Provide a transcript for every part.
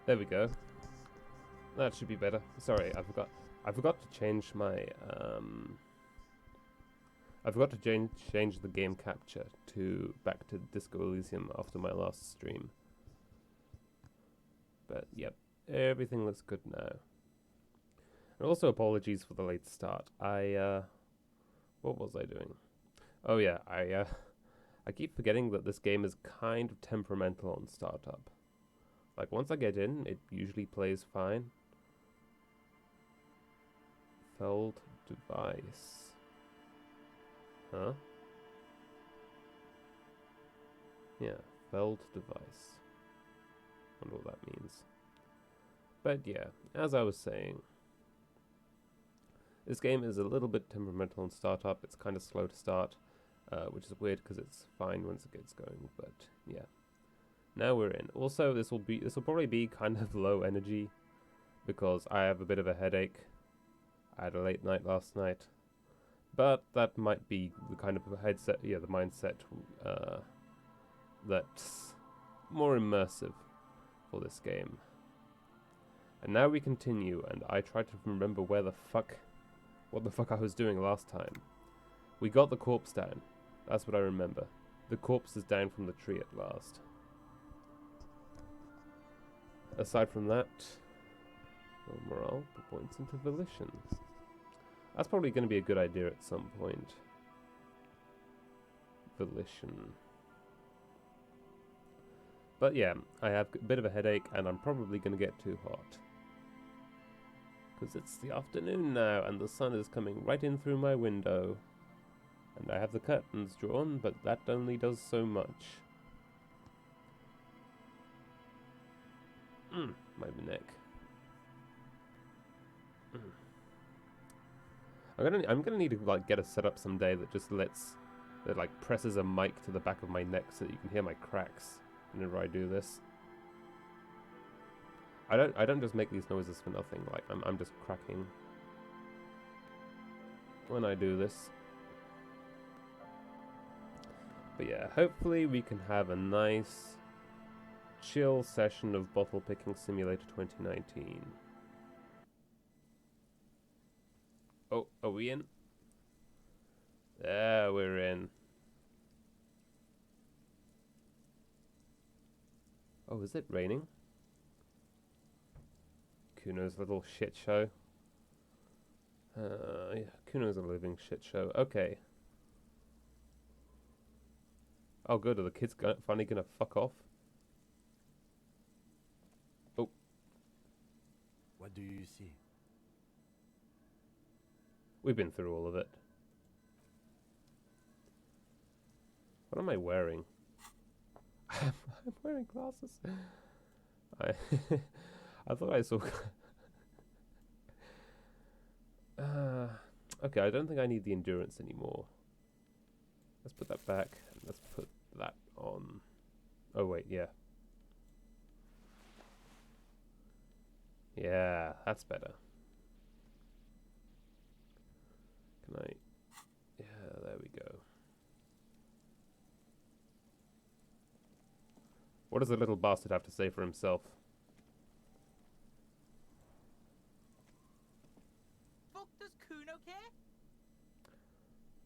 There we go. That should be better. Sorry, I forgot. I forgot to change my I forgot to change the game capture to back to Disco Elysium after my last stream. But yep, everything looks good now. And also apologies for the late start. What was I doing? Oh yeah, I keep forgetting that this game is kind of temperamental on startup. Like once I get in, it usually plays fine. Feld device. Huh? Yeah, Feld device. Wonder what that means. But yeah, as I was saying, this game is a little bit temperamental in startup. It's kind of slow to start, which is weird because it's fine once it gets going. But yeah, now we're in. Also, this will probably be kind of low energy because I have a bit of a headache. I had a late night last night, but that might be the kind of the mindset that's more immersive for this game. And now we continue, and I try to remember what the fuck I was doing last time. We got the corpse down. That's what I remember. The corpse is down from the tree at last. Aside from that, low morale points into volition. That's probably going to be a good idea at some point. Volition. But yeah, I have a bit of a headache, and I'm probably going to get too hot. Because it's the afternoon now, and the sun is coming right in through my window. And I have the curtains drawn, but that only does so much. My neck. I'm gonna need to like get a setup someday that just presses a mic to the back of my neck so that you can hear my cracks whenever I do this. I don't just make these noises for nothing. Like I'm just cracking when I do this. But yeah, hopefully we can have a nice chill session of Bottle Picking Simulator 2019. Oh, are we in? There, we're in. Oh, is it raining? Kuno's little shit show. Yeah, Kuno's a living shit show. Okay. Oh, good. Are the kids finally gonna fuck off? Oh. What do you see? We've been through all of it. What am I wearing? I'm wearing glasses. I thought I saw... okay, I don't think I need the endurance anymore. Let's put that back. And let's put that on. Oh, wait, yeah. Yeah, that's better. Can I... Yeah, there we go. What does the little bastard have to say for himself? Fuck, does Kuno care?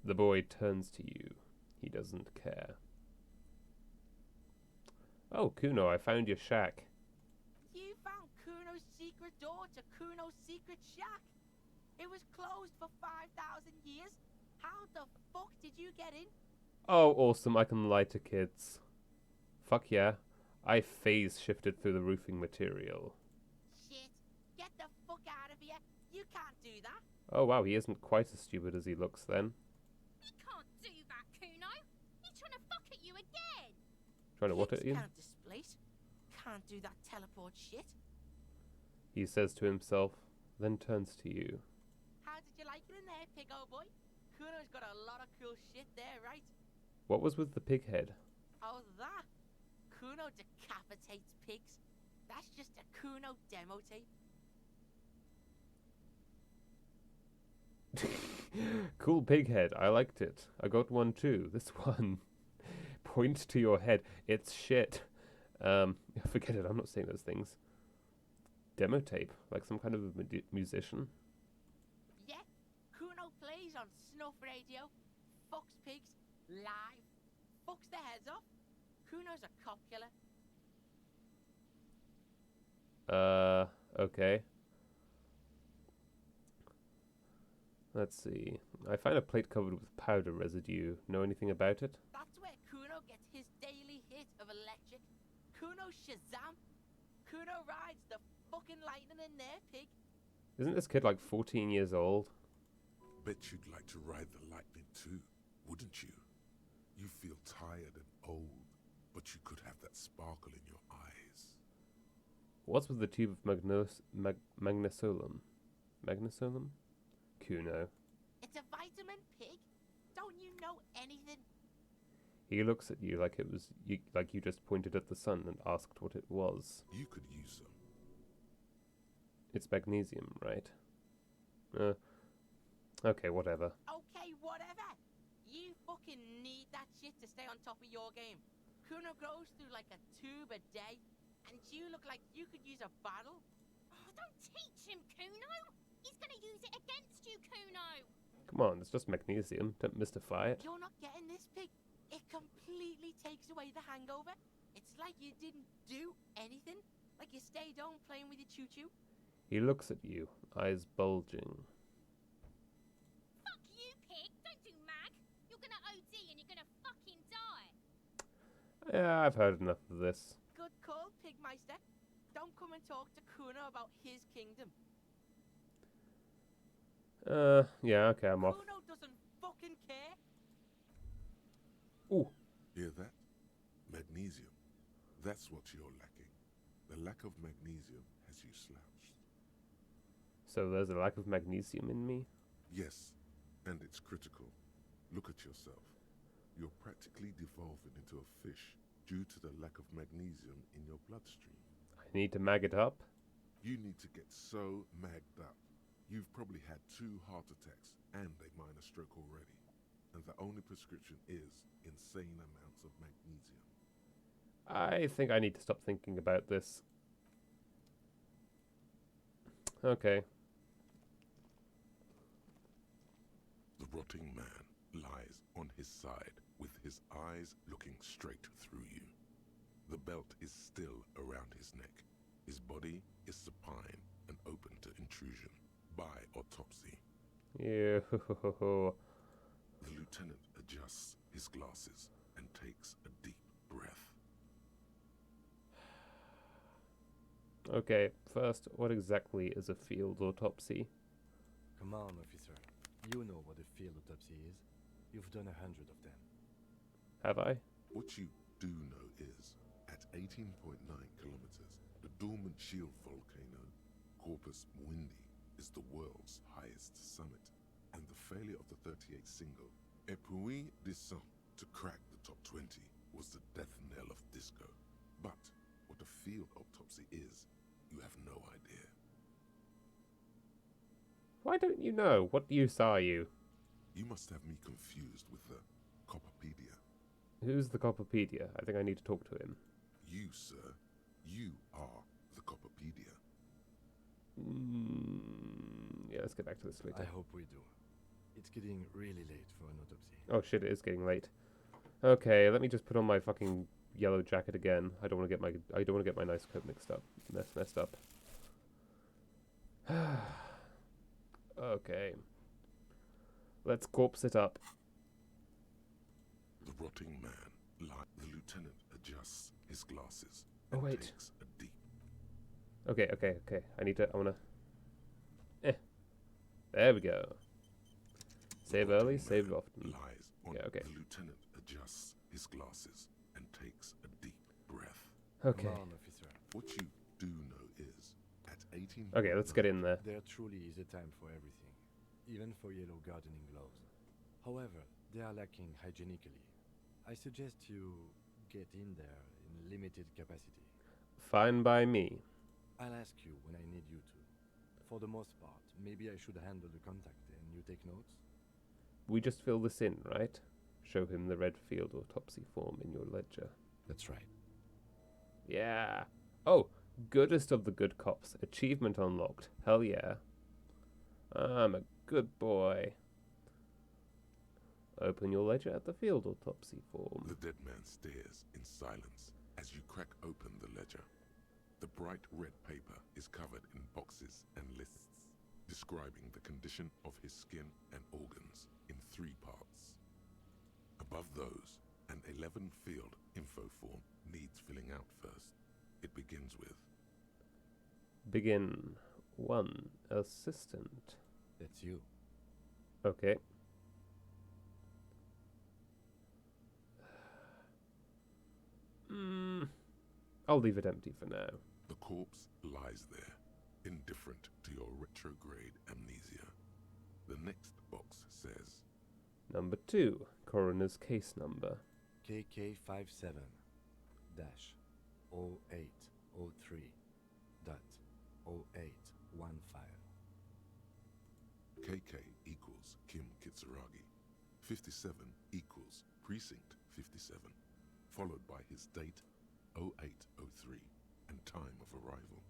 The boy turns to you. He doesn't care. Oh, Kuno, I found your shack. You found Kuno's secret door to Kuno's secret shack. It was closed for 5,000 years. How the fuck did you get in? Oh, awesome, I can lie to kids. Fuck yeah. I phase shifted through the roofing material. Shit, get the fuck out of here. You can't do that. Oh wow, he isn't quite as stupid as he looks then. You can't do that, Kuno. He's trying to fuck at you again. Trying to what at you? Can't displace. Can't do that teleport shit. He says to himself, then turns to you. How did you like it in there, pig old boy? Kuno's got a lot of cool shit there, right? What was with the pig head? Oh, that? Kuno decapitates pigs. That's just a Kuno demo tape. Cool pig head, I liked it. I got one too. This one. Point to your head. It's shit. Forget it, I'm not saying those things. demo tape, like some kind of a musician. Yeah, Kuno plays on snuff radio, fucks pigs, live, fucks their heads off. Kuno's a cop killer. Okay. Let's see. I find a plate covered with powder residue. Know anything about it? That's where Kuno gets his daily hit of electric. Kuno Shazam. Kuno rides the fucking lightning in there, pig. Isn't this kid like 14 years old? Bet you'd like to ride the lightning too, wouldn't you? You feel tired and old, but you could have that sparkle in your eyes. What's with the tube of magnesolum? Magnesolum? Kuno. It's a vitamin, pig. Don't you know anything? He looks at you like it was you, like you just pointed at the sun and asked what it was. You could use some. It's magnesium, right? Okay, whatever. Okay, whatever. You fucking need that shit to stay on top of your game. Kuno goes through like a tube a day, and you look like you could use a bottle. Oh, don't teach him, Kuno. He's gonna use it against you, Kuno. Come on, it's just magnesium. Don't mystify it. You're not getting this, pig. It completely takes away the hangover. It's like you didn't do anything. Like you stayed home playing with your choo-choo. He looks at you, eyes bulging. Fuck you, pig. Don't do mag. You're gonna OD and you're gonna fucking die. Yeah, I've heard enough of this. Good call, Pigmeister. Don't come and talk to Kuno about his kingdom. Yeah, okay, I'm off. Kuno doesn't fucking care. Ooh. Hear that? Magnesium. That's what you're lacking. The lack of magnesium has you slouched. So there's a lack of magnesium in me? Yes, and it's critical. Look at yourself. You're practically devolving into a fish due to the lack of magnesium in your bloodstream. I need to mag it up? You need to get so magged up. You've probably had 2 heart attacks and a minor stroke already. And the only prescription is insane amounts of magnesium. I think I need to stop thinking about this. Okay. The rotting man lies on his side with his eyes looking straight through you. The belt is still around his neck. His body is supine and open to intrusion by autopsy. Ew. The lieutenant adjusts his glasses and takes a deep breath. Okay, first, what exactly is a field autopsy? Come on, officer. You know what a field autopsy is. You've done 100 of them. Have I? What you do know is, at 18.9 kilometers, the dormant shield volcano, Corpus Mundi, is the world's highest summit, and the failure of the 38 single, Et puis descend, to crack the top 20 was the death knell of disco. But what a field autopsy is, you have no idea. Why don't you know? What use are you? You must have me confused with the Copperpedia. Who's the Copperpedia? I think I need to talk to him. You, sir, you are the Copperpedia. Yeah, let's get back to this later. I hope we do. It's getting really late for an autopsy. Oh shit, it is getting late. Okay, let me just put on my fucking yellow jacket again. I don't want to get my nice coat messed up. Okay. Let's corpse it up. The rotting man, the lieutenant adjusts his glasses Oh, and wait. takes a deep. Okay. I wanna... There we go. Save The early, rotting save man often. Lies on Yeah, okay. The lieutenant adjusts his glasses and takes a deep breath. Okay. Come on, officer. What you do know is, at 18. Okay, let's get in there. There truly is a time for everything, even for yellow gardening gloves. However, they are lacking hygienically. I suggest you get in there in limited capacity. Fine by me. I'll ask you when I need you to. For the most part, maybe I should handle the contact and you take notes? We just fill this in, right? Show him the red field autopsy form in your ledger. That's right. Yeah. Oh, Goodest of the good cops. Achievement unlocked. Hell yeah. I'm a good boy. Open your ledger at the field autopsy form. The dead man stares in silence as you crack open the ledger. The bright red paper is covered in boxes and lists, describing the condition of his skin and organs in 3 parts. Above those, an 11-field info form needs filling out first. It begins with Begin. 1. Assistant. That's you. Okay. I'll leave it empty for now. the corpse lies there, indifferent to your retrograde amnesia. The next box says Number 2. Coroner's case number. KK57 0803 .0815. KK equals Kim Kitsuragi. 57 equals Precinct 57, followed by his date 0803 and time of arrival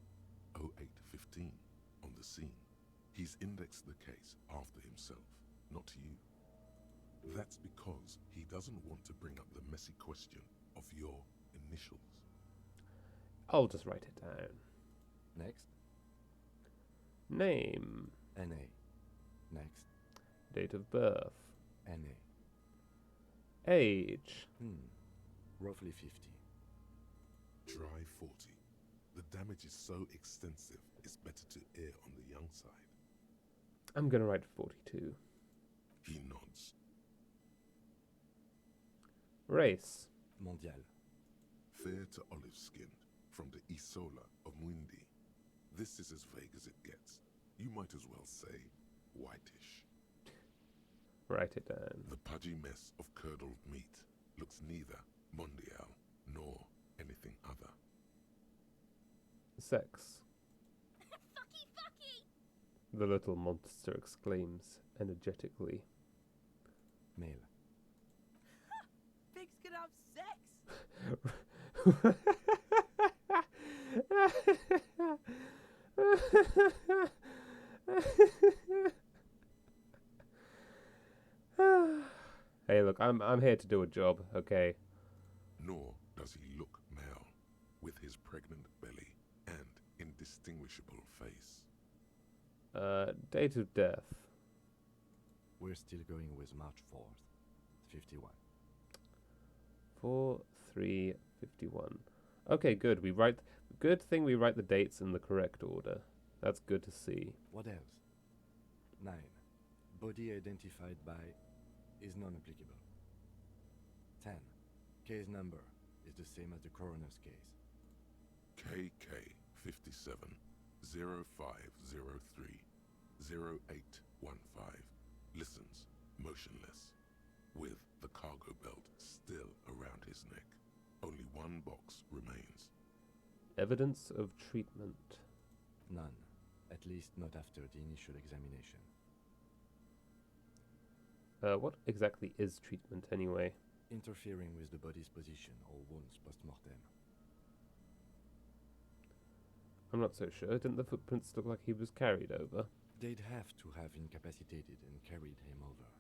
0815 on the scene. He's indexed the case after himself, not you. That's because he doesn't want to bring up the messy question of your initials. I'll just write it down. Next, Name. NA. Next, Date of birth. NA. Age. Roughly 50. Try 40. The damage is so extensive, it's better to err on the young side. I'm gonna write 42. He nods. Race. Mondial. Fair to olive-skinned, from the Isola of Mwindi. This is as vague as it gets. You might as well say whitish. Write it down. The pudgy mess of curdled meat looks neither mondial nor anything other. Sex. Fucky, fucky! The little monster exclaims energetically. Male. Pigs can have sex. Hey, look, I'm here to do a job, okay? Nor does he look male, with his pregnant belly and indistinguishable face. Date of death. We're still going with March 4th, 51. 4/3/51. Okay, good. Good thing we write the dates in the correct order. That's good to see. What else? 9. Body identified by is non-applicable. 10. Case number is the same as the coroner's case. KK 57 0503 0815 listens motionless, with the cargo belt still around his neck. Only one box remains. Evidence of treatment. None. At least not after the initial examination. What exactly is treatment anyway? Interfering with the body's position or wounds post-mortem. I'm not so sure. Didn't the footprints look like he was carried over? They'd have to have incapacitated and carried him over.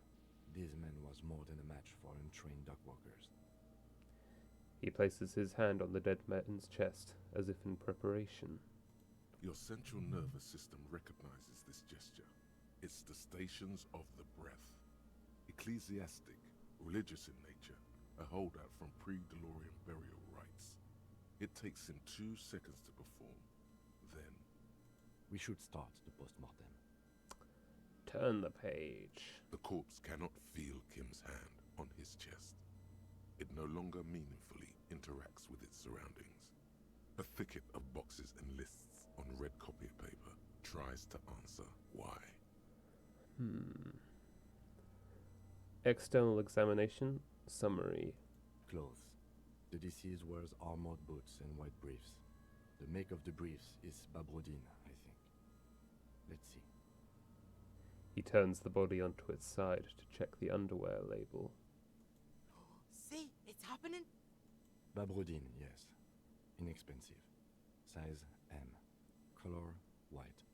This man was more than a match for untrained dog walkers. He places his hand on the dead man's chest, as if in preparation. Your central nervous system recognizes this gesture. It's the stations of the breath. Ecclesiastic, religious in nature, a holdout from pre-Delorian burial rites. It takes him 2 seconds to perform. Then, We should start the post-mortem. Turn the page. the corpse cannot feel Kim's hand on his chest. It no longer meaningfully interacts with its surroundings. A thicket of boxes and lists on red copy paper tries to answer why. External examination. Summary. Clothes. The deceased wears armored boots and white briefs. The make of the briefs is Babrodine, I think. Let's see. He turns the body onto its side to check the underwear label. See, it's happening. Babrodine, yes. Inexpensive. size M. Color white.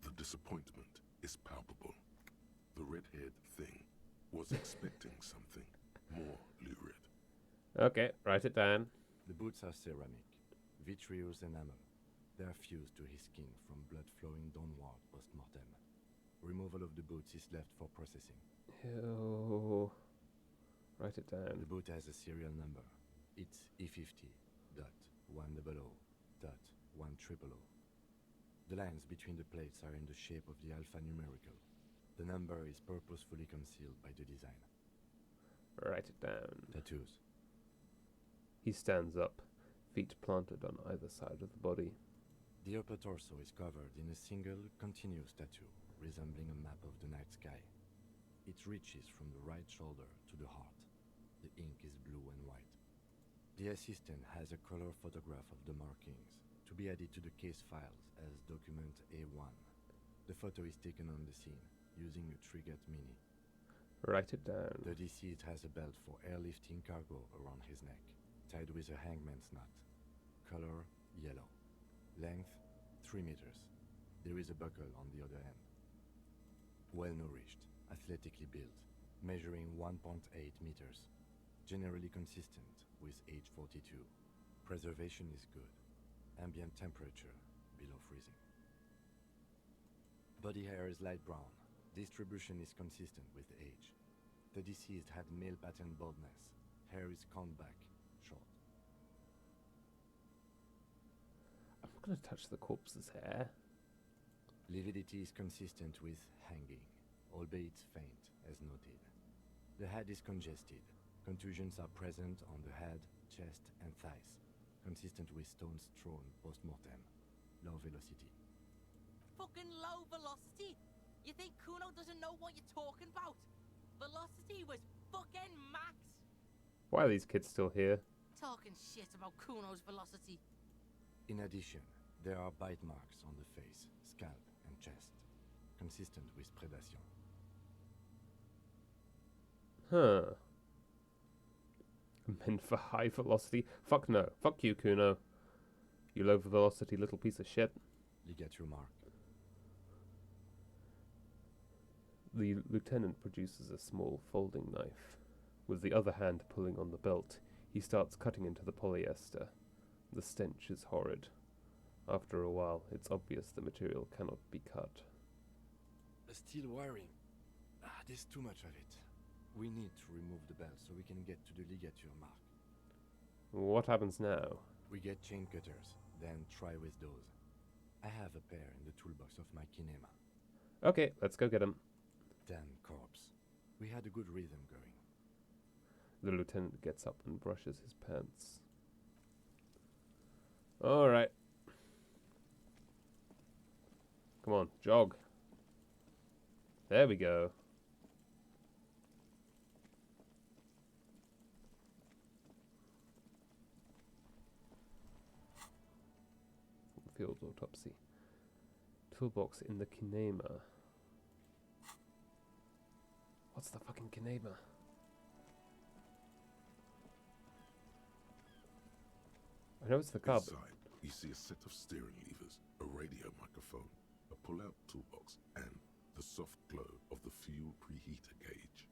The disappointment is palpable. The red-haired thing was expecting something more lurid. Okay, write it down. The boots are ceramic, vitreous enamel. They are fused to his skin from blood flowing downward post-mortem. Removal of the boots is left for processing. Ew. Write it down. The boot has a serial number. It's E50.100.100. The lines between the plates are in the shape of the alphanumerical. The number is purposefully concealed by the design. Write it down. Tattoos. He stands up, feet planted on either side of the body. The upper torso is covered in a single, continuous tattoo, resembling a map of the night sky. It reaches from the right shoulder to the heart. The ink is blue and white. The assistant has a color photograph of the markings, to be added to the case files as document A1. The photo is taken on the scene, using a Trigat Mini. Write it down. The deceased has a belt for airlifting cargo around his neck, tied with a hangman's knot. Color yellow. Length 3 meters. There is a buckle on the other end. Well-nourished, athletically built, measuring 1.8 meters. Generally consistent with age 42. Preservation is good. Ambient temperature below freezing. Body hair is light brown. Distribution is consistent with age. The deceased had male pattern baldness. Hair is combed back, short. I'm not going to touch the corpse's hair. Lividity is consistent with hanging, albeit faint, as noted. The head is congested. Contusions are present on the head, chest, and thighs, consistent with stones thrown post-mortem. Low velocity. Fucking low velocity? You think Kuno doesn't know what you're talking about? Velocity was fucking max. Why are these kids still here? Talking shit about Kuno's velocity. In addition, there are bite marks on the face, scalp, and chest, consistent with predation. Huh. Meant for high velocity? Fuck no. Fuck you, Kuno. You low velocity little piece of shit. Ligature mark. The lieutenant produces a small folding knife. With the other hand pulling on the belt, he starts cutting into the polyester. The stench is horrid. After a while, it's obvious the material cannot be cut. Steel wiring. There's too much of it. We need to remove the belt so we can get to the ligature mark. What happens now? We get chain cutters, then try with those. I have a pair in the toolbox of my kinema. Okay, let's go get him. Damn corpse. We had a good rhythm going. The lieutenant gets up and brushes his pants. Alright. Come on, jog. There we go. Field autopsy. Toolbox in the kinema. What's the fucking kinema? I know it's the cub. Inside, you see a set of steering levers, a radio microphone, a pull-out toolbox, and the soft glow of the fuel preheater gauge.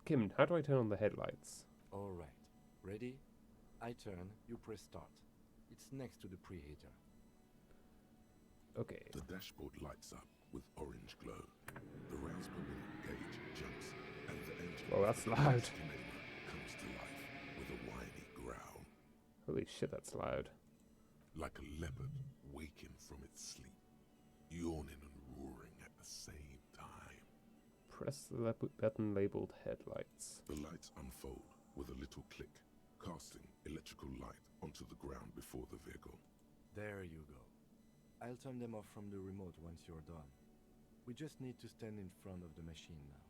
Kim, how do I turn on the headlights? Alright. Ready? I turn, you press start. It's next to the preheater. Okay. The dashboard lights up with orange glow. The rounds per minute gauge jumps, and the engine Well, that's loud. comes to life with a whiny growl, Holy shit, that's loud. like a leopard waking from its sleep, yawning and roaring at the same time. Press the button labeled headlights. The lights unfold with a little click, casting electrical light onto the ground before the vehicle. There you go. I'll turn them off from the remote once you're done. We just need to stand in front of the machine now.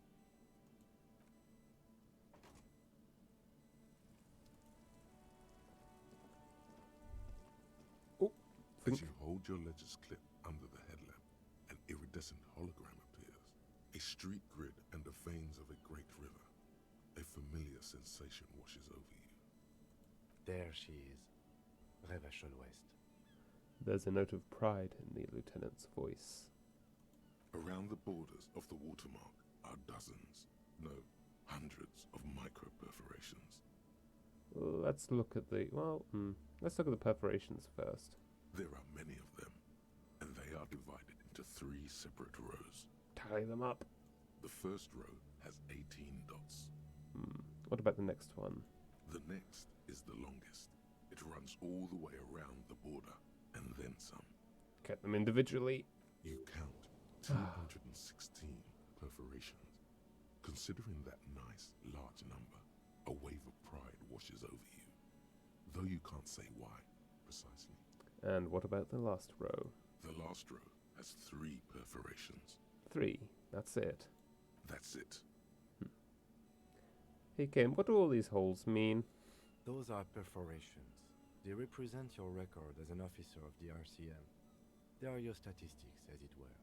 As you hold your ledger's clip under the headlamp, an iridescent hologram appears. A street grid and the veins of a great river. A familiar sensation washes over you. There she is. Revachol West. There's a note of pride in the lieutenant's voice. Around the borders of the watermark are dozens, no, hundreds of micro-perforations. Let's look at the let's look at the perforations first. There are many of them, and they are divided into 3 separate rows. Tally them up. The first row has 18 dots. What about the next one? The next is the longest. It runs all the way around the border, and then some. Get them individually. You count 216 perforations. Considering that nice, large number, a wave of pride washes over you. Though you can't say why, precisely. And what about the last row? The last row has 3 perforations. 3. That's it. That's it. Hey Kim, what do all these holes mean? Those are perforations. They represent your record as an officer of the RCM. They are your statistics, as it were.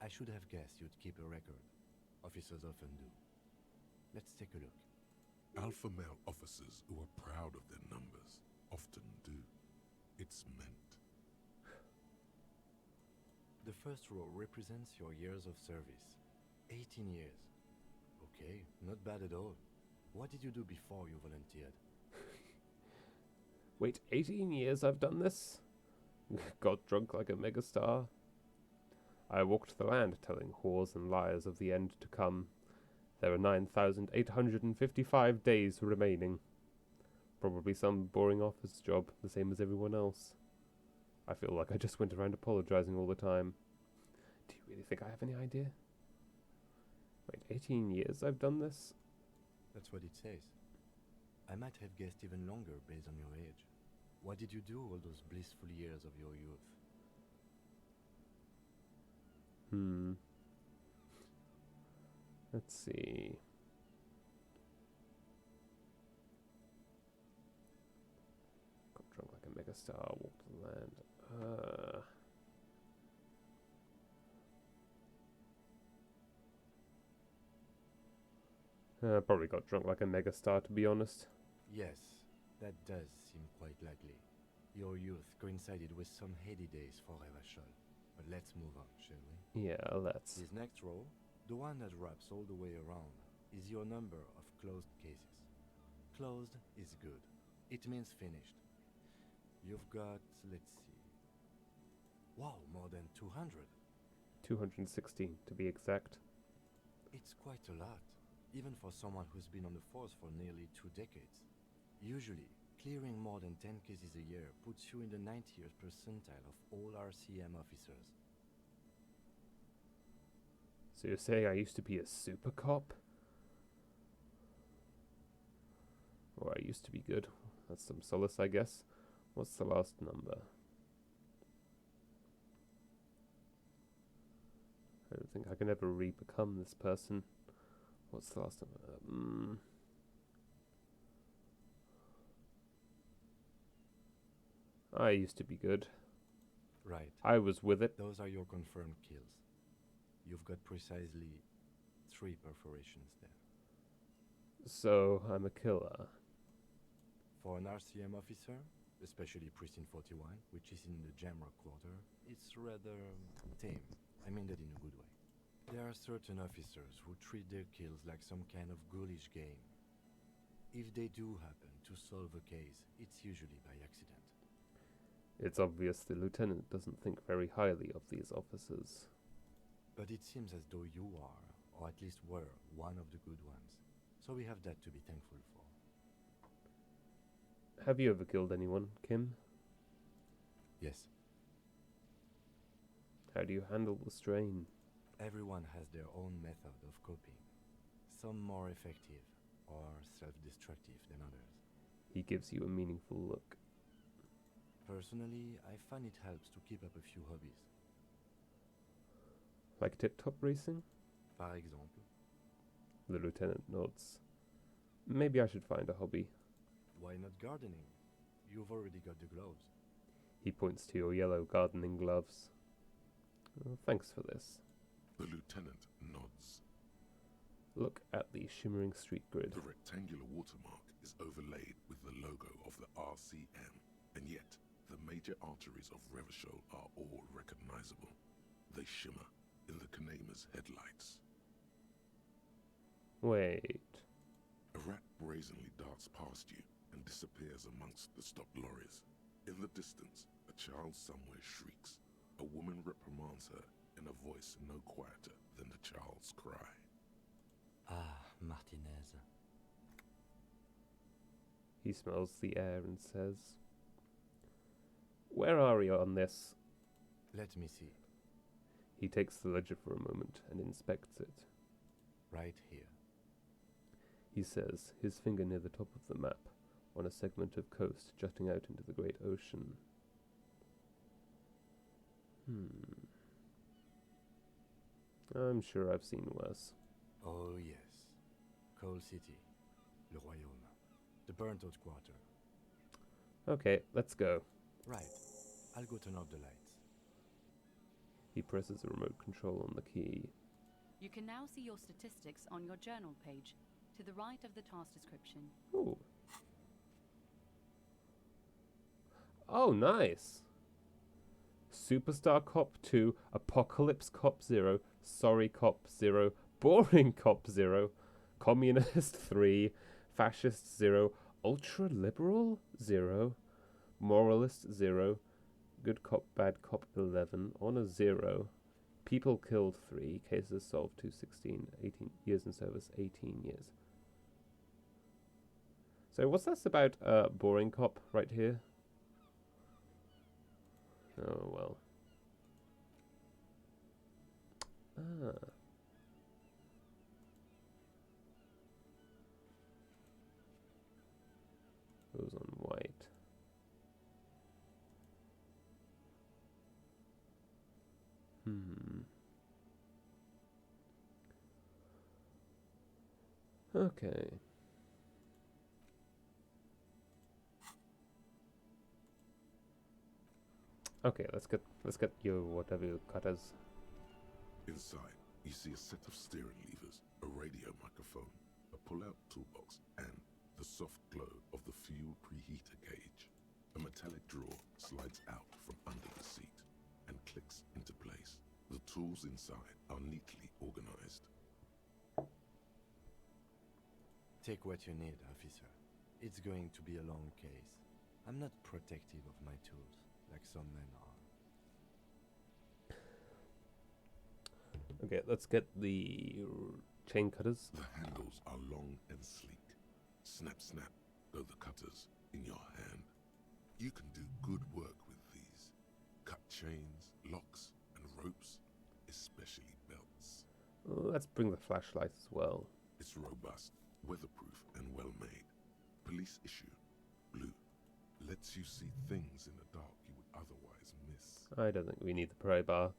I should have guessed you'd keep a record. Officers often do. Let's take a look. Alpha male officers who are proud of their numbers often do. It's meant. The first row represents your years of service. 18 years. Okay, not bad at all. What did you do before you volunteered? Wait, 18 years I've done this? Got drunk like a megastar? I walked the land telling whores and liars of the end to come. There are 9,855 days remaining. Probably some boring office job, the same as everyone else. I feel like I just went around apologizing all the time. Do you really think I have any idea? Wait, 18 years I've done this? That's what it says. I might have guessed even longer based on your age. What did you do all those blissful years of your youth? Let's see. Got drunk like a megastar, walked the land. Probably got drunk like a megastar, to be honest. Yes, that does seem quite likely. Your youth coincided with some heady days for Revachol. But let's move on, shall we? Yeah, let's. This next row, the one that wraps all the way around, is your number of closed cases. Closed is good. It means finished. You've got, let's see. Wow, more than 200. 216, to be exact. It's quite a lot, even for someone who's been on the force for nearly 2 decades. Usually, clearing more than 10 cases a year puts you in the 90th percentile of all RCM officers. So you're saying I used to be a super cop? Or I used to be good. That's some solace, I guess. What's the last number? I don't think I can ever re-become this person. What's the last number? I used to be good. Right. I was with it. Those are your confirmed kills. You've got precisely 3 perforations there. So I'm a killer. For an RCM officer, especially Precinct 41, which is in the Jamrock quarter, it's rather tame. I mean that in a good way. There are certain officers who treat their kills like some kind of ghoulish game. If they do happen to solve a case, it's usually by accident. It's obvious the lieutenant doesn't think very highly of these officers. But it seems as though you are, or at least were, one of the good ones. So we have that to be thankful for. Have you ever killed anyone, Kim? Yes. How do you handle the strain? Everyone has their own method of coping. Some more effective, or self-destructive than others. He gives you a meaningful look. Personally, I find it helps to keep up a few hobbies. Like tip-top racing? Par exemple. The lieutenant nods. Maybe I should find a hobby. Why not gardening? You've already got the gloves. He points to your yellow gardening gloves. Oh, thanks for this. The lieutenant nods. Look at the shimmering street grid. The rectangular watermark is overlaid with the logo of the RCM. And yet, the major arteries of Revachol are all recognizable. They shimmer in the Kanema's headlights. Wait. A rat brazenly darts past you and disappears amongst the stopped lorries. In the distance, a child somewhere shrieks. A woman reprimands her in a voice no quieter than the child's cry. Ah, Martinez. He smells the air and says, "Where are you on this?" Let me see. He takes the ledger for a moment and inspects it. Right here. He says, his finger near the top of the map, on a segment of coast jutting out into the great ocean. I'm sure I've seen worse. Oh yes. Coal City. Le Royaume. The burnt-out quarter. Okay, let's go. Right. I'll go turn off the lights. He presses a remote control on the key. You can now see your statistics on your journal page, to the right of the task description. Ooh. Oh, nice. Superstar Cop 2, Apocalypse Cop 0, Sorry Cop 0, Boring Cop 0, Communist 3, Fascist 0, Ultra Liberal 0, Moralist 0, Good Cop Bad Cop 11, Honor 0, People Killed 3, Cases Solved 216, 18 years in service 18 years. So what's this about Boring Cop right here? Oh, well. Ah. Those on white. Okay. Okay, let's get your whatever your cutters. Inside, you see a set of steering levers, a radio microphone, a pull-out toolbox, and the soft glow of the fuel preheater gauge. A metallic drawer slides out from under the seat and clicks into place. The tools inside are neatly organized. Take what you need, officer. It's going to be a long case. I'm not protective of my tools, like some men are. Okay, let's get the chain cutters. The handles are long and sleek. Snap, snap, go the cutters in your hand. You can do good work with these. Cut chains, locks, and ropes, especially belts. Let's bring the flashlight as well. It's robust, weatherproof, and well-made. Police issue, blue. Lets you see things in the dark you would otherwise miss. I don't think we need the pry bar.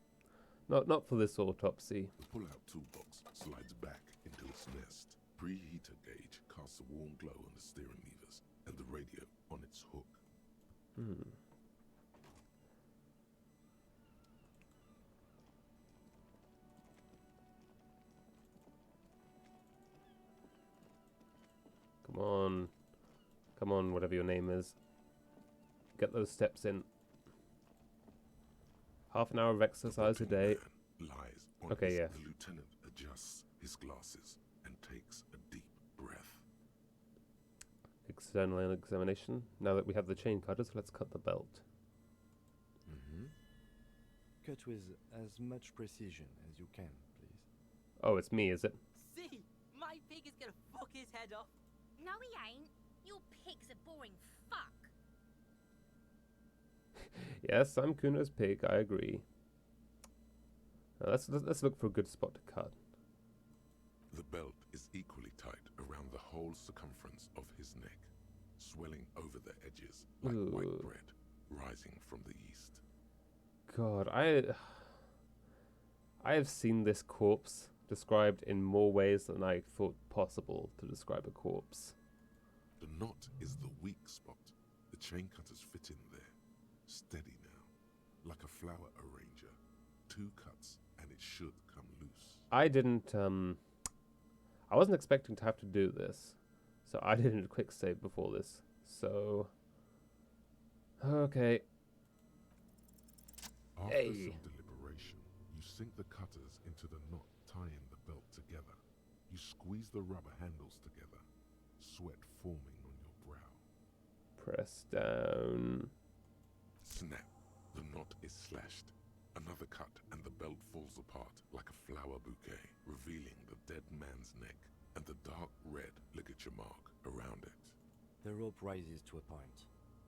Not for this autopsy. The pull-out toolbox slides back into its nest. Preheater gauge casts a warm glow on the steering levers and the radio on its hook. Come on, whatever your name is. Get those steps in. Half an hour of exercise a day. Lies on Okay, his, yeah. The lieutenant adjusts his glasses and takes a deep breath. External examination. Now that we have the chain cutters, let's cut the belt. Cut with as much precision as you can, please. Oh, it's me, is it? See, my pig is gonna fuck his head off. No, he ain't. Your pig's a boring fuck. Yes, I'm Kuno's pig, I agree. Now let's look for a good spot to cut. The belt is equally tight around the whole circumference of his neck, swelling over the edges like white Ooh. bread rising from the east. God, I have seen this corpse described in more ways than I thought possible to describe a corpse. The knot is the weak spot. The chain cutters fit in there. Steady now, like a flower arranger. 2 cuts and it should come loose. I wasn't expecting to have to do this, so I did a quick save before this. So Okay. After Hey. some deliberation, you sink the cutters into the knot tying the belt together. You squeeze the rubber handles together, sweat forming on your brow. Press down. Snap! The knot is slashed. Another cut and the belt falls apart like a flower bouquet, revealing the dead man's neck and the dark red ligature mark around it. The rope rises to a point,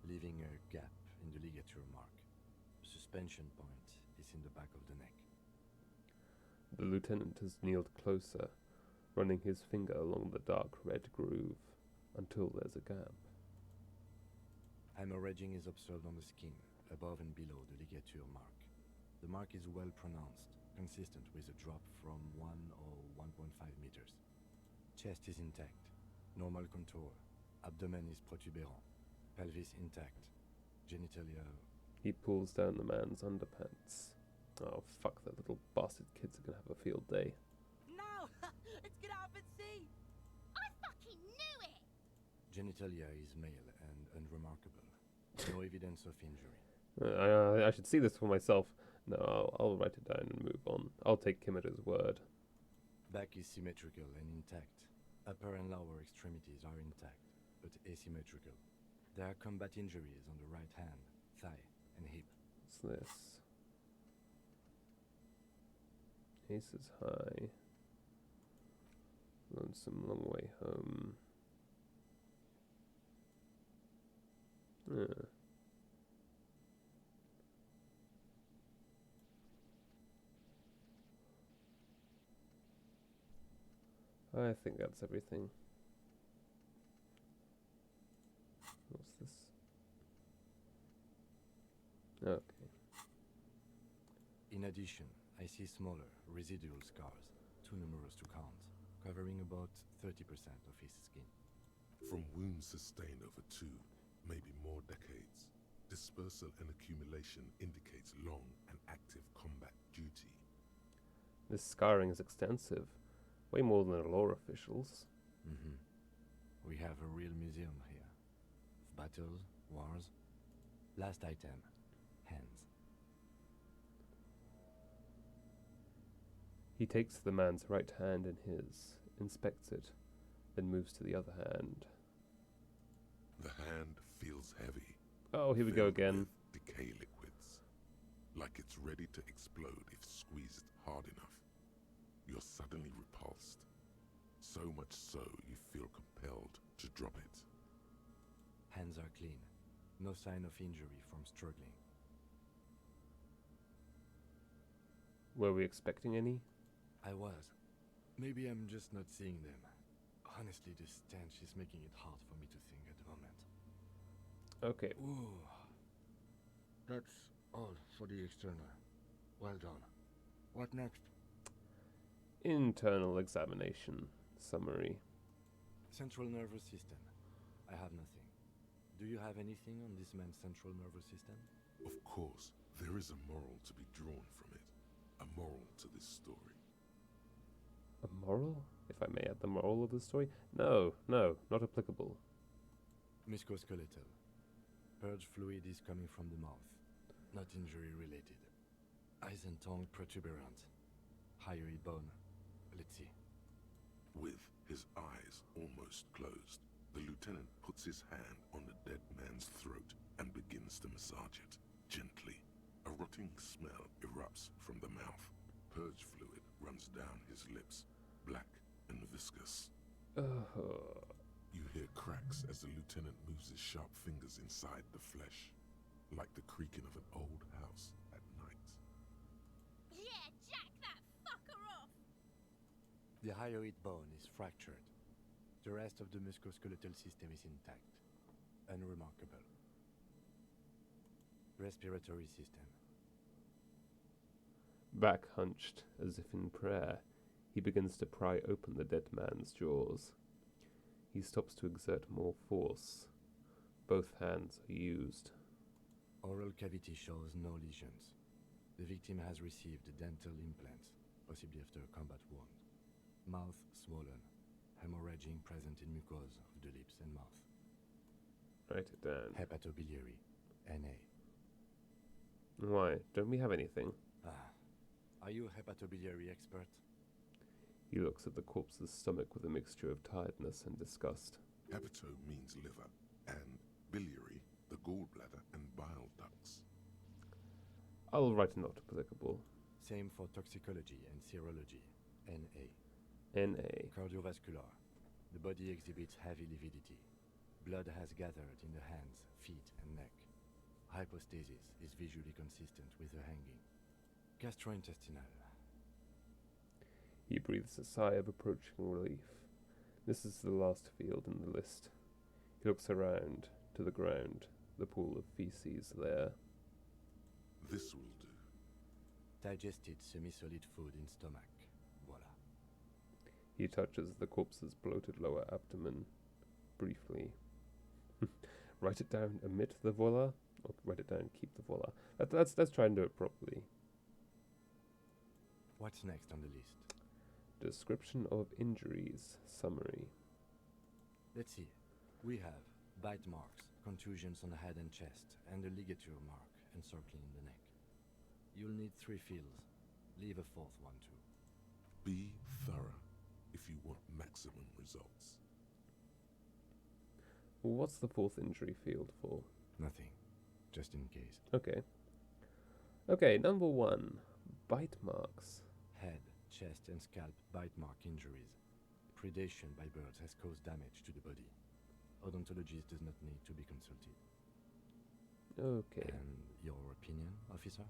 leaving a gap in the ligature mark. The suspension point is in the back of the neck. The lieutenant has kneeled closer, running his finger along the dark red groove until there's a gap. Hemorrhaging is observed on the skin, above and below the ligature mark. The mark is well pronounced, consistent with a drop from 1 or 1.5 meters. Chest is intact, normal contour. Abdomen is protuberant, pelvis intact, genitalia. He pulls down the man's underpants. Oh, fuck, that little bastard kids are gonna have a field day. No! Let's get up and see! I fucking knew it! Genitalia is male and unremarkable. No evidence of injury. I should see this for myself. No, I'll write it down and move on. I'll take Kim at his word. Back is symmetrical and intact. Upper and lower extremities are intact, but asymmetrical. There are combat injuries on the right hand, thigh, and hip. What's this? Ace is high. Lonesome long way home. Yeah. I think that's everything. What's this? Okay. In addition, I see smaller, residual scars, too numerous to count, covering about 30% of his skin. From wounds sustained over 2, maybe more decades, dispersal and accumulation indicates long and active combat duty. This scarring is extensive. Way more than the law officials. We have a real museum here. Of battles, wars. Last item, hands. He takes the man's right hand in his, inspects it, then moves to the other hand. The hand feels heavy. Oh, here we go filled again. with decay liquids, like it's ready to explode if squeezed hard enough. You're suddenly repulsed, so much so you feel compelled to drop it. Hands are clean. No sign of injury from struggling. Were we expecting any? I was. Maybe I'm just not seeing them. Honestly, this stench is making it hard for me to think at the moment. Okay. Ooh. That's all for the external. Well done. What next? Internal examination. Summary. Central nervous system. I have nothing. Do you have anything on this man's central nervous system? Of course, there is a moral to be drawn from it. A moral to this story. A moral? If I may add the moral of the story? No, not applicable. Musculoskeletal. Purge fluid is coming from the mouth. Not injury related. Eyes and tongue protuberant. Hyoid bone. Let's see. With his eyes almost closed, the lieutenant puts his hand on the dead man's throat and begins to massage it, gently. A rotting smell erupts from the mouth. Purge fluid runs down his lips, black and viscous. You hear cracks as the lieutenant moves his sharp fingers inside the flesh, like the creaking of an old house at night. Yeah, jack that fucker off! The hyoid bone is fractured. The rest of the musculoskeletal system is intact. Unremarkable. Respiratory system. Back hunched, as if in prayer, he begins to pry open the dead man's jaws. He stops to exert more force. Both hands are used. Oral cavity shows no lesions. The victim has received dental implants, possibly after a combat wound. Mouth swollen. Hemorrhaging present in mucosa of the lips and mouth. Write it down. Hepatobiliary. NA. Why? Don't we have anything? Ah. Are you a hepatobiliary expert? He looks at the corpse's stomach with a mixture of tiredness and disgust. Hepato means liver, and biliary, the gallbladder and bile ducts. I'll write a note applicable. Same for toxicology and serology. NA. NA. Cardiovascular. The body exhibits heavy lividity. Blood has gathered in the hands, feet, and neck. Hypostasis is visually consistent with the hanging. Gastrointestinal. He breathes a sigh of approaching relief. This is the last field in the list. He looks around to the ground, the pool of feces there. This will do. Digested semi-solid food in stomach. Voila. He touches the corpse's bloated lower abdomen briefly. Write it down, omit the voila, or write it down, keep the voila. Let's try and do it properly. What's next on the list? Description of injuries. Summary. Let's see. We have bite marks, contusions on the head and chest, and a ligature mark encircling the neck. You'll need 3 fields. Leave a 4th one too. Be thorough if you want maximum results. What's the 4th injury field for? Nothing. Just in case. Okay. Okay, number 1. Bite marks. Head, chest, and scalp bite mark injuries. Predation by birds has caused damage to the body. Odontologist does not need to be consulted. Okay. And your opinion, officer?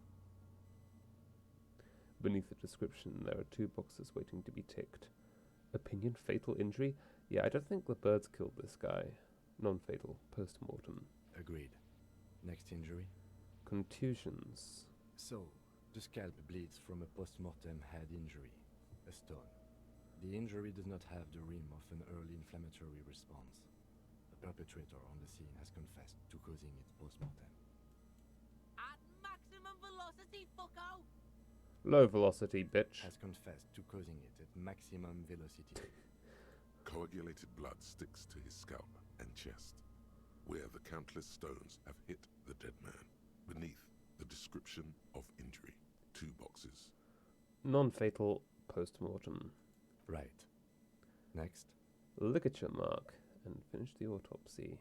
Beneath the description, there are 2 boxes waiting to be ticked. Opinion, fatal injury? Yeah, I don't think the birds killed this guy. Non-fatal, post-mortem. Agreed. Next injury? Contusions. So, the scalp bleeds from a post-mortem head injury, a stone. The injury does not have the rim of an early inflammatory response. The perpetrator on the scene has confessed to causing it post-mortem. At maximum velocity, fucko! Low velocity, bitch. Has confessed to causing it at maximum velocity. Coagulated blood sticks to his scalp and chest, where the countless stones have hit the dead man. Beneath, the description of injury. 2 boxes. Non-fatal, post-mortem. Right. Next, Ligature mark. And finish the autopsy.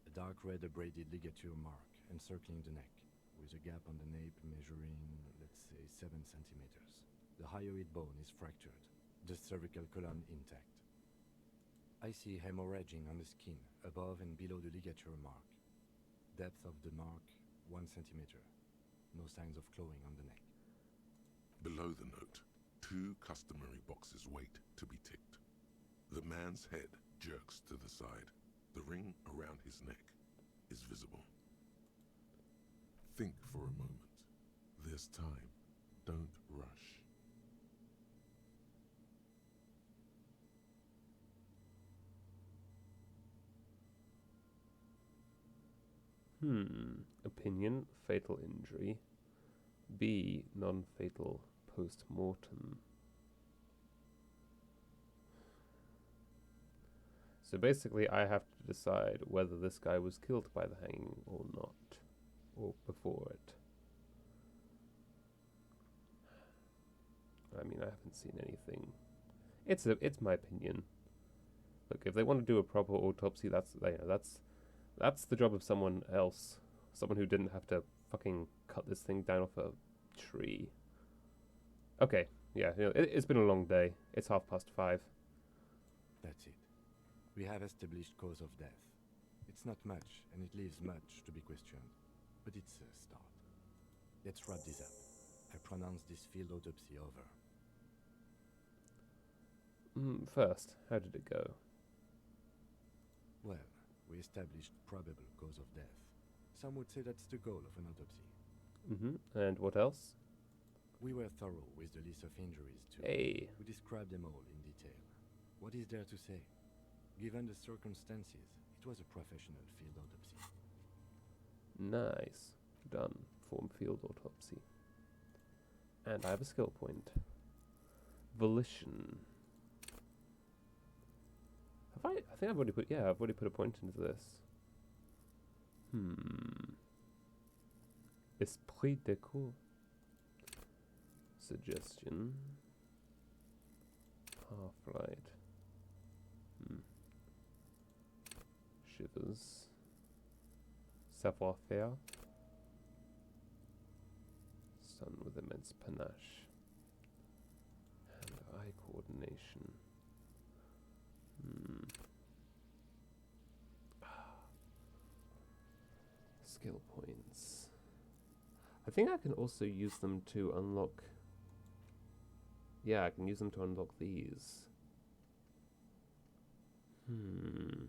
a dark red abraded ligature mark encircling the neck, with a gap on the nape measuring, let's say, 7 centimeters. The hyoid bone is fractured, the cervical column intact. I see hemorrhaging on the skin, above and below the ligature mark. Depth of the mark, 1 centimeter. No signs of clawing on the neck. Below the note, 2 customary boxes wait to be ticked. The man's head jerks to the side. The ring around his neck is visible. Think for a moment. There's time. Don't rush. Opinion, fatal injury. B, non-fatal post-mortem. So basically I have to decide whether this guy was killed by the hanging or not. Or before it. I mean, I haven't seen anything. It's my opinion. Look, if they want to do a proper autopsy, that's the job of someone else. Someone who didn't have to fucking cut this thing down off a tree. Okay, yeah, it's been a long day. It's 5:30. That's it. We have established cause of death. It's not much, and it leaves much to be questioned. But it's a start. Let's wrap this up. I pronounce this field autopsy over. First, how did it go? Well, we established probable cause of death. Some would say that's the goal of an autopsy. And what else? We were thorough with the list of injuries, too. Hey. We described them all in detail. What is there to say? Given the circumstances, it was a professional field autopsy. Nice. Done. Form field autopsy. And I have a skill point. Volition. I think I've already put a point into this. Esprit de cour. Suggestion. Half-light. Shivers. Savoir-faire. Sun with immense panache. Hand-eye coordination. Skill points. I think I can also use them to unlock... Yeah, I can use them to unlock these. 1,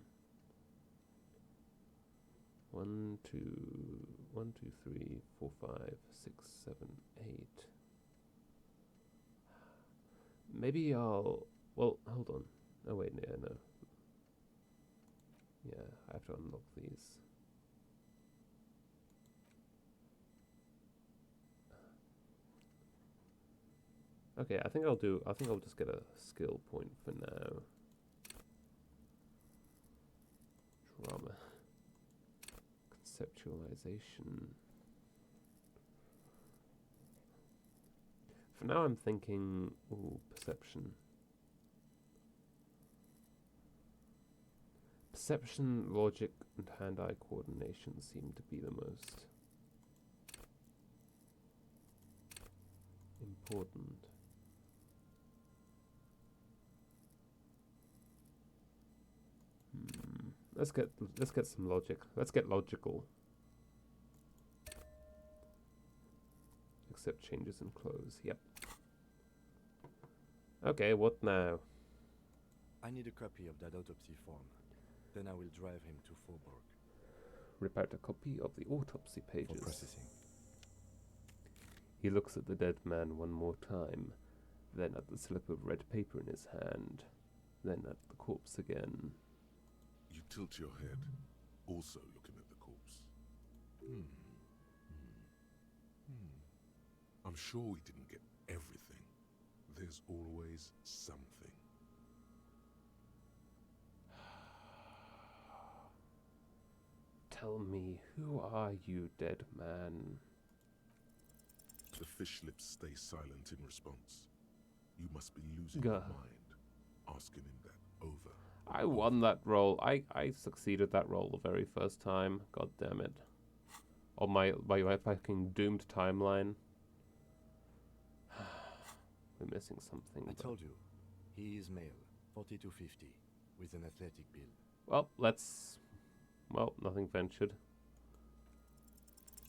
2, 1, 2, 3, 4, 5, 6, 7, 8. Maybe I'll... Well, hold on. Oh wait, yeah, no. Yeah, I have to unlock these. Okay, I think I'll just get a skill point for now. Drama. Conceptualization. For now I'm thinking, ooh, perception. Perception, logic, and hand-eye coordination seem to be the most important. Let's get some logic. Let's get logical. Accept changes in clothes. Yep. Okay, what now? I need a copy of that autopsy form. Then I will drive him to Faubourg. Rip out a copy of the autopsy pages. For processing. He looks at the dead man one more time, then at the slip of red paper in his hand, then at the corpse again. You tilt your head, also looking at the corpse. I'm sure we didn't get everything. There's always something. Tell me, who are you, dead man? The fish lips stay silent in response. You must be losing your mind, asking him that over. I won that roll. I succeeded that roll the very first time. God damn it. On my fucking doomed timeline. We're missing something. I told you. He is male, 40 to 50, with an athletic build. Well, let's... Well, nothing ventured.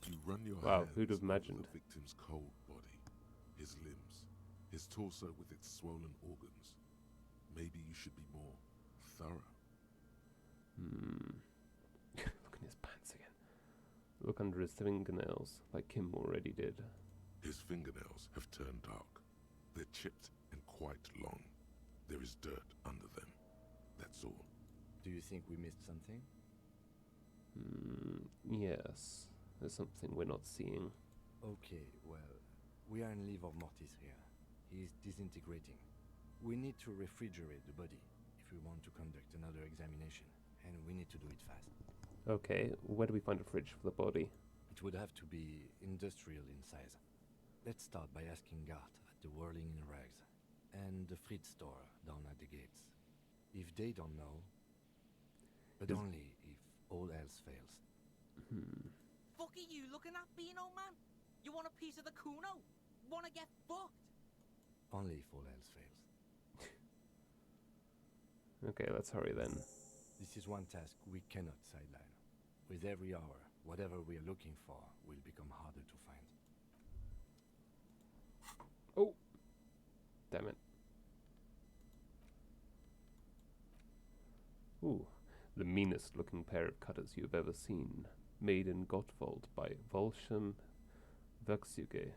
You run your Wow, hands who'd have over imagined? the victim's cold body, his limbs, his torso with its swollen organs. Maybe you should be more thorough. Look in his pants again. Look under his fingernails, like Kim already did. His fingernails have turned dark. They're chipped and quite long. There is dirt under them. That's all. Do you think we missed something? Yes. There's something we're not seeing. Okay, well, we are in leave of mortis here. He is disintegrating. We need to refrigerate the body if we want to conduct another examination, and we need to do it fast. Okay, where do we find a fridge for the body? It would have to be industrial in size. Let's start by asking Gart at the Whirling in Rags, and the Fritz store down at the gates. If they don't know, but only if all else fails. Fuck are you looking at, Beano man? You want a piece of the Kuno? Wanna get fucked? Only if all else fails. Okay, let's hurry then. This is one task we cannot sideline. With every hour, whatever we are looking for will become harder to find. Oh! Damn it. Ooh, the meanest looking pair of cutters you've ever seen. Made in Gottwald by Volsham Werkzeuge.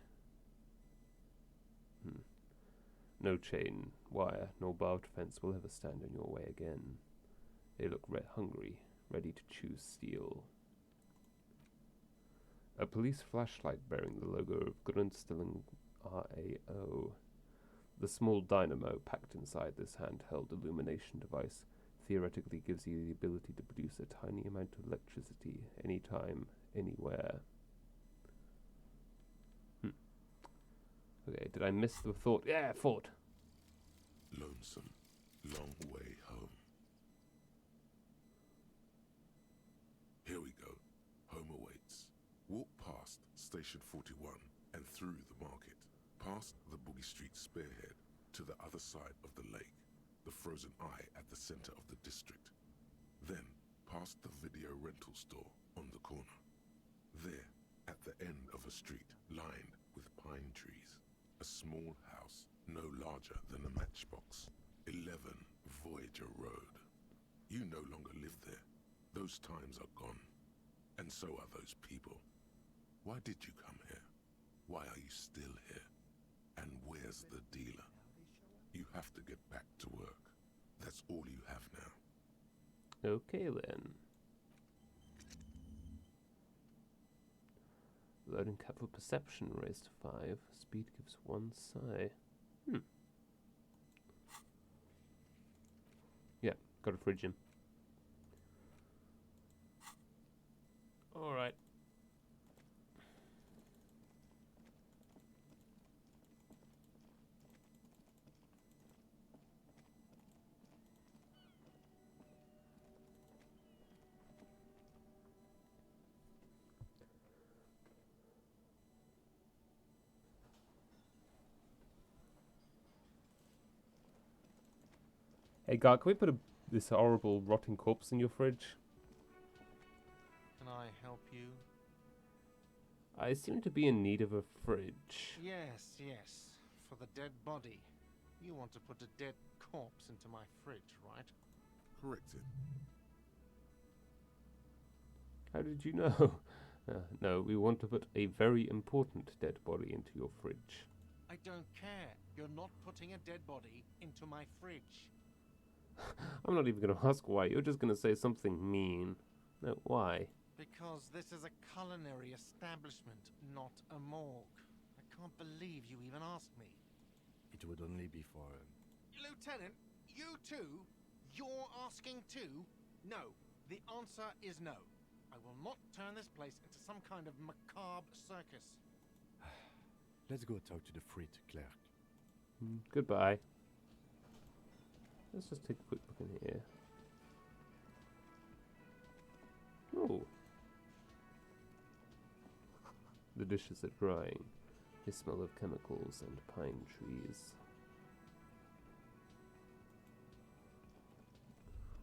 No chain, wire, nor barbed fence will ever stand in your way again. They look hungry, ready to chew steel. A police flashlight bearing the logo of Grundstellung RAO. The small dynamo packed inside this handheld illumination device theoretically gives you the ability to produce a tiny amount of electricity anytime, anywhere. Did I miss the thought? Yeah, thought. Lonesome, long way home. Here we go. Home awaits. Walk past Station 41 and through the market, past the Boogie Street spearhead to the other side of the lake, the frozen eye at the center of the district. Then past the video rental store on the corner. There, at the end of a street lined with pine trees, a small house no larger than a matchbox. 11 Voyager Road. You no longer live there. Those times are gone. And so are those people. Why did you come here? Why are you still here? And where's the dealer? You have to get back to work. That's all you have now. Okay then. Loading cap for perception raised to 5. Speed gives 1 psi. Yeah, got a fridge in. Alright. Hey, Gar, can we put this horrible rotting corpse in your fridge? Can I help you? I seem to be in need of a fridge. Yes, yes. For the dead body. You want to put a dead corpse into my fridge, right? Corrected. How did you know? No, we want to put a very important dead body into your fridge. I don't care. You're not putting a dead body into my fridge. I'm not even going to ask why. You're just going to say something mean. No, why? Because this is a culinary establishment, not a morgue. I can't believe you even asked me. It would only be for... Lieutenant, you too? You're asking too? No. The answer is no. I will not turn this place into some kind of macabre circus. Let's go talk to the frit clerk. Goodbye. Let's just take a quick look in here. Oh. The dishes are drying. They smell of chemicals and pine trees.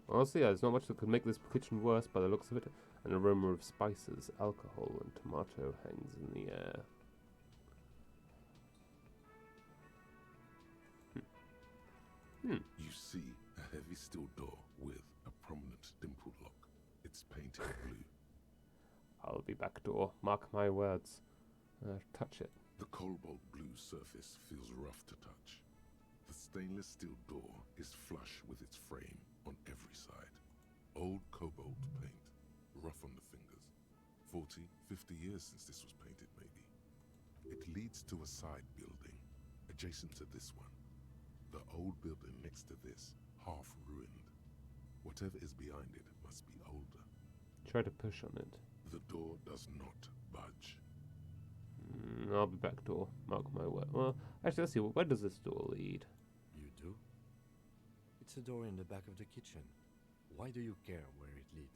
Honestly, there's not much that could make this kitchen worse by the looks of it. An aroma of spices, alcohol, and tomato hangs in the air. You see a heavy steel door with a prominent dimple lock. It's painted blue. I'll be back door. Mark my words. Touch it. The cobalt blue surface feels rough to touch. The stainless steel door is flush with its frame on every side. Old cobalt paint, rough on the fingers. 40, 50 years since this was painted, maybe. It leads to a side building, adjacent to this one. The old building next to this, half ruined. Whatever is behind it must be older. Try to push on it. The door does not budge. I'll be back door. Mark my word. Well, actually, let's see. Where does this door lead? You do? It's a door in the back of the kitchen. Why do you care where it leads?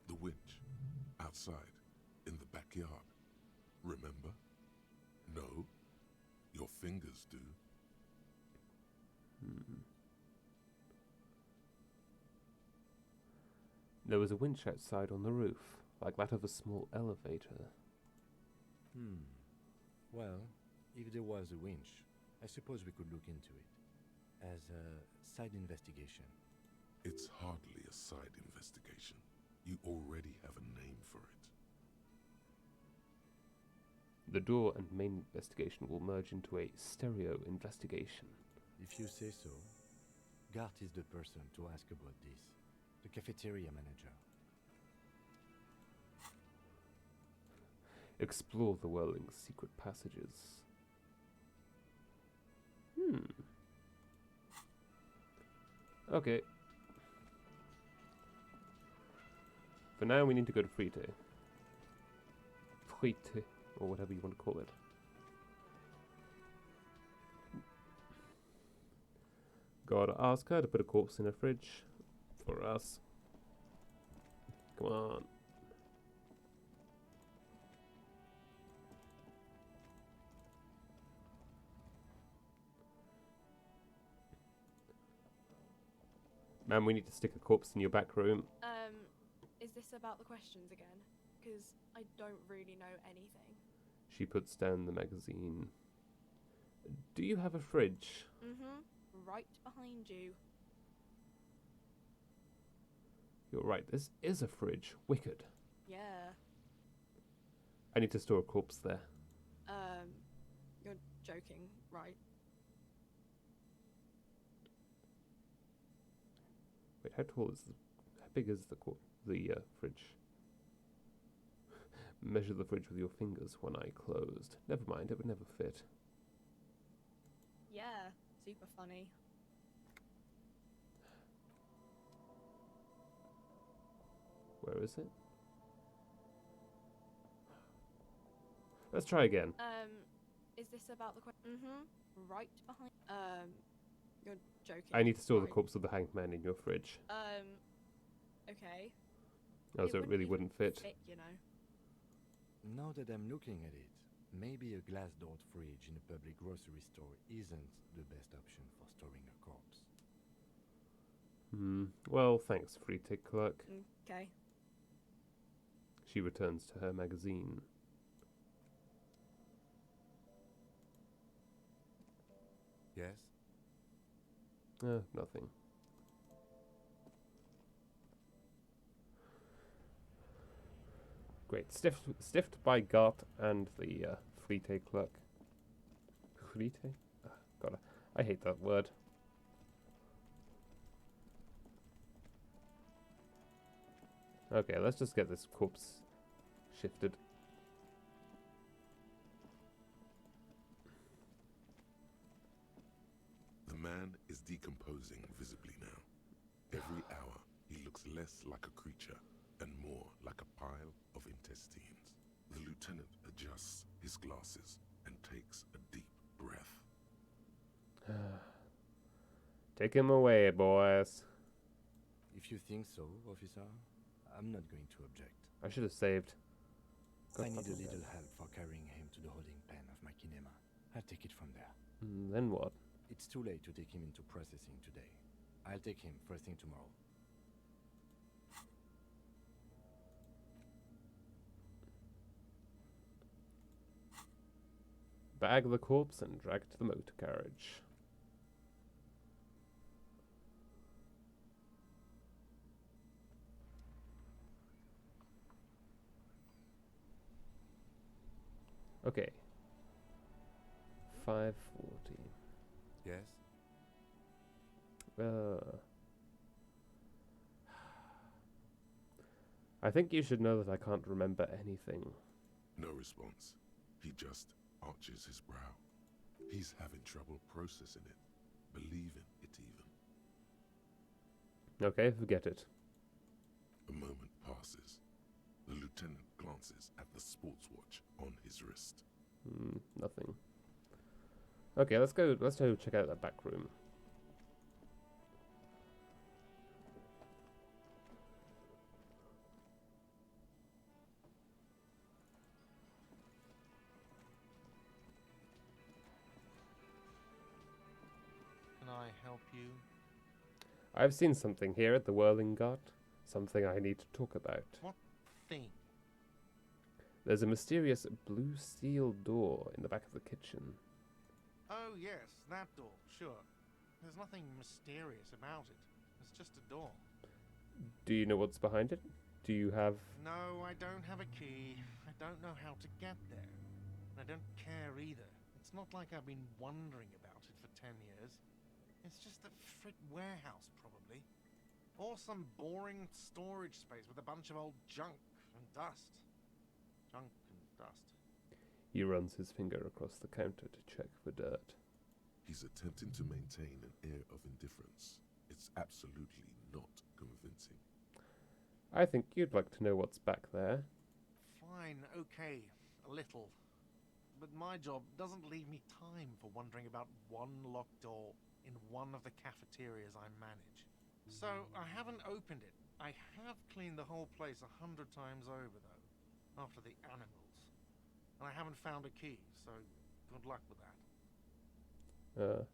The winch, outside, in the backyard. Remember? No, your fingers do. There was a winch outside on the roof, like that of a small elevator. Well, if there was a winch, I suppose we could look into it. As a side investigation. It's hardly a side investigation. You already have a name for it. The door and main investigation will merge into a stereo investigation. If you say so. Gart is the person to ask about this. The cafeteria manager. Explore the Whirling's secret passages. Okay. For now, we need to go to Frite. Frite, or whatever you want to call it. Gotta ask her to put a corpse in a fridge for us. Come on. Man, we need to stick a corpse in your back room. Is this about the questions again? Because I don't really know anything. She puts down the magazine. Do you have a fridge? Mm-hmm. Right behind you. You're right, this is a fridge. Wicked. Yeah. I need to store a corpse there. You're joking, right? Wait, how tall is how big is the fridge? Measure the fridge with your fingers, one eye closed. Never mind, it would never fit. Yeah, super funny. Where is it? Let's try again. Is this about the question? Mm-hmm. Right behind. You're joking. I need to store the right? corpse of the hanged man in your fridge. Okay. Oh, so it really even wouldn't fit. you know. Now that I'm looking at it, maybe a glass-doored fridge in a public grocery store isn't the best option for storing a corpse. Well, thanks, free take clerk. Okay. She returns to her magazine. Yes? Nothing. Great. Stiffed by Gart and the Frite clerk. Frite? God, I hate that word. Okay, let's just get this corpse shifted. The man is decomposing visibly now. Every hour, he looks less like a creature and more like a pile of intestines. The lieutenant adjusts his glasses and takes a deep breath. Take him away, boys. If you think so, officer, I'm not going to object. I should have saved. I need a little help for carrying him to the holding pen of my kinema. I'll take it from there. Then what? It's too late to take him into processing today. I'll take him first thing tomorrow. Bag the corpse and drag it to the motor carriage. Okay. 5:40. Yes? I think you should know that I can't remember anything. No response. He just arches his brow. He's having trouble processing it, believing it even. Okay, forget it. A moment passes. The lieutenant glances at the sports watch on his wrist. Nothing. Okay, let's go check out that back room. Can I help you? I've seen something here at the Whirling Gut. Something I need to talk about. What thing? There's a mysterious blue steel door in the back of the kitchen. Oh, yes, that door, sure. There's nothing mysterious about it. It's just a door. Do you know what's behind it? Do you have... No, I don't have a key. I don't know how to get there. And I don't care either. It's not like I've been wondering about it for 10 years. It's just a frit warehouse, probably. Or some boring storage space with a bunch of old junk and dust. Junk and dust. He runs his finger across the counter to check for dirt. He's attempting to maintain an air of indifference. It's absolutely not convincing. I think you'd like to know what's back there. Fine, okay, a little. But my job doesn't leave me time for wondering about one locked door. in one of the cafeterias I manage. So I haven't opened it. I have cleaned the whole place 100 times over, though, after the animals. And I haven't found a key, so good luck with that.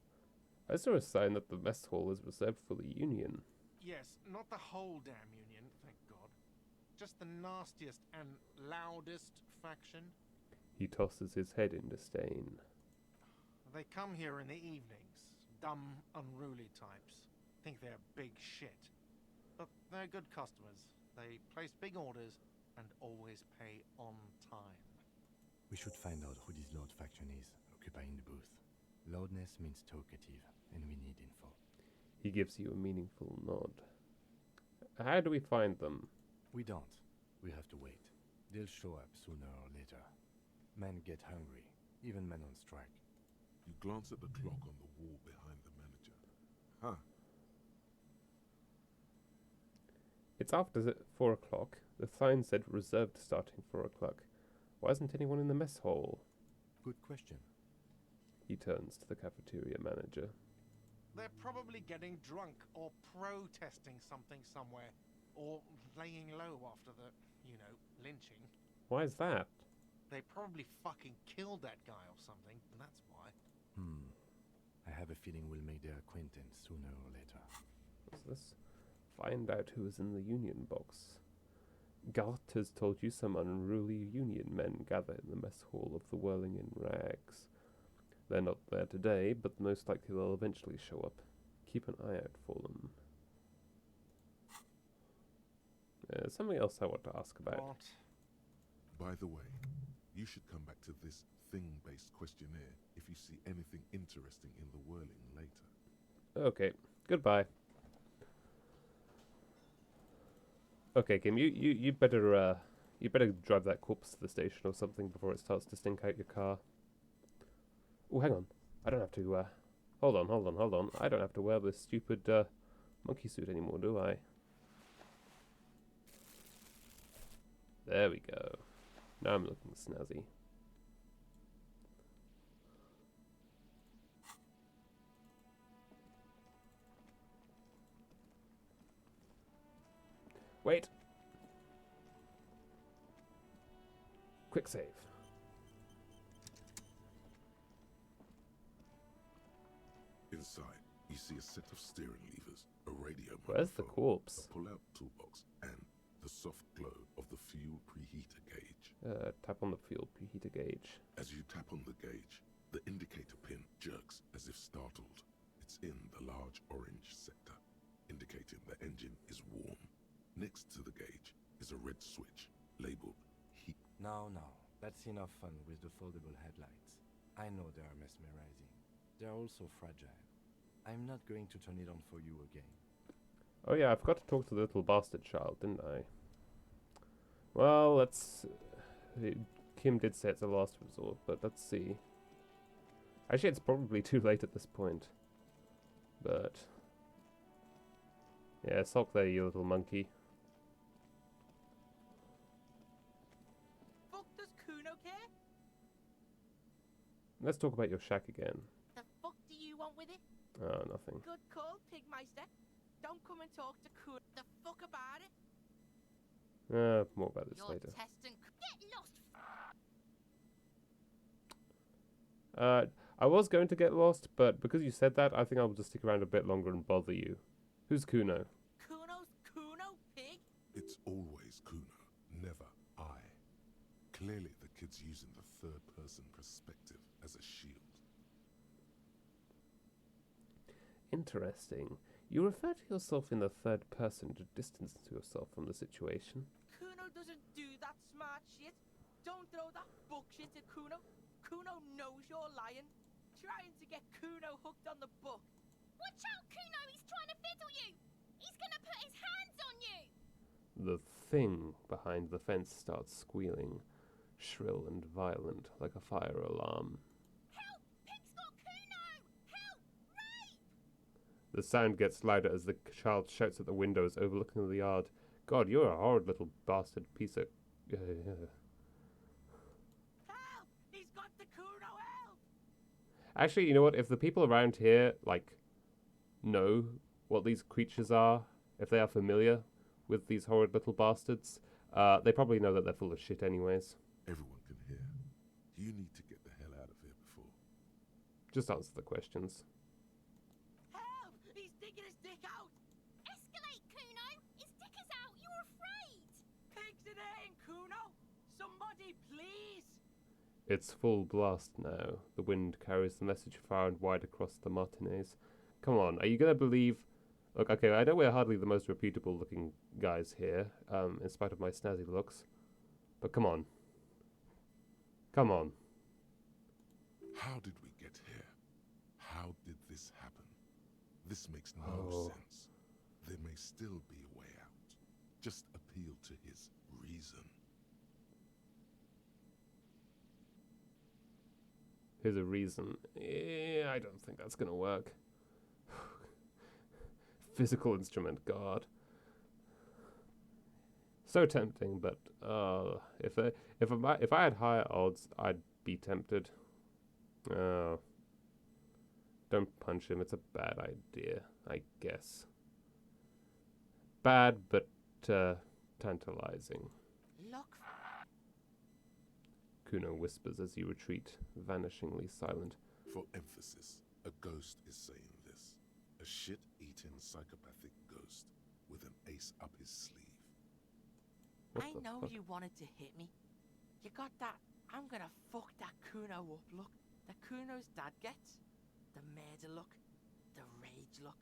I saw a sign that the mess hall is reserved for the Union. Yes, not the whole damn Union, thank God. Just the nastiest and loudest faction. He tosses his head in disdain. They come here in the evenings. Dumb, unruly types. Think they're big shit. But they're good customers. They place big orders and always pay on time. We should find out who this Lord faction is, occupying the booth. Loudness means talkative, and we need info. He gives you a meaningful nod. How do we find them? We don't. We have to wait. They'll show up sooner or later. Men get hungry, even men on strike. You glance at the clock on the wall behind the manager. Huh. It's after 4 o'clock. The sign said reserved starting 4 o'clock. Why isn't anyone in the mess hall? Good question. He turns to the cafeteria manager. They're probably getting drunk or protesting something somewhere. Or laying low after the, lynching. Why is that? They probably fucking killed that guy or something, and that's why. I have a feeling we'll make their acquaintance sooner or later. What's this? Find out who is in the Union box. Gart has told you some unruly Union men gather in the mess hall of the Whirling in Rags. They're not there today, but most likely they'll eventually show up. Keep an eye out for them. There's something else I want to ask about. What? By the way, you should come back to this thing-based questionnaire if you see anything interesting in the Whirling later. Okay, goodbye. Okay, Kim, you better drive that corpse to the station or something before it starts to stink out your car. Oh, hang on. I don't have to, hold on. I don't have to wear this stupid, monkey suit anymore, do I? There we go. Now I'm looking snazzy. Wait. Quick save. Inside, you see a set of steering levers, a radio Where's the microphone, corpse? a pull-out toolbox, and the soft glow of the fuel preheater gauge. Tap on the fuel preheater gauge. As you tap on the gauge, the indicator pin jerks as if startled. It's in the large orange sector, indicating the engine is warm. Next to the gauge is a red switch labeled heat. No, that's enough fun with the foldable headlights. I know they are mesmerizing. They're also fragile. I'm not going to turn it on for you again. Oh yeah, I forgot to talk to the little bastard child, didn't I? Well, let's... Kim did say it's a last resort, but let's see. Actually, it's probably too late at this point. But... yeah, sulk there, you little monkey. Fuck does Kuno care? Let's talk about your shack again. The fuck do you want with it? Oh, nothing. Good call, Pigmeister. Don't come and talk to Kuno. The fuck about it? More about this You're later. testing. Get lost. I was going to get lost, but because you said that, I think I'll just stick around a bit longer and bother you. Who's Kuno? Kuno's Kuno, pig? It's always Kuno, never I. Clearly the kid's using the third-person perspective as a shield. Interesting. You refer to yourself in the third person to distance yourself from the situation. Kuno doesn't do that smart shit. Don't throw that bullshit at Kuno. Kuno knows you're lying. Trying to get Kuno hooked on the book. Watch out, Kuno! He's trying to fiddle you! He's gonna put his hands on you! The thing behind the fence starts squealing, shrill and violent, like a fire alarm. Help! Pig's got Kuno! Help! Rape! The sound gets louder as the child shouts at the windows overlooking the yard. God, you're a horrid little bastard piece of... Help! He's got the Kuno, help! Actually, you know what? If the people around here, like, know what these creatures are, if they are familiar with these horrid little bastards, they probably know that they're full of shit anyways. Everyone can hear. You need to get the hell out of here before. Just answer the questions. Help! He's digging his dick out! Escalate, Kuno! His dick is out! You're afraid! Pigs in in, Kuno! Somebody, please! It's full blast now. The wind carries the message far and wide across the Martinez. Come on, are you gonna believe... Look, okay, I know we're hardly the most reputable looking guys here, in spite of my snazzy looks. But come on. Come on. How did we get here? How did this happen? This makes no sense. There may still be a way out. Just appeal to his reason. Here's a reason. I don't think that's gonna work. Physical instrument, God. So tempting, but if I had higher odds, I'd be tempted. Oh, don't punch him. It's a bad idea, I guess. Bad, but tantalizing. Look. Kuno whispers as you retreat, vanishingly silent. For emphasis, a ghost is saying this. A shit-eating psychopathic ghost with an ace up his sleeve. What I the know fuck? you wanted to hit me. You got that I'm gonna fuck that Kuno up look that Kuno's dad gets. The murder look. The rage look.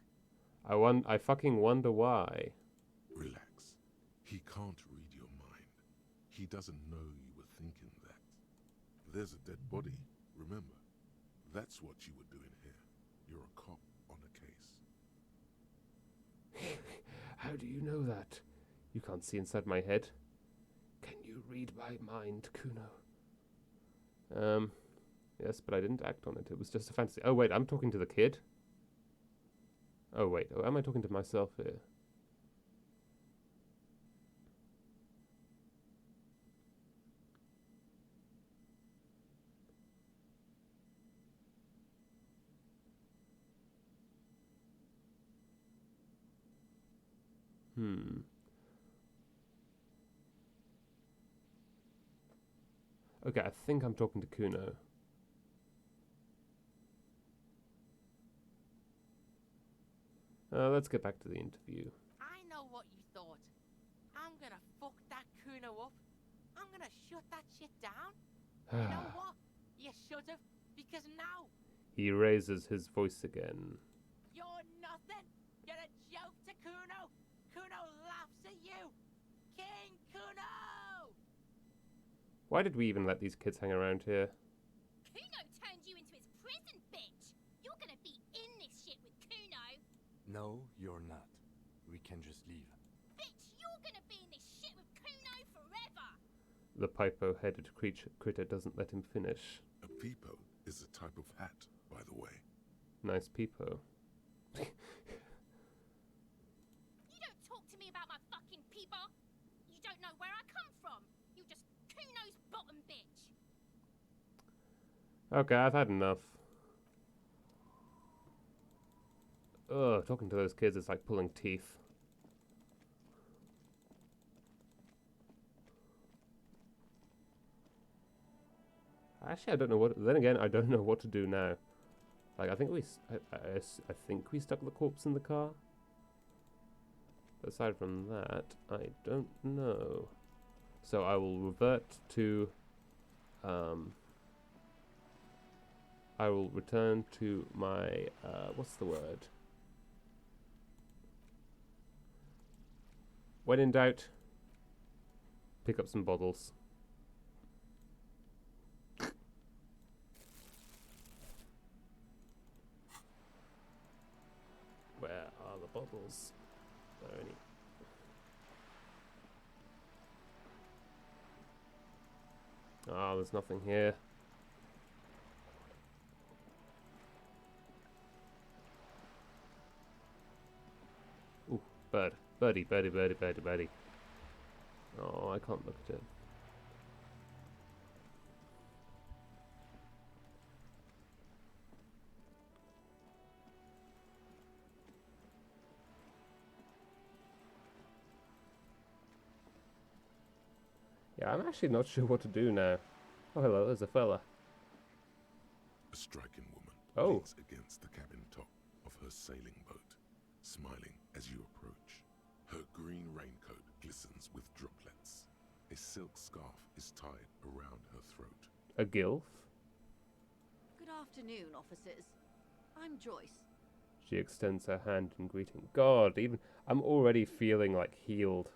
I fucking wonder why. Relax. He can't read your mind. He doesn't know you were thinking that. There's a dead body, remember? That's what you were doing here. You're a cop on a case. How do you know that? You can't see inside my head. Can you read my mind, Kuno? Yes, but I didn't act on it. It was just a fantasy. Oh, wait, I'm talking to the kid? Oh, wait. Oh, am I talking to myself here? Okay, I think I'm talking to Kuno. Let's get back to the interview. I know what you thought. I'm gonna fuck that Kuno up. I'm gonna shut that shit down. You know what? You should've, because now He raises his voice again. you're nothing. You're a joke to Kuno. Kuno laughs at you. King Kuno! Why did we even let these kids hang around here? Kuno turned you into his prison, bitch! You're gonna be in this shit with Kuno! No, you're not. We can just leave. Bitch, you're gonna be in this shit with Kuno forever! The pipo-headed critter doesn't let him finish. A peepo is a type of hat, by the way. Nice peepo. You don't talk to me about my fucking people! You don't know where I come from! You're just Kuno's bottom bitch! Okay, I've had enough. Ugh, talking to those kids is like pulling teeth. Actually, I don't know what. Then again, I don't know what to do now. Like, I think I think we stuck the corpse in the car. But aside from that, I don't know. So I will revert to. I will return to my. What's the word? When in doubt, pick up some bottles. Where are the bottles? Are there any? Ah, there's nothing here. Ooh, bird. Birdie, birdie, birdie, birdie, birdie. Oh, I can't look at it. Yeah, I'm actually not sure what to do now. Oh, hello, there's a fella. A striking woman Oh. leans against the cabin top of her sailing boat, smiling as you approach. Her green raincoat glistens with droplets. A silk scarf is tied around her throat. A gilf? Good afternoon, officers. I'm Joyce. She extends her hand in greeting. God, even I'm already feeling like healed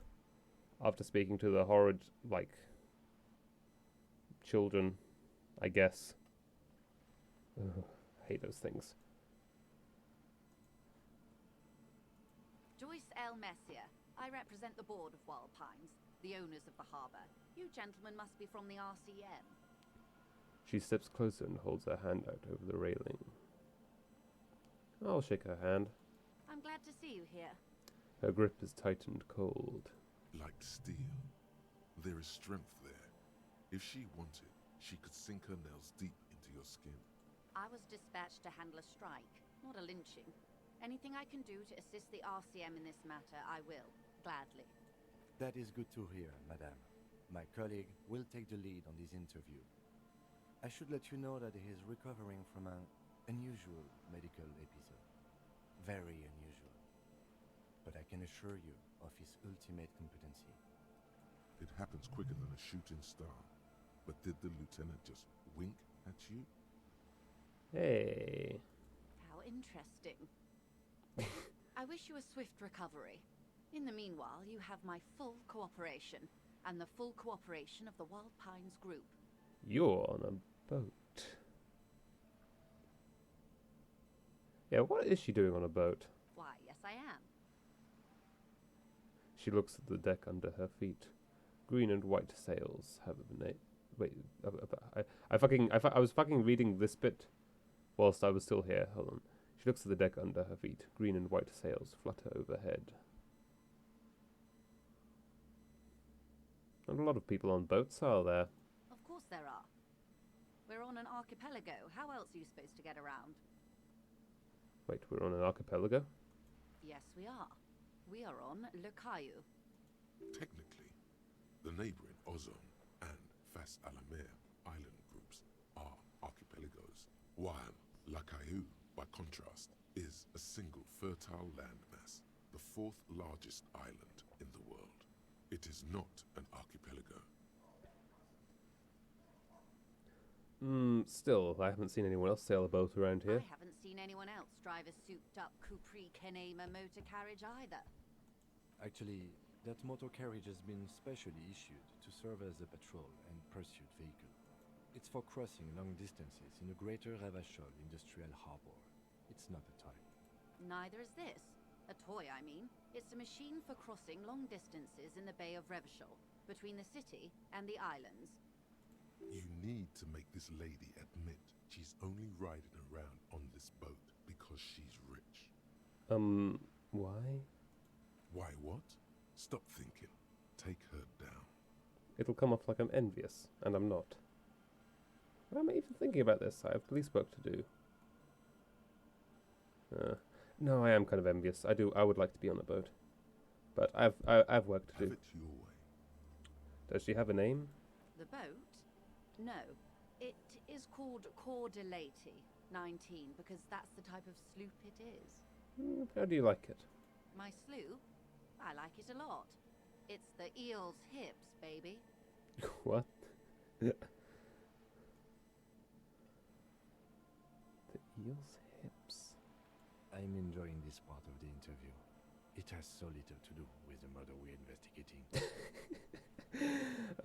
after speaking to the horrid, like, children, I guess. Ugh, I hate those things. Joyce L. Messier. I represent the board of Wild Pines, the owners of the harbour. You gentlemen must be from the RCM. She steps closer and holds her hand out over the railing. I'll shake her hand. I'm glad to see you here. Her grip is tight and cold. Like steel. There is strength there. If she wanted, she could sink her nails deep into your skin. I was dispatched to handle a strike, not a lynching. Anything I can do to assist the RCM in this matter, I will, gladly. That is good to hear, madame. My colleague will take the lead on this interview. I should let you know that he is recovering from an unusual medical episode. Very unusual. But I can assure you of his ultimate competency. It happens quicker than a shooting star. But did the lieutenant just wink at you? Hey. How interesting. I wish you a swift recovery. In the meanwhile, you have my full cooperation, and the full cooperation of the Wild Pines group. You're on a boat. Yeah, what is she doing on a boat? Why, yes I am. She looks at the deck under her feet. Green and white sails have a name. Wait, I was fucking reading this bit whilst I was still here. Hold on. She looks at the deck under her feet. Green and white sails flutter overhead. Not a lot of people on boats, are there? Of course there are. We're on an archipelago. How else are you supposed to get around? Wait, we're on an archipelago? Yes, we are. We are on Le Caillou. Technically, the neighboring Ozone and Fas Alamer island groups are archipelagos, while La Caillou, by contrast, is a single fertile landmass, the fourth largest island in the world. It is not an archipelago. Still, I haven't seen anyone else sail a boat around here. I haven't seen anyone else drive a souped-up Capri Kenema motor carriage either. Actually, that motor carriage has been specially issued to serve as a patrol and pursuit vehicle. It's for crossing long distances in the greater Ravachol industrial harbor. It's not a toy. Neither is this. A toy, I mean. It's a machine for crossing long distances in the Bay of Revachol, between the city and the islands. You need to make this lady admit she's only riding around on this boat because she's rich. Why? Why what? Stop thinking. Take her down. It'll come off like I'm envious, and I'm not. Why am I even thinking about this? I have police work to do. No, I am kind of envious. I would like to be on a boat. But I've work to Have do. it your way. Does she have a name? The boat? No. It is called Cor de Lady 19 because that's the type of sloop it is. How do you like it? My sloop? I like it a lot. It's the eel's hips, baby. What? The eel's hips. I'm enjoying this part of the interview. It has so little to do with the murder we're investigating.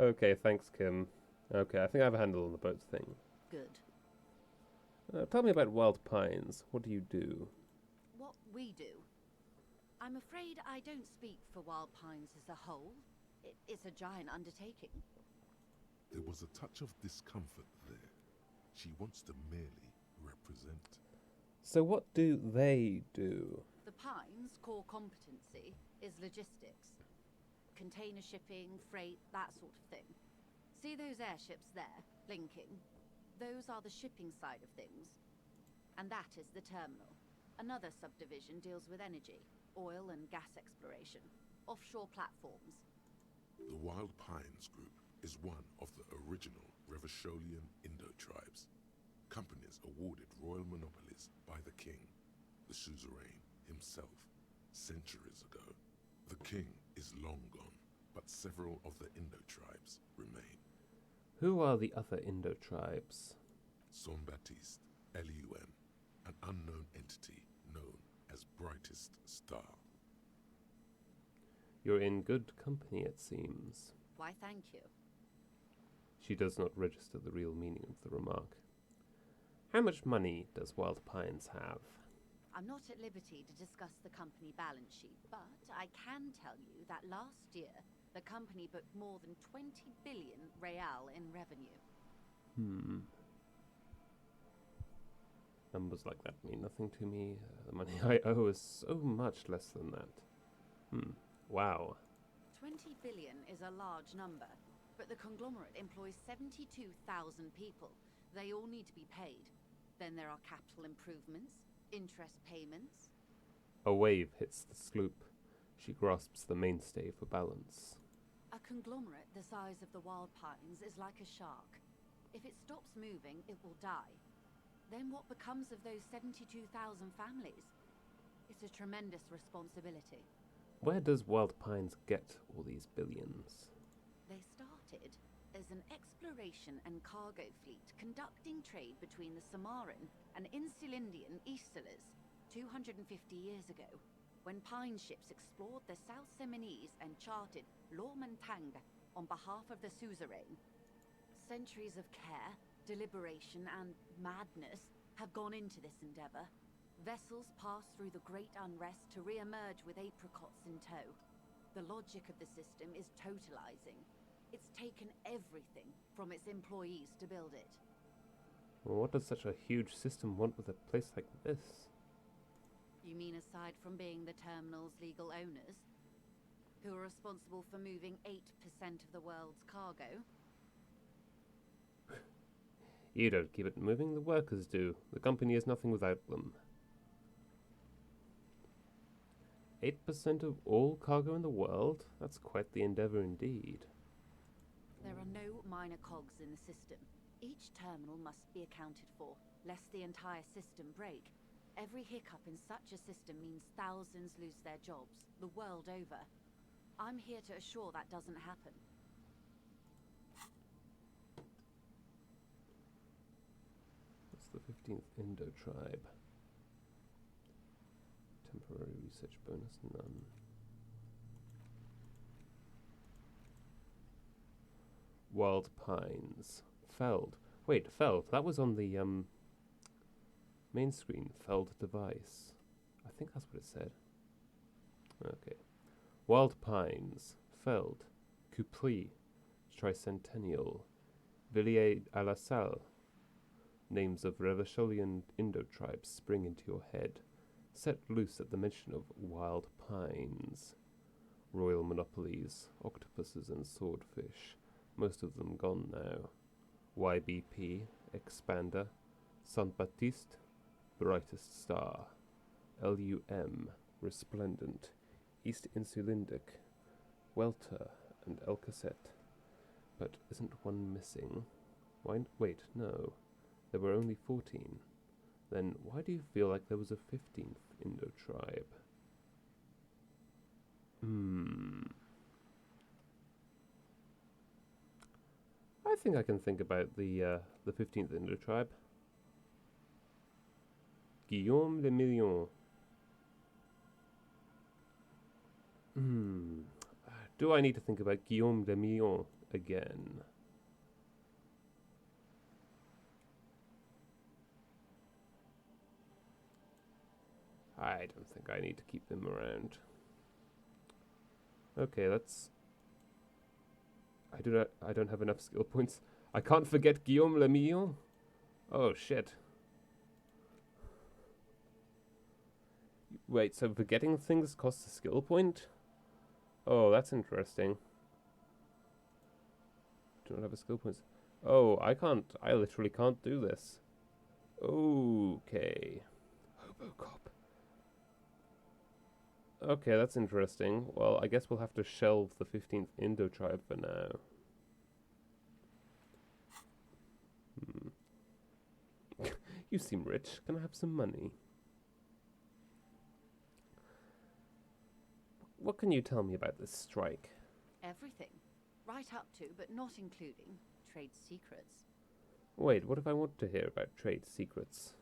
Okay, thanks, Kim. Okay, I think I have a handle on the boat thing. Good. Tell me about Wild Pines. What do you do? What we do? I'm afraid I don't speak for Wild Pines as a whole. It's a giant undertaking. There was a touch of discomfort there. She wants to merely represent. So what do they do? The Pines' core competency is logistics. Container shipping, freight, that sort of thing. See those airships there, blinking? Those are the shipping side of things. And that is the terminal. Another subdivision deals with energy, oil and gas exploration, offshore platforms. The Wild Pines Group is one of the original Revacholian Indo-tribes. Companies awarded royal monopolies by the king, the suzerain himself, centuries ago. The king is long gone, but several of the Indo-tribes remain. Who are the other Indo-tribes? Saint-Baptiste, Elysium, an unknown entity known as Brightest Star. You're in good company, it seems. Why, thank you. She does not register the real meaning of the remark. How much money does Wild Pines have? I'm not at liberty to discuss the company balance sheet, but I can tell you that last year, the company booked more than 20 billion real in revenue. Numbers like that mean nothing to me. The money I owe is so much less than that. Wow. 20 billion is a large number, but the conglomerate employs 72,000 people. They all need to be paid. Then there are capital improvements, interest payments. A wave hits the sloop. She grasps the mainstay for balance. A conglomerate the size of the Wild Pines is like a shark. If it stops moving, it will die. Then what becomes of those 72,000 families? It's a tremendous responsibility. Where does Wild Pines get all these billions? They started as an exploration and cargo fleet conducting trade between the Samaran and Insulindian Isolas 250 years ago, when pine ships explored the South Seminese and charted Lormentang on behalf of the suzerain. Centuries of care, deliberation, and madness have gone into this endeavor. Vessels pass through the great unrest to re-emerge with apricots in tow. The logic of the system is totalizing. It's taken everything from its employees to build it. Well, what does such a huge system want with a place like this? You mean aside from being the terminal's legal owners, who are responsible for moving 8% of the world's cargo? You don't keep it moving, the workers do. The company is nothing without them. 8% of all cargo in the world? That's quite the endeavor indeed. There are no minor cogs in the system. Each terminal must be accounted for, lest the entire system break. Every hiccup in such a system means thousands lose their jobs, the world over. I'm here to assure that doesn't happen. What's the 15th Indo-tribe? Temporary research bonus, none. Wild Pines. Feld. Wait, Feld. That was on the main screen. Feld device. I think that's what it said. Okay. Wild Pines. Feld. Couplis. Tricentennial. Villiers à la Salle. Names of Revacholian Indo-tribes spring into your head. Set loose at the mention of Wild Pines. Royal monopolies, octopuses and swordfish. Most of them gone now. YBP, Expander, Saint-Baptiste, Brightest Star, LUM, Resplendent, East Insulindic, Welter, and El Cassette. But isn't one missing? Wait, no. There were only 14. Then why do you feel like there was a 15th Indo-tribe? I think I can think about the 15th Indo-tribe. Guillaume le Million. Do I need to think about Guillaume le Million again? I don't think I need to keep them around. Okay, let's... I don't have enough skill points. I can't forget Guillaume le Million. Oh shit. Wait, so forgetting things costs a skill point? Oh, that's interesting. Do not have a skill points. Oh, I literally can't do this. Okay. Hobocop. Okay, that's interesting. Well, I guess we'll have to shelve the 15th Indo-tribe for now. You seem rich. Can I have some money? What can you tell me about this strike? Everything. Right up to, but not including, trade secrets. Wait, what if I want to hear about trade secrets?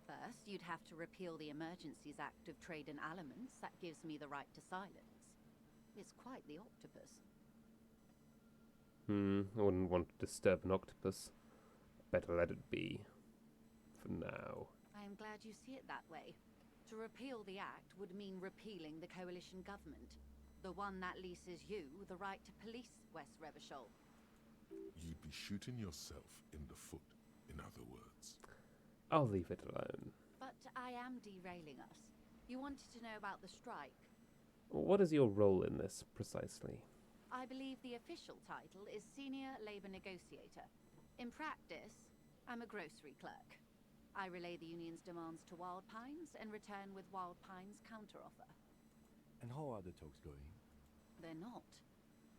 First, you'd have to repeal the Emergencies Act of Trade in Aliments that gives me the right to silence. It's quite the octopus. I wouldn't want to disturb an octopus. Better let it be. For now. I am glad you see it that way. To repeal the act would mean repealing the coalition government. The one that leases you the right to police West Revachol. You'd be shooting yourself in the foot, in other words. I'll leave it alone. But I am derailing us. You wanted to know about the strike. What is your role in this, precisely? I believe the official title is Senior Labour Negotiator. In practice, I'm a grocery clerk. I relay the union's demands to Wild Pines and return with Wild Pines' counteroffer. And how are the talks going? They're not.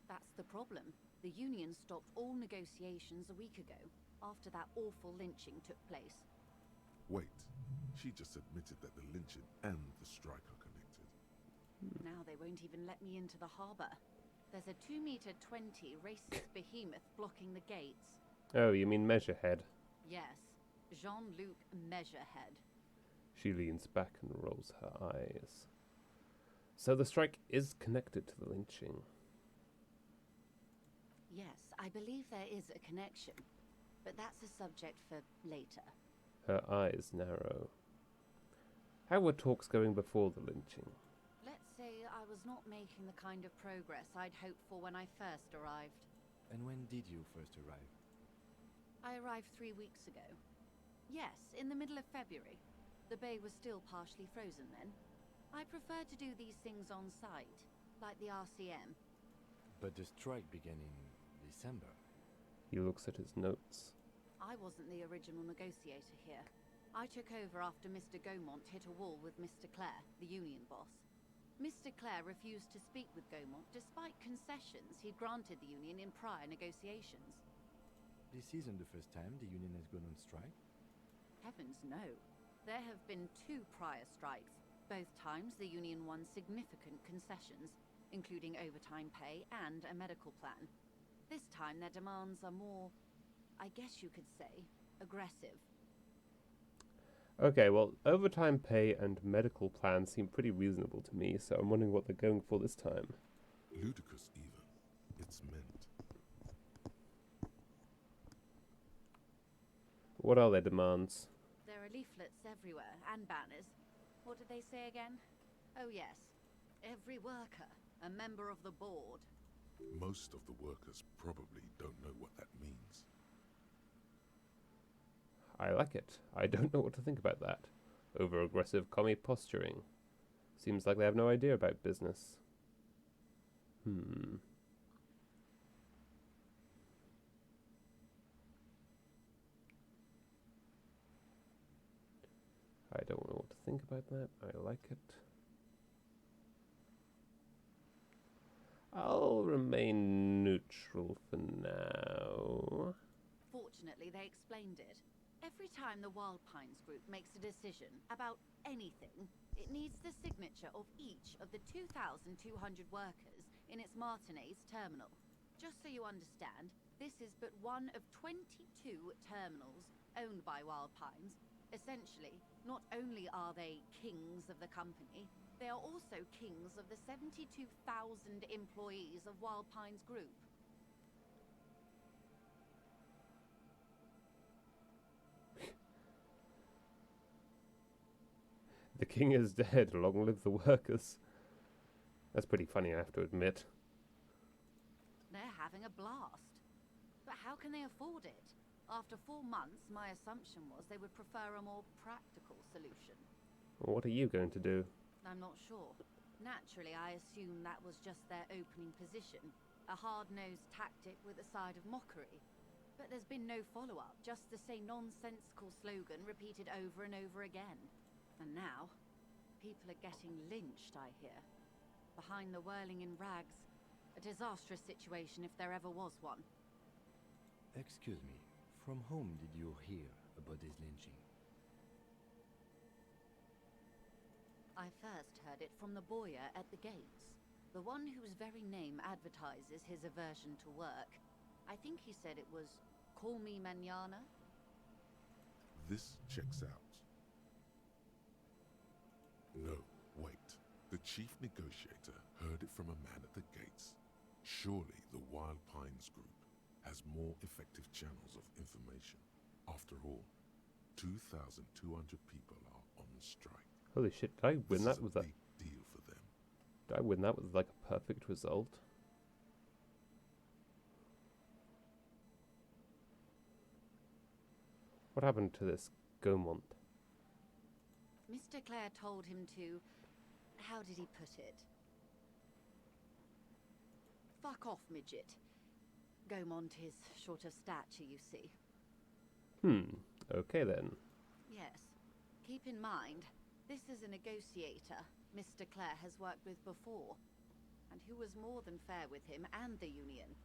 That's the problem. The union stopped all negotiations a week ago, after that awful lynching took place. Wait, she just admitted that the lynching and the strike are connected. Now they won't even let me into the harbour. There's a 2-meter 20 racist behemoth blocking the gates. Oh, you mean Measurehead. Yes, Jean-Luc Measurehead. She leans back and rolls her eyes. So the strike is connected to the lynching. Yes, I believe there is a connection, but that's a subject for later. Her eyes narrow. How were talks going before the lynching? Let's say I was not making the kind of progress I'd hoped for when I first arrived. And when did you first arrive? I arrived 3 weeks ago. Yes, in the middle of February. The bay was still partially frozen then. I prefer to do these things on site, like the RCM. But the strike began in December. He looks at his notes. I wasn't the original negotiator here. I took over after Mr. Gaumont hit a wall with Mr. Clare, the union boss. Mr. Clare refused to speak with Gaumont despite concessions he'd granted the union in prior negotiations. This isn't the first time the union has gone on strike? Heavens no. There have been 2 prior strikes. Both times the union won significant concessions, including overtime pay and a medical plan. This time their demands are more, I guess you could say, aggressive. Okay, well, overtime pay and medical plans seem pretty reasonable to me, so I'm wondering what they're going for this time. Ludicrous, even. It's meant. What are their demands? There are leaflets everywhere, and banners. What did they say again? Oh yes, every worker, a member of the board. Most of the workers probably don't know what that means. I like it. I don't know what to think about that. Over-aggressive commie posturing. Seems like they have no idea about business. I don't know what to think about that. I like it. I'll remain neutral for now. Fortunately, they explained it. Every time the Wild Pines group makes a decision about anything, it needs the signature of each of the 2,200 workers in its Martinez terminal. Just so you understand, this is but one of 22 terminals owned by Wild Pines. Essentially, not only are they kings of the company, they are also kings of the 72,000 employees of Wild Pines Group. The king is dead. Long live the workers. That's pretty funny, I have to admit. They're having a blast. But how can they afford it? After 4 months, my assumption was they would prefer a more practical solution. What are you going to do? I'm not sure. Naturally, I assumed that was just their opening position, a hard-nosed tactic with a side of mockery. But there's been no follow-up, just the same nonsensical slogan repeated over and over again. And now, people are getting lynched, I hear. Behind the whirling in rags. A disastrous situation if there ever was one. Excuse me, From whom did you hear about this lynching? I first heard it from the bowyer at the gates. The one whose very name advertises his aversion to work. I think he said it was, "Call me mañana." This checks out. No, wait. The chief negotiator heard it from a man at the gates. Surely the Wild Pines group has more effective channels of information. After all, 2,200 people are on strike. Holy shit, did I win This that is a with that? big deal for them. Did I win that with like a perfect result? What happened to this Gaumont? Mr. Clare told him to... How did he put it? Fuck off, midget. Gaumont is short of stature, you see. Okay then. Yes. Keep in mind, this is a negotiator Mr. Clare has worked with before, and who was more than fair with him and the Union.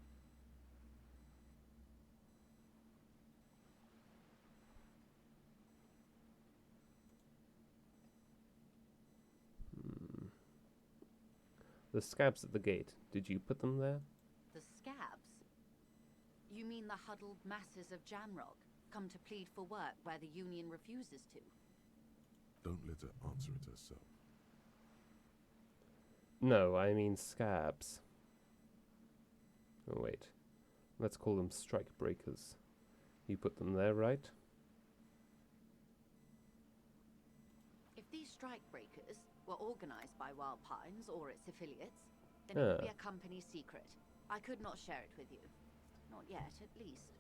The scabs at the gate, did you put them there? The scabs? You mean the huddled masses of Jamrock, come to plead for work where the Union refuses to? Don't let her answer it herself. No, I mean scabs. Oh wait, let's call them strike breakers. You put them there, right? If these strike breakers were organized by Wild Pines or its affiliates, then it would be a company secret. I could not share it with you. Not yet, at least.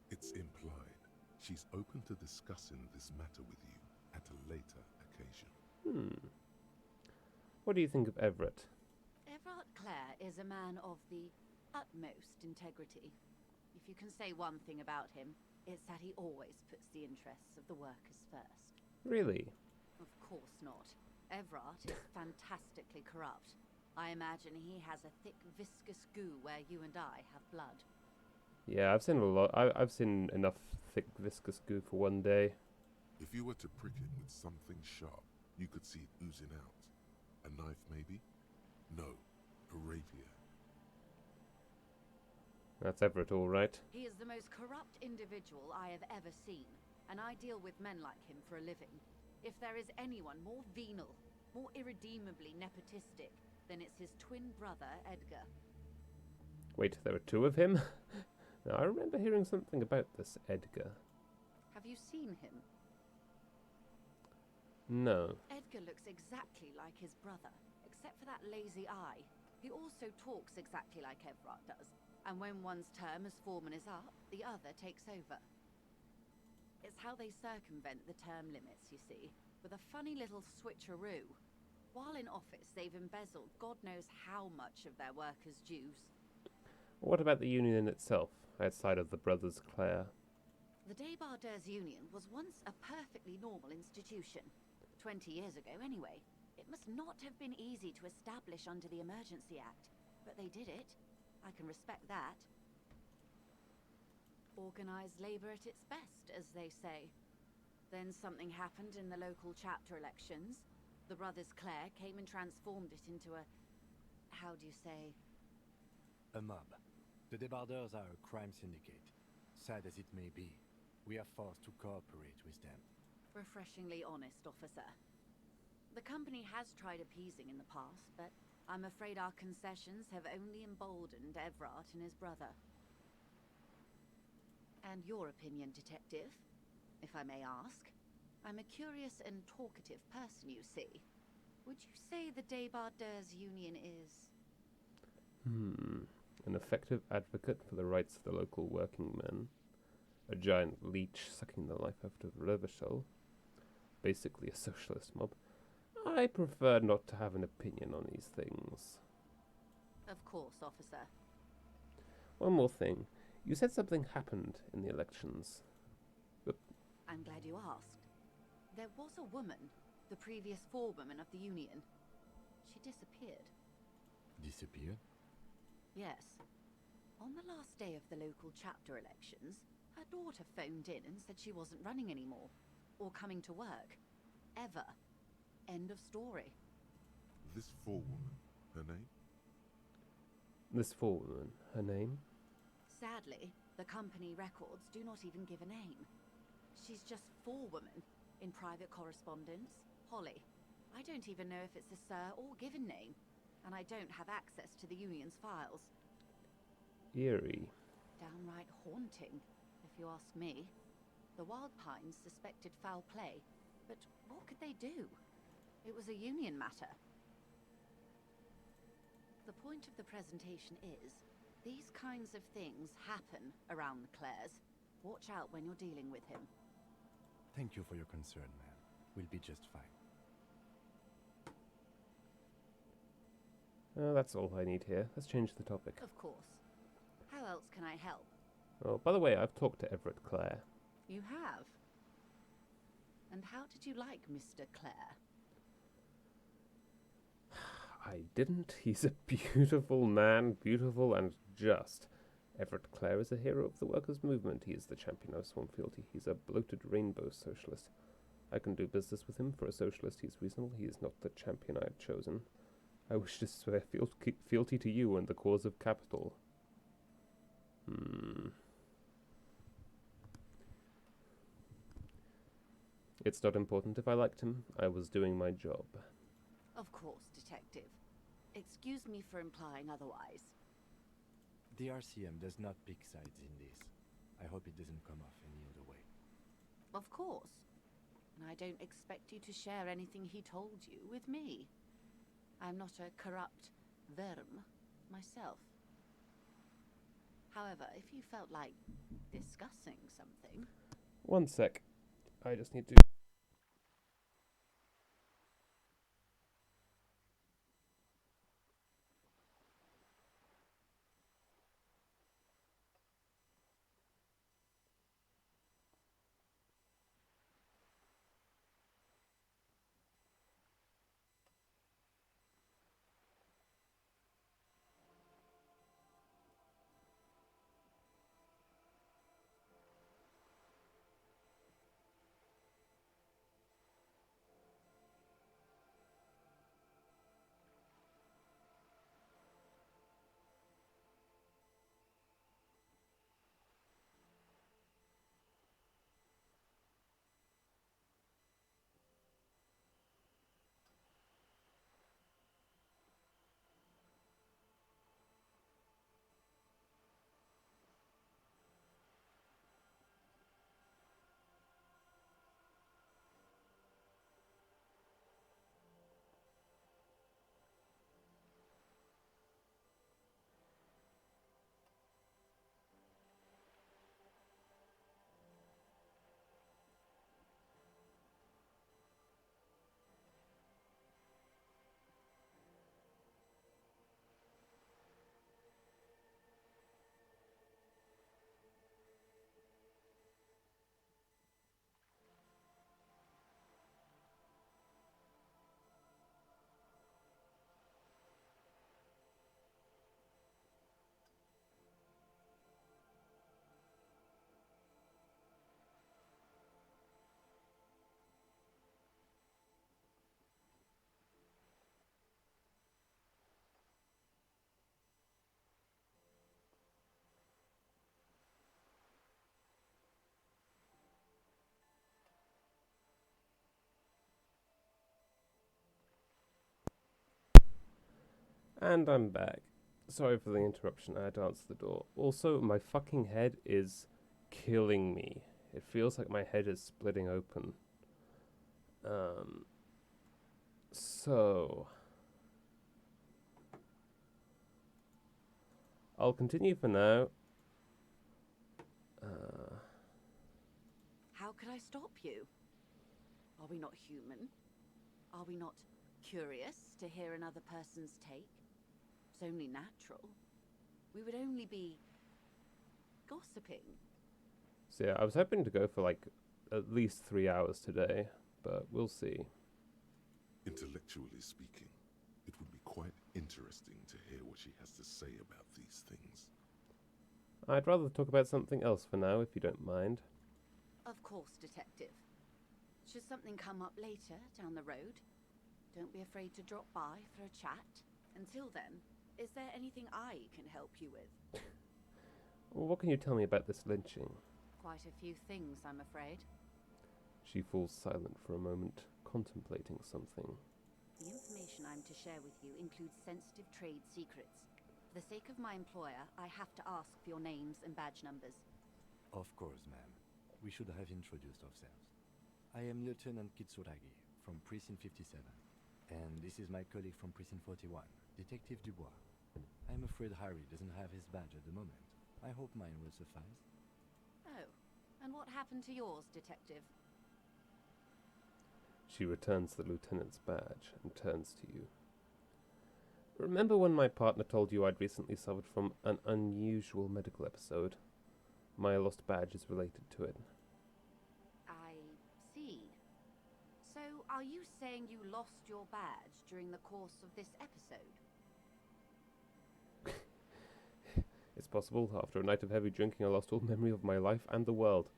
It's implied. She's open to discussing this matter with you at a later occasion. What do you think of Everett? Everard Clare is a man of the utmost integrity. If you can say one thing about him, it's that he always puts the interests of the workers first. Really? Of course not. Everard is fantastically corrupt. I imagine he has a thick, viscous goo where you and I have blood. Yeah, I've seen a lot. I've seen enough thick, viscous goo for one day. If you were to prick it with something sharp, you could see it oozing out. A knife, maybe? No, a rapier. That's Everett, all right. He is the most corrupt individual I have ever seen, and I deal with men like him for a living. If there is anyone more venal, more irredeemably nepotistic, then it's his twin brother, Edgar. Wait, there are two of him? Now, I remember hearing something about this Edgar. Have you seen him? No. Edgar looks exactly like his brother, except for that lazy eye. He also talks exactly like Everard does, and when one's term as foreman is up, the other takes over. It's how they circumvent the term limits, you see, with a funny little switcheroo. While in office, they've embezzled God knows how much of their workers' dues. What about the Union itself, outside of the Brothers Clare? The Débardeurs Union was once a perfectly normal institution. 20 years ago, anyway. It must not have been easy to establish under the Emergency Act, but they did it. I can respect that. Organised labour at its best, as they say. Then something happened in the local chapter elections. The Brothers Clare came and transformed it into a... how do you say? A mob. The Débardeurs are a crime syndicate. Sad as it may be, we are forced to cooperate with them. Refreshingly honest, officer. The company has tried appeasing in the past, but I'm afraid our concessions have only emboldened Everard and his brother. And your opinion, detective, if I may ask? I'm a curious and talkative person, you see. Would you say the Débardeurs Union is... An effective advocate for the rights of the local working men. A giant leech sucking the life out of the Revachol. Basically a socialist mob. I prefer not to have an opinion on these things. Of course, officer. One more thing. You said something happened in the elections. I'm glad you asked. There was a woman, the previous forewoman of the Union. She disappeared. Disappeared? Yes. On the last day of the local chapter elections, Her daughter phoned in and said she wasn't running anymore, or coming to work. Ever. End of story. This forewoman, her name? This forewoman, her name? Sadly, the company records do not even give a name. She's just forewoman in private correspondence, Holly. I don't even know if it's a sir or given name, and I don't have access to the union's files. Eerie. Downright haunting, if you ask me. The Wild Pines suspected foul play, but what could they do? It was a union matter. The point of the presentation is, these kinds of things happen around the Clares. Watch out when you're dealing with him. Thank you for your concern, man. We'll be just fine. That's all I need here. Let's change the topic. Of course. How else can I help? Oh, by the way, I've talked to Everett Clare. You have? And how did you like Mr. Clare? I didn't. He's a beautiful man, beautiful and just. Everett Clare is a hero of the workers' movement. He is the champion of Swampfield. He is a bloated rainbow socialist. I can do business with him. For a socialist, he's reasonable. He is not the champion I had chosen. I wish to swear fealty to you and the cause of capital. It's not important if I liked him. I was doing my job. Of course, Detective. Excuse me for implying otherwise. The RCM does not pick sides in this. I hope it doesn't come off any other way. Of course. And I don't expect you to share anything he told you with me. I'm not a corrupt verm myself. However, if you felt like discussing something... One sec. I just need to... And I'm back. Sorry for the interruption, I had to answer the door. Also, my fucking head is killing me. It feels like my head is splitting open. So... I'll continue for now. How could I stop you? Are we not human? Are we not curious to hear another person's take? It's only natural. We would only be gossiping. So yeah, I was hoping to go for like at least 3 hours today, but we'll see. Intellectually speaking, it would be quite interesting to hear what she has to say about these things. I'd rather talk about something else for now, if you don't mind. Of course, Detective. Should something come up later down the road, don't be afraid to drop by for a chat. Until then, is there anything I can help you with? Well, what can you tell me about this lynching? Quite a few things, I'm afraid. She falls silent for a moment, contemplating something. The information I'm to share with you includes sensitive trade secrets. For the sake of my employer, I have to ask for your names and badge numbers. Of course, ma'am. We should have introduced ourselves. I am Lieutenant Kitsuragi from Precinct 57. And this is my colleague from Precinct 41, Detective Dubois. I'm afraid Harry doesn't have his badge at the moment. I hope mine will suffice. Oh, and what happened to yours, Detective? She returns the lieutenant's badge and turns to you. Remember when my partner told you I'd recently suffered from an unusual medical episode? My lost badge is related to it. I see. So, are you saying you lost your badge during the course of this episode? It's possible. After a night of heavy drinking, I lost all memory of my life and the world.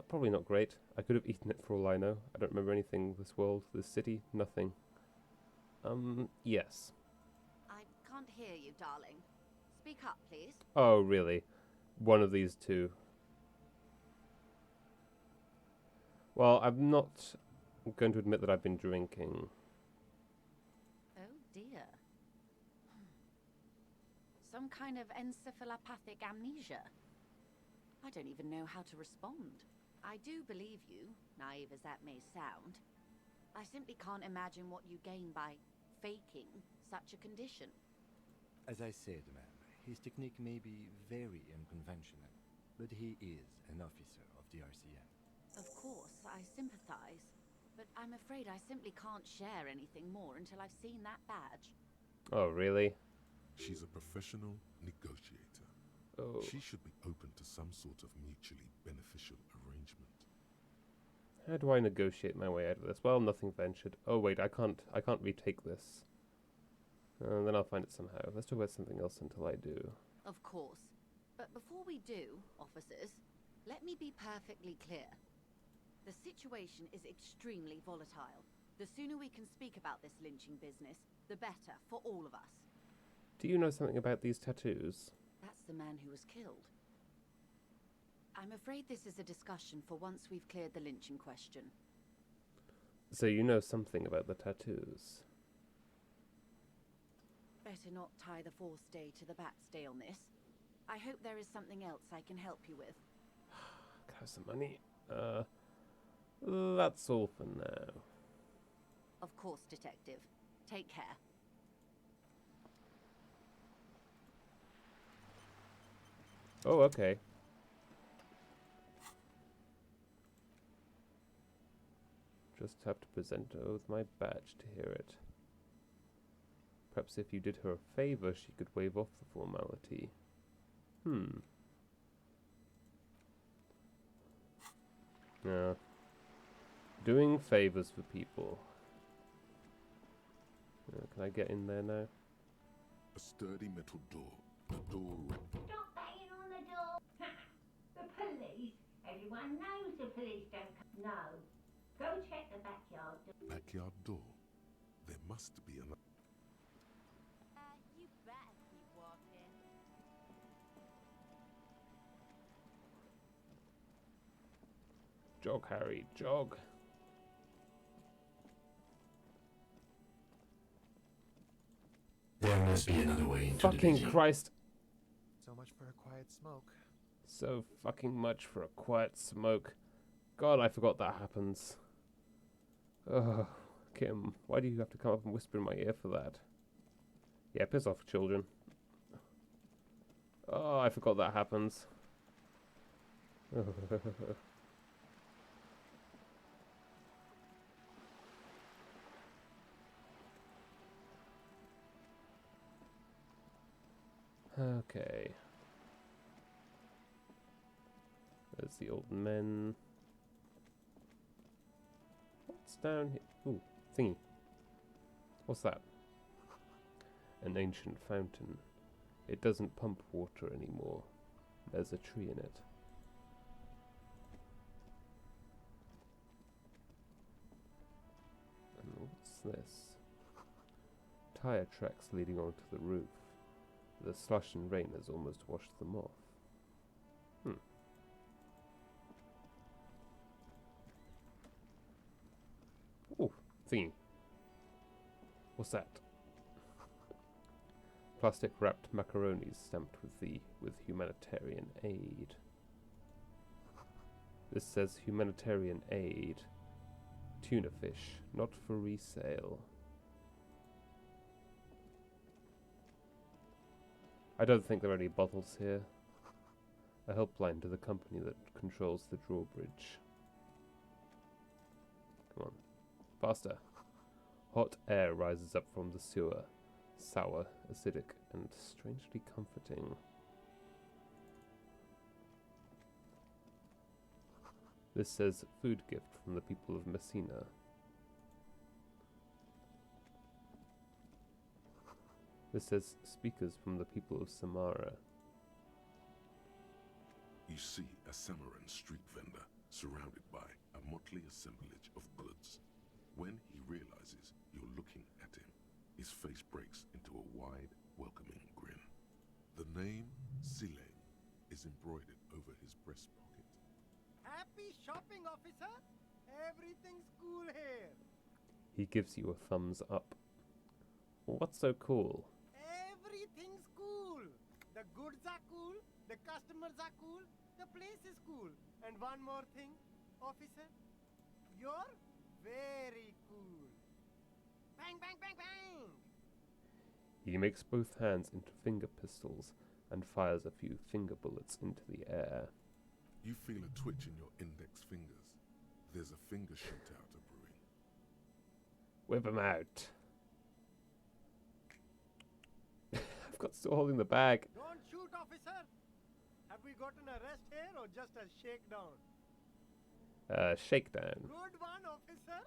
Probably not great. I could have eaten it for all I know. I don't remember anything. This world, this city, nothing. Yes. I can't hear you, darling. Speak up, please. Oh, really? One of these two. Well, I'm not going to admit that I've been drinking. Oh, dear. Some kind of encephalopathic amnesia. I don't even know how to respond. I do believe you, naive as that may sound. I simply can't imagine what you gain by faking such a condition. As I said, ma'am, his technique may be very unconventional, but he is an officer of the RCM. Of course, I sympathize, but I'm afraid I simply can't share anything more until I've seen that badge. Oh, really? She's a professional negotiator. Oh. She should be open to some sort of mutually beneficial arrangement. How do I negotiate my way out of this? Well, nothing ventured. Oh wait, I can't retake this. Then I'll find it somehow. Let's talk about something else until I do. Of course. But before we do, officers, let me be perfectly clear. The situation is extremely volatile. The sooner we can speak about this lynching business, the better for all of us. Do you know something about these tattoos? That's the man who was killed. I'm afraid this is a discussion for once we've cleared the lynching question. So you know something about the tattoos? Better not tie the fourth day to the bat's day on this. I hope there is something else I can help you with. Can I have some money? That's all for now. Of course, Detective. Take care. Oh, okay. Just have to present her with my badge to hear it. Perhaps if you did her a favor, she could waive off the formality. Yeah. Doing favors for people. Can I get in there now? A sturdy metal door. The door Stop banging on the door. The police? Everyone knows the police don't come. No. Go check the backyard door. backyard door. There must be an... You better keep walking. Jog, Harry, jog. There must be another way into Fucking the Christ. So much for a quiet smoke. So fucking much for a quiet smoke. God, I forgot that happens. Ugh, Kim, why do you have to come up and whisper in my ear for that? Yeah, piss off, children. Oh, I forgot that happens. Okay. There's the old men. What's down here? Ooh, thingy. What's that? An ancient fountain. It doesn't pump water anymore. There's a tree in it. And what's this? Tire tracks leading onto the roof. The slush and rain has almost washed them off. Ooh, thingy. What's that? Plastic wrapped macaronis stamped with humanitarian aid. This says humanitarian aid. Tuna fish, not for resale. I don't think there are any bottles here. A helpline to the company that controls the drawbridge. Come on. Faster. Hot air rises up from the sewer. Sour, acidic, and strangely comforting. This says food gift from the people of Messina. This says speakers from the people of Samara. You see a Samaran street vendor surrounded by a motley assemblage of goods. When he realizes you're looking at him, his face breaks into a wide, welcoming grin. The name Sileng is embroidered over his breast pocket. Happy shopping, officer! Everything's cool here. He gives you a thumbs up. What's so cool? Everything's cool. The goods are cool, the customers are cool, the place is cool. And one more thing, officer, you're very cool. Bang, bang, bang, bang! He makes both hands into finger pistols and fires a few finger bullets into the air. You feel a twitch in your index fingers. There's a finger shootout brewing. Whip him out. I've got still holding the bag. Don't shoot, officer! Have we got an arrest here or just a shakedown? Shakedown. Good one, officer!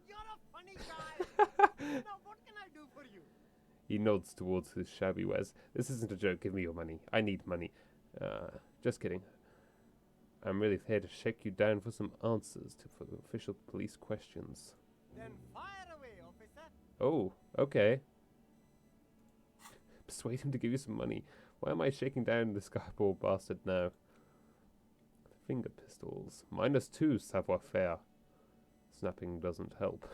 You're a funny guy! Now what can I do for you? He nods towards his shabby wares. This isn't a joke, give me your money. I need money. Just kidding. I'm really here to shake you down for some answers for official police questions. Then fire away, officer! Oh, okay. Persuade him to give you some money. Why am I shaking down this guy, poor bastard now? Finger pistols. -2 savoir-faire. Snapping doesn't help.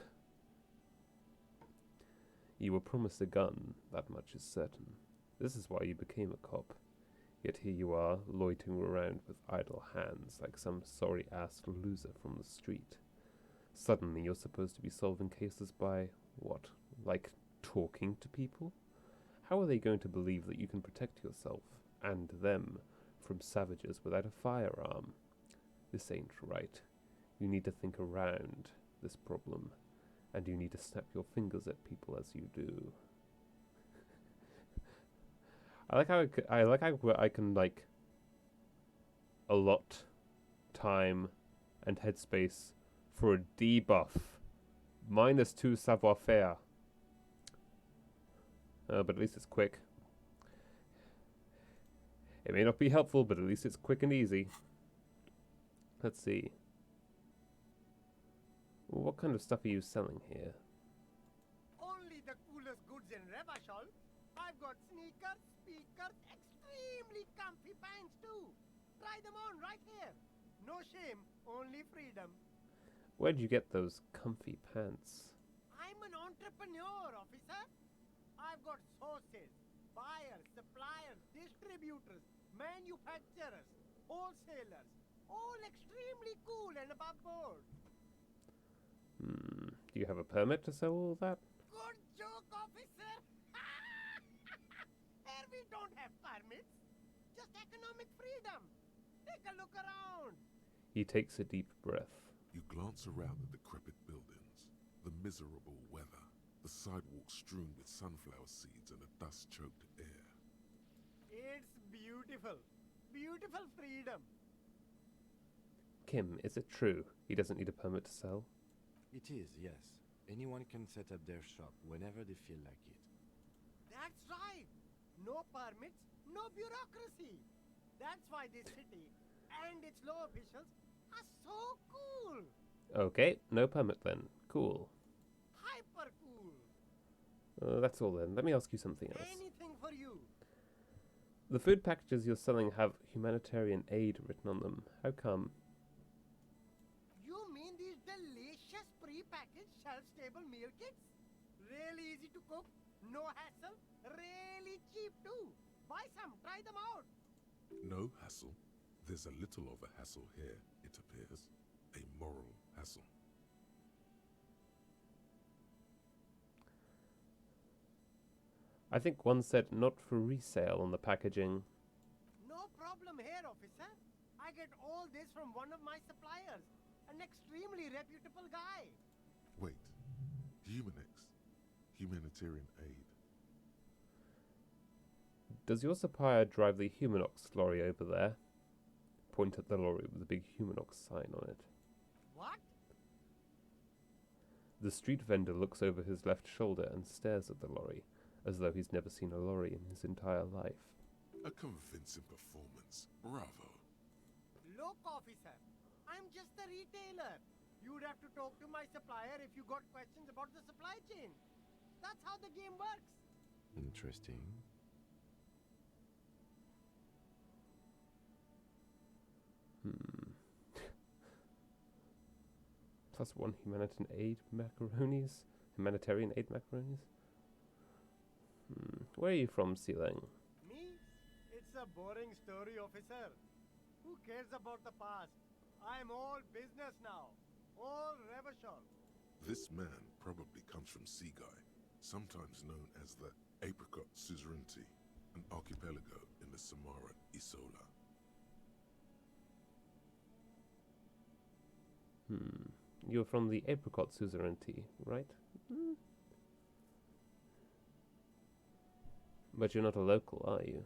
You were promised a gun, that much is certain. This is why you became a cop. Yet here you are, loitering around with idle hands like some sorry-ass loser from the street. Suddenly you're supposed to be solving cases by, what, like talking to people? How are they going to believe that you can protect yourself, and them, from savages without a firearm? This ain't right. You need to think around this problem, and you need to snap your fingers at people as you do. I like how I can like allot time and headspace for a debuff. -2 savoir-faire. But at least it's quick. It may not be helpful, but at least it's quick and easy. Let's see. What kind of stuff are you selling here? Only the coolest goods in Revachol. I've got sneakers, speakers, extremely comfy pants too. Try them on right here. No shame, only freedom. Where'd you get those comfy pants? I'm an entrepreneur, officer. I've got sources, buyers, suppliers, distributors, manufacturers, wholesalers, all extremely cool and above board. Do you have a permit to sell all that? Good joke, officer. Here we don't have permits, just economic freedom. Take a look around. He takes a deep breath. You glance around the decrepit buildings, the miserable weather, the sidewalks strewn with sunflower seeds and a dust-choked air. It's beautiful. Beautiful freedom. Kim, is it true he doesn't need a permit to sell? It is, yes. Anyone can set up their shop whenever they feel like it. That's right. No permits, no bureaucracy. That's why this city and its law officials are so cool. Okay, no permit then. Cool. Hyper cool. That's all then. Let me ask you something else. Anything for you. The food packages you're selling have humanitarian aid written on them. How come? You mean these delicious pre-packaged shelf-stable meal kits? Really easy to cook, no hassle, really cheap too. Buy some, try them out. No hassle. There's a little of a hassle here, it appears. A moral hassle. I think one said not for resale on the packaging. No problem here, officer. I get all this from one of my suppliers, an extremely reputable guy. Wait. Humanex. Humanitarian aid. Does your supplier drive the Humanox lorry over there? Point at the lorry with the big Humanox sign on it. What? The street vendor looks over his left shoulder and stares at the lorry, as though he's never seen a lorry in his entire life. A convincing performance. Bravo. Look, officer, I'm just a retailer. You'd have to talk to my supplier if you got questions about the supply chain. That's how the game works. Interesting. Plus one humanitarian aid macaronis? Where are you from, Sealing? Me? It's a boring story, officer. Who cares about the past? I'm all business now. All Revachol. This man probably comes from Seaguy, sometimes known as the Apricot Suzerainty, an archipelago in the Samarran Isola. You're from the Apricot Suzerainty, right? But you're not a local, are you?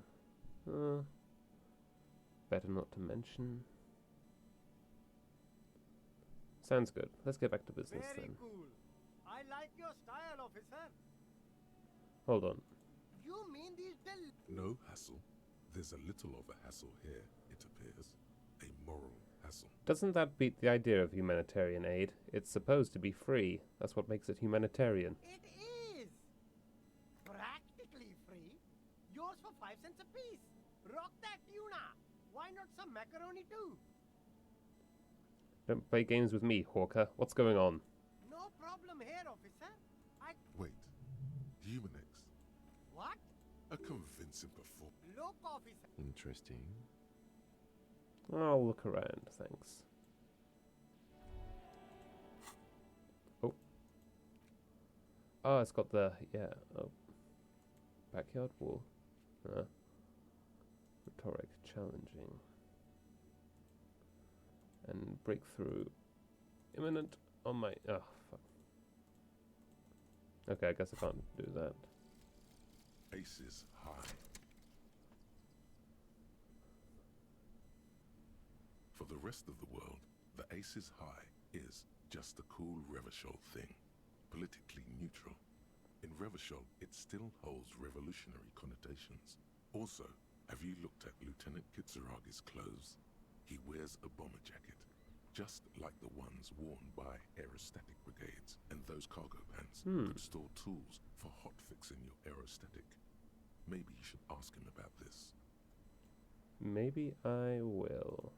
Better not to mention. Sounds good. Let's get back to business Very then. cool. I like your style, officer. Hold on. You mean these No hassle. There's a little of a hassle here, it appears. A moral hassle. Doesn't that beat the idea of humanitarian aid? It's supposed to be free. That's what makes it humanitarian. It is! Practically free. Yours for 5 cents a piece. Rock that tuna. Why not some macaroni too? Don't play games with me, Hawker. What's going on? No problem here, officer. Wait. Humanex. What? A convincing performance. Look, officer. Interesting. I'll look around, thanks. Oh. Oh, it's got the, backyard wall. Rhetoric challenging. And breakthrough imminent on my, oh, fuck. Okay, I guess I can't do that. Aces high. For the rest of the world, the Aces High is just a cool Revachol thing, politically neutral. In Revachol, it still holds revolutionary connotations. Also, have you looked at Lieutenant Kitsuragi's clothes? He wears a bomber jacket, just like the ones worn by aerostatic brigades, and those cargo pants could store tools for hotfixing your aerostatic. Maybe you should ask him about this. Maybe I will.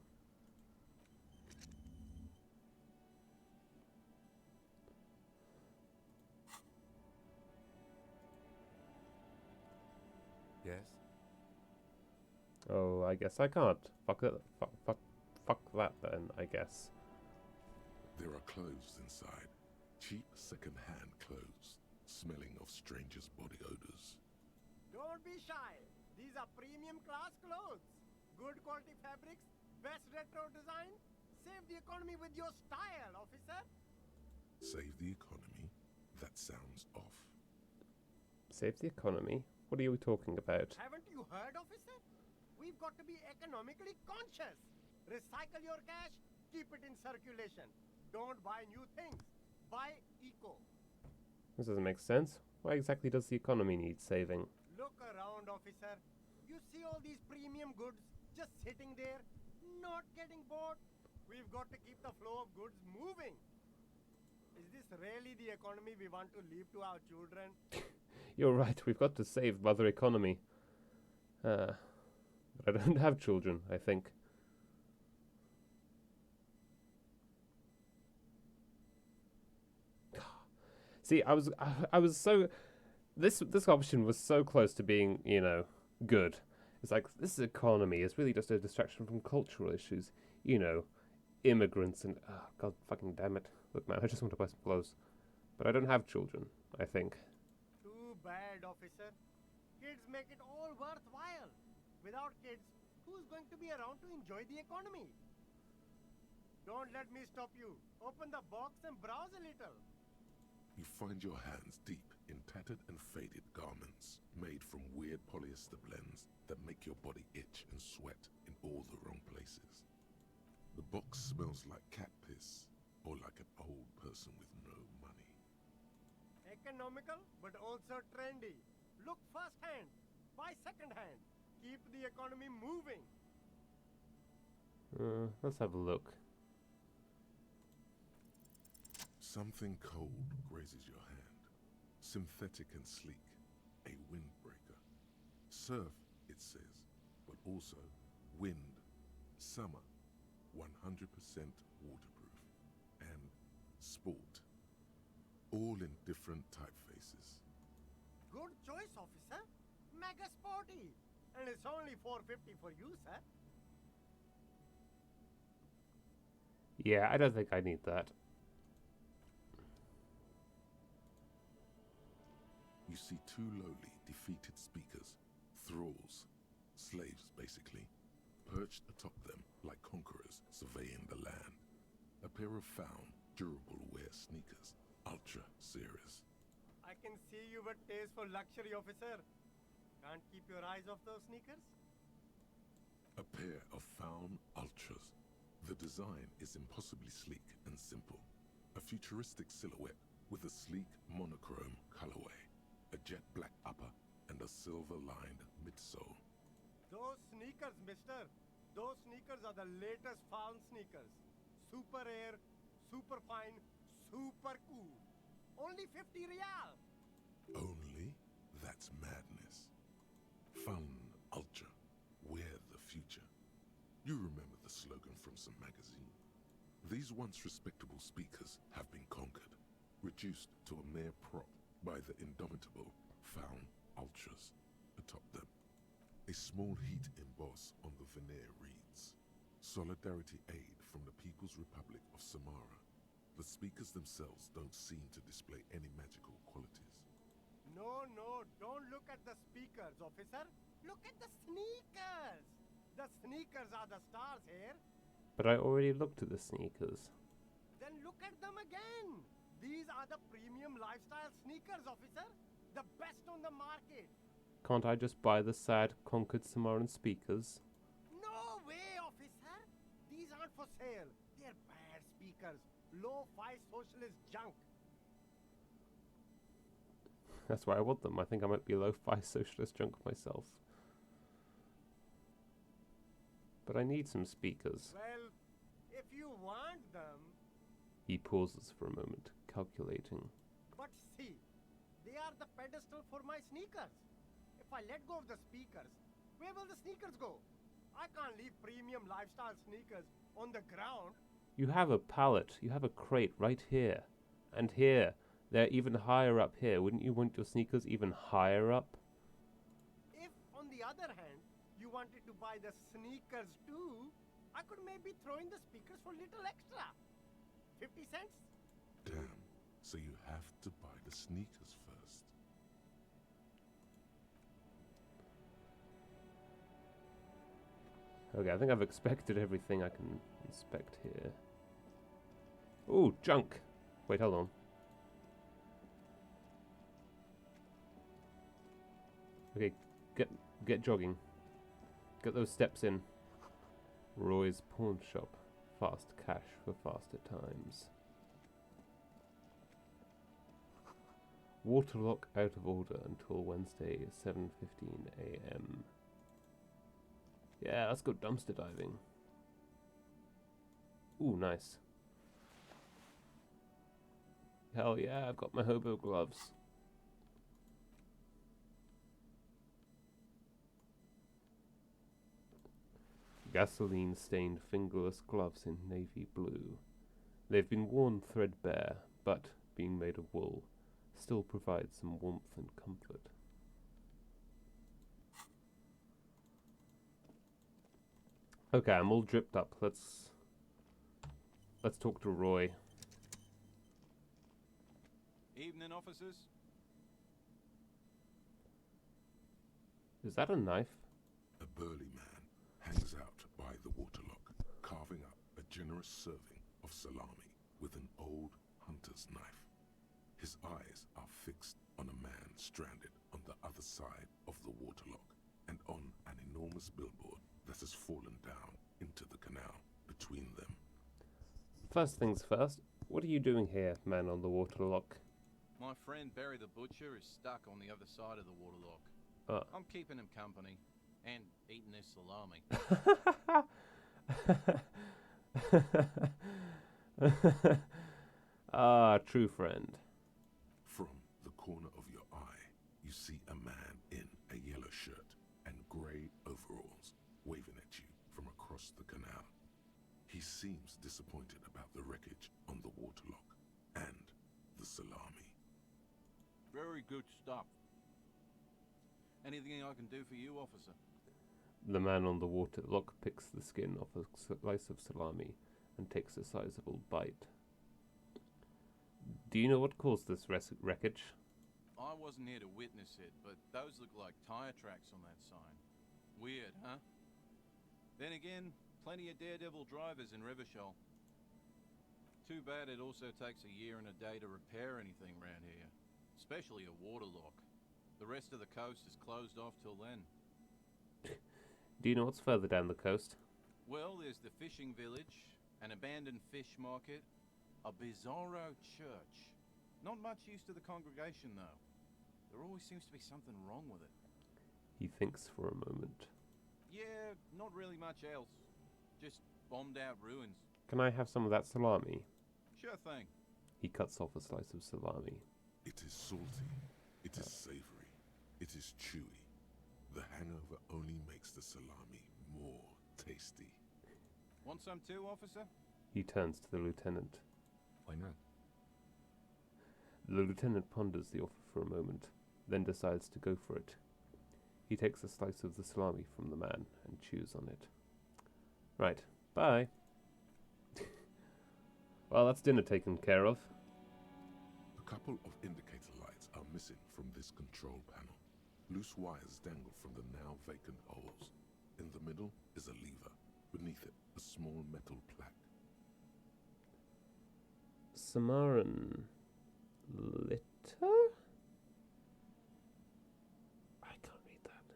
Yes? Oh, I guess I can't. Fuck that. Fuck that then, I guess. There are clothes inside. Cheap second-hand clothes, smelling of strangers' body odors. Don't be shy. These are premium class clothes. Good quality fabrics, best retro design. Save the economy with your style, officer. Save the economy? That sounds off. Save the economy? What are you talking about? Haven't you heard, officer? We've got to be economically conscious. Recycle your cash, keep it in circulation. Don't buy new things. Buy eco. This doesn't make sense. Why exactly does the economy need saving? Look around, officer. You see all these premium goods Just sitting there, not getting bored. We've got to keep the flow of goods moving. Is this really the economy we want to leave to our children? You're right, we've got to save Mother Economy. But I don't have children, I think. See, I was so... This option was so close to being, you know, good. It's like, this economy is really just a distraction from cultural issues. You know, immigrants and... Oh, God fucking damn it. Look, man, I just want to buy some clothes. But I don't have children, I think. Too bad, officer. Kids make it all worthwhile. Without kids, who's going to be around to enjoy the economy? Don't let me stop you. Open the box and browse a little. You find your hands deep in tattered and faded garments made from weird polyester blends that make your body itch and sweat in all the wrong places. The box smells like cat piss or like an old person with no money. Economical, but also trendy. Look first hand, buy second hand. Keep the economy moving. Let's have a look. Something cold grazes your hand. Synthetic and sleek. A windbreaker. Surf, it says, but also wind, summer, 100% waterproof, and sport. All in different typefaces. Good choice, officer. Mega sporty. And it's only $4.50 for you, sir. Yeah, I don't think I need that. You see two lowly, defeated speakers, thralls, slaves basically, perched atop them like conquerors surveying the land. A pair of found, durable wear sneakers, ultra series. I can see you with taste for luxury, officer. Can't keep your eyes off those sneakers? A pair of found ultras. The design is impossibly sleek and simple. A futuristic silhouette with a sleek monochrome colorway, a jet black upper, and a silver-lined midsole. Those sneakers, mister. Those sneakers are the latest found sneakers. Super air, super fine, super cool. Only 50 real. Only? That's madness. Fun ultra. Wear the future. You remember the slogan from some magazine. These once respectable speakers have been conquered, reduced to a mere prop by the indomitable found ultras atop them. A small heat emboss on the veneer reads, Solidarity Aid from the People's Republic of Samara. The speakers themselves don't seem to display any magical qualities. No, don't look at the speakers, officer. Look at the sneakers. The sneakers are the stars here. But I already looked at the sneakers. Then look at them again. These are the premium lifestyle sneakers, officer. The best on the market. Can't I just buy the sad, conquered Samaran speakers? No way, officer. These aren't for sale. They're bad speakers. Low-fi socialist junk. That's why I want them. I think I might be lo-fi socialist junk myself. But I need some speakers. Well, if you want them... He pauses for a moment, calculating. But see, they are the pedestal for my sneakers. If I let go of the speakers, where will the sneakers go? I can't leave premium lifestyle sneakers on the ground. You have a pallet. You have a crate right here. And here. They're even higher up here. Wouldn't you want your sneakers even higher up? If, on the other hand, you wanted to buy the sneakers too, I could maybe throw in the speakers for little extra. 50 cents? Damn, so you have to buy the sneakers first. Okay, I think I've expected everything I can inspect here. Ooh, junk! Wait, hold on. Okay, get jogging. Get those steps in. Roy's pawn shop. Fast cash for faster times. Waterlock out of order until Wednesday, 7:15 a.m. Yeah, let's go dumpster diving. Ooh, nice. Hell yeah, I've got my hobo gloves. Gasoline-stained fingerless gloves in navy blue. They've been worn threadbare, but, being made of wool, still provide some warmth and comfort. Okay, I'm all dripped up. Let's talk to Roy. Evening, officers. Is that a knife? A burly man hangs out by the waterlock, carving up a generous serving of salami with an old hunter's knife. His eyes are fixed on a man stranded on the other side of the waterlock and on an enormous billboard that has fallen down into the canal between them. First things first, what are you doing here, man on the waterlock? My friend Barry the Butcher is stuck on the other side of the waterlock. I'm keeping him company and eating this salami. Ah, true friend. From the corner of your eye, you see a man in a yellow shirt and grey overalls waving at you from across the canal. He seems disappointed about the wreckage on the waterlock and the salami. Very good stuff. Anything I can do for you, officer? The man on the waterlock picks the skin off a slice of salami and takes a sizable bite. Do you know what caused this wreckage? I wasn't here to witness it, but those look like tire tracks on that sign. Weird, huh? Then again, plenty of daredevil drivers in Rivershell. Too bad it also takes a year and a day to repair anything around here. Especially a waterlock. The rest of the coast is closed off till then. Do you know what's further down the coast? Well, there's the fishing village, an abandoned fish market, a bizarro church. Not much use to the congregation, though. There always seems to be something wrong with it. He thinks for a moment. Yeah, not really much else. Just bombed out ruins. Can I have some of that salami? Sure thing. He cuts off a slice of salami. It is salty, it is savory, it is chewy. The hangover only makes the salami more tasty. Want some too, officer? He turns to the lieutenant. Why not? The lieutenant ponders the offer for a moment, then decides to go for it. He takes a slice of the salami from the man and chews on it. Right, bye. Well, that's dinner taken care of. A couple of indicator lights are missing from this control panel. Loose wires dangle from the now vacant holes. In the middle is a lever. Beneath it, a small metal plaque. Samaran Litter? I can't read that.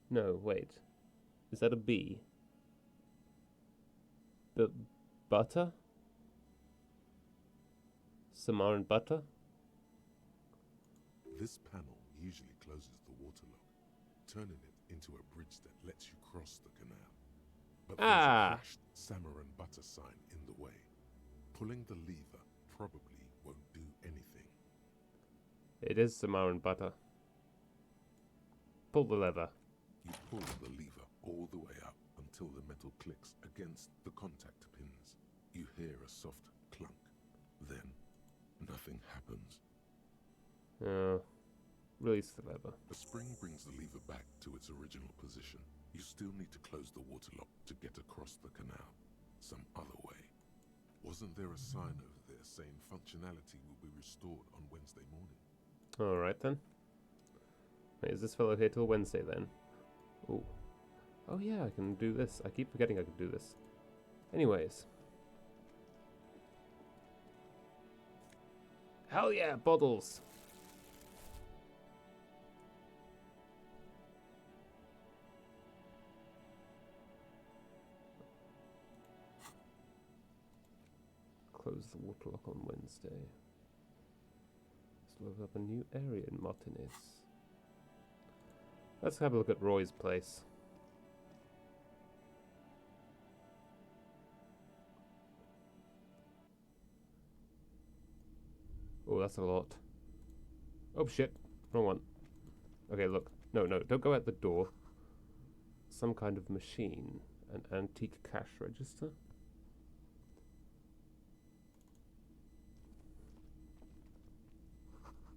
No, wait. Is that a B? Butter? Samaran butter? This panel usually closes the waterlock, turning it into a bridge that lets you cross the canal. But there's a crashed Samaran butter sign in the way. Pulling the lever probably won't do anything. It is Samaran butter. Pull the lever. You pull the lever all the way up until the metal clicks against the contact pins. You hear a soft clunk. Then, nothing happens. Release the lever. A spring brings the lever back to its original position. You still need to close the waterlock to get across the canal. Some other way. Wasn't there a sign over there saying functionality will be restored on Wednesday morning? Alright then. Wait, is this fellow here till Wednesday then? Oh. Oh yeah, I can do this. I keep forgetting I can do this. Anyways. Hell yeah, bottles! Close the waterlock on Wednesday. Let's load up a new area in Martinez. Let's have a look at Roy's place. Oh, that's a lot. Oh shit, wrong one. Okay, look. No, don't go out the door. Some kind of machine. An antique cash register.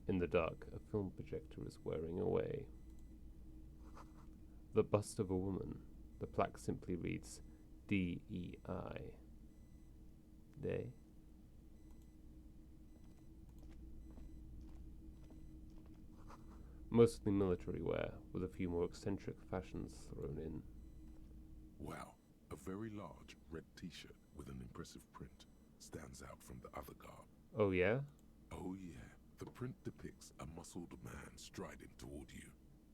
In the dark, a film projector is wearing away. The bust of a woman. The plaque simply reads D-E-I. Day. Mostly military wear, with a few more eccentric fashions thrown in. Wow, a very large red t-shirt with an impressive print stands out from the other garb. Oh yeah? Oh yeah, the print depicts a muscled man striding toward you,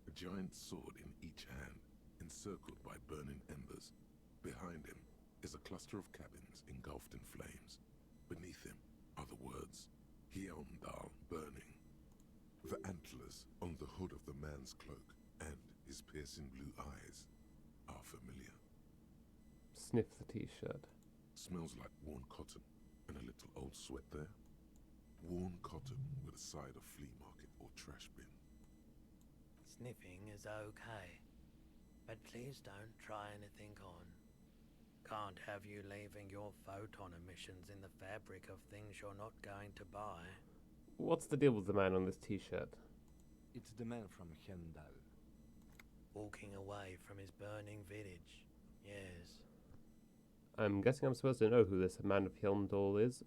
a giant sword in each hand, encircled by burning embers. Behind him is a cluster of cabins engulfed in flames. Beneath him are the words, Heimdall burning. The antlers on the hood of the man's cloak and his piercing blue eyes are familiar. Sniff the t-shirt. Smells like worn cotton and a little old sweat there. Worn cotton with a side of flea market or trash bin. Sniffing is okay, but please don't try anything on. Can't have you leaving your photon emissions in the fabric of things you're not going to buy. What's the deal with the man on this t-shirt? It's the man from Heimdall. Walking away from his burning village, yes. I'm guessing I'm supposed to know who this man of Heimdall is,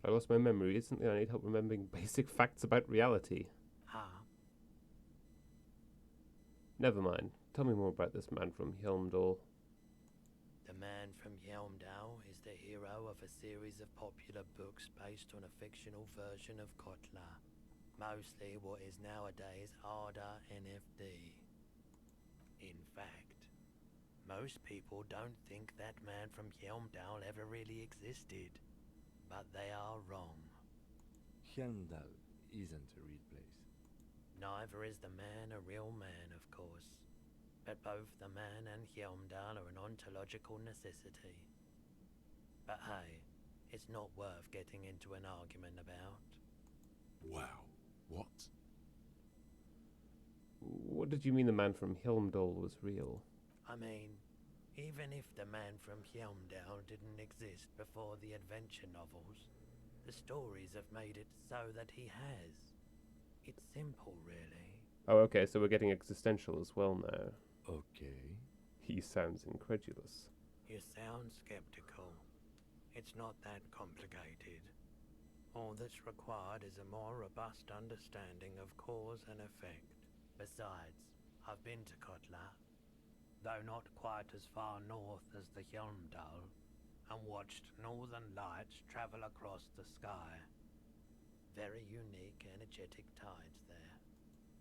I lost my memory recently. I need help remembering basic facts about reality. Ah. Never mind. Tell me more about this man from Heimdall. The man from Heimdall is the hero of a series of popular books based on a fictional version of Kotla. Mostly what is nowadays Arda NFD. In fact, most people don't think that man from Heimdall ever really existed. But they are wrong. Heimdall isn't a real place. Neither is the man a real man, of course. But both the man and Heimdall are an ontological necessity. But hey, it's not worth getting into an argument about. Wow, what? What did you mean the man from Heimdall was real? I mean, even if the man from Heimdall didn't exist before the adventure novels, the stories have made it so that he has. It's simple, really. Oh, okay, so we're getting existential as well now. Okay. He sounds incredulous. You sound skeptical. It's not that complicated. All that's required is a more robust understanding of cause and effect. Besides, I've been to Kotla, though not quite as far north as the Heimdall, and watched northern lights travel across the sky. Very unique, energetic tides there.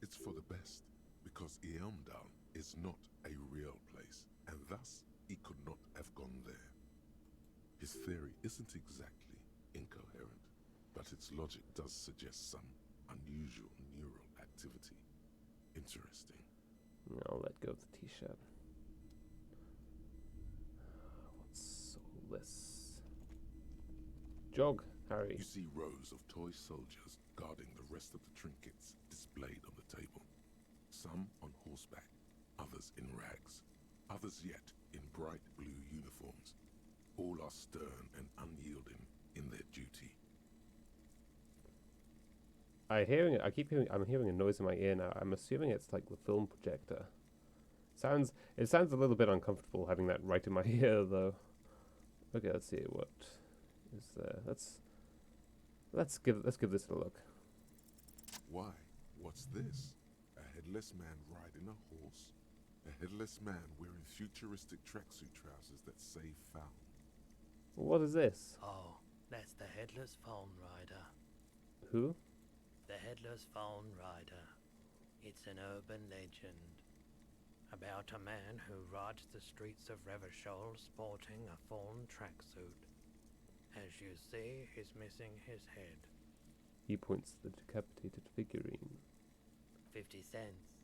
It's for the best, because Heimdall is not a real place, and thus he could not have gone there. His theory isn't exactly incoherent, but its logic does suggest some unusual neural activity. Interesting. I'll let go of the t-shirt. What's all this? Jog, Harry. You see rows of toy soldiers guarding the rest of the trinkets displayed on the table. Some on horseback, others in rags, others yet in bright blue uniforms. All are stern and unyielding in their duty. I'm hearing a noise in my ear now. I'm assuming it's like the film projector. It sounds a little bit uncomfortable having that right in my ear, though. Okay, let's see what is there. Let's give this a look. Why? What's this? A headless man riding a horse? A headless man wearing futuristic tracksuit trousers that say found. What is this? Oh, that's the Headless Phone Rider. Who? The Headless Phone Rider. It's an urban legend about a man who rides the streets of Revachol sporting a fawn tracksuit. As you see, he's missing his head. He points to the decapitated figurine. 50 cents.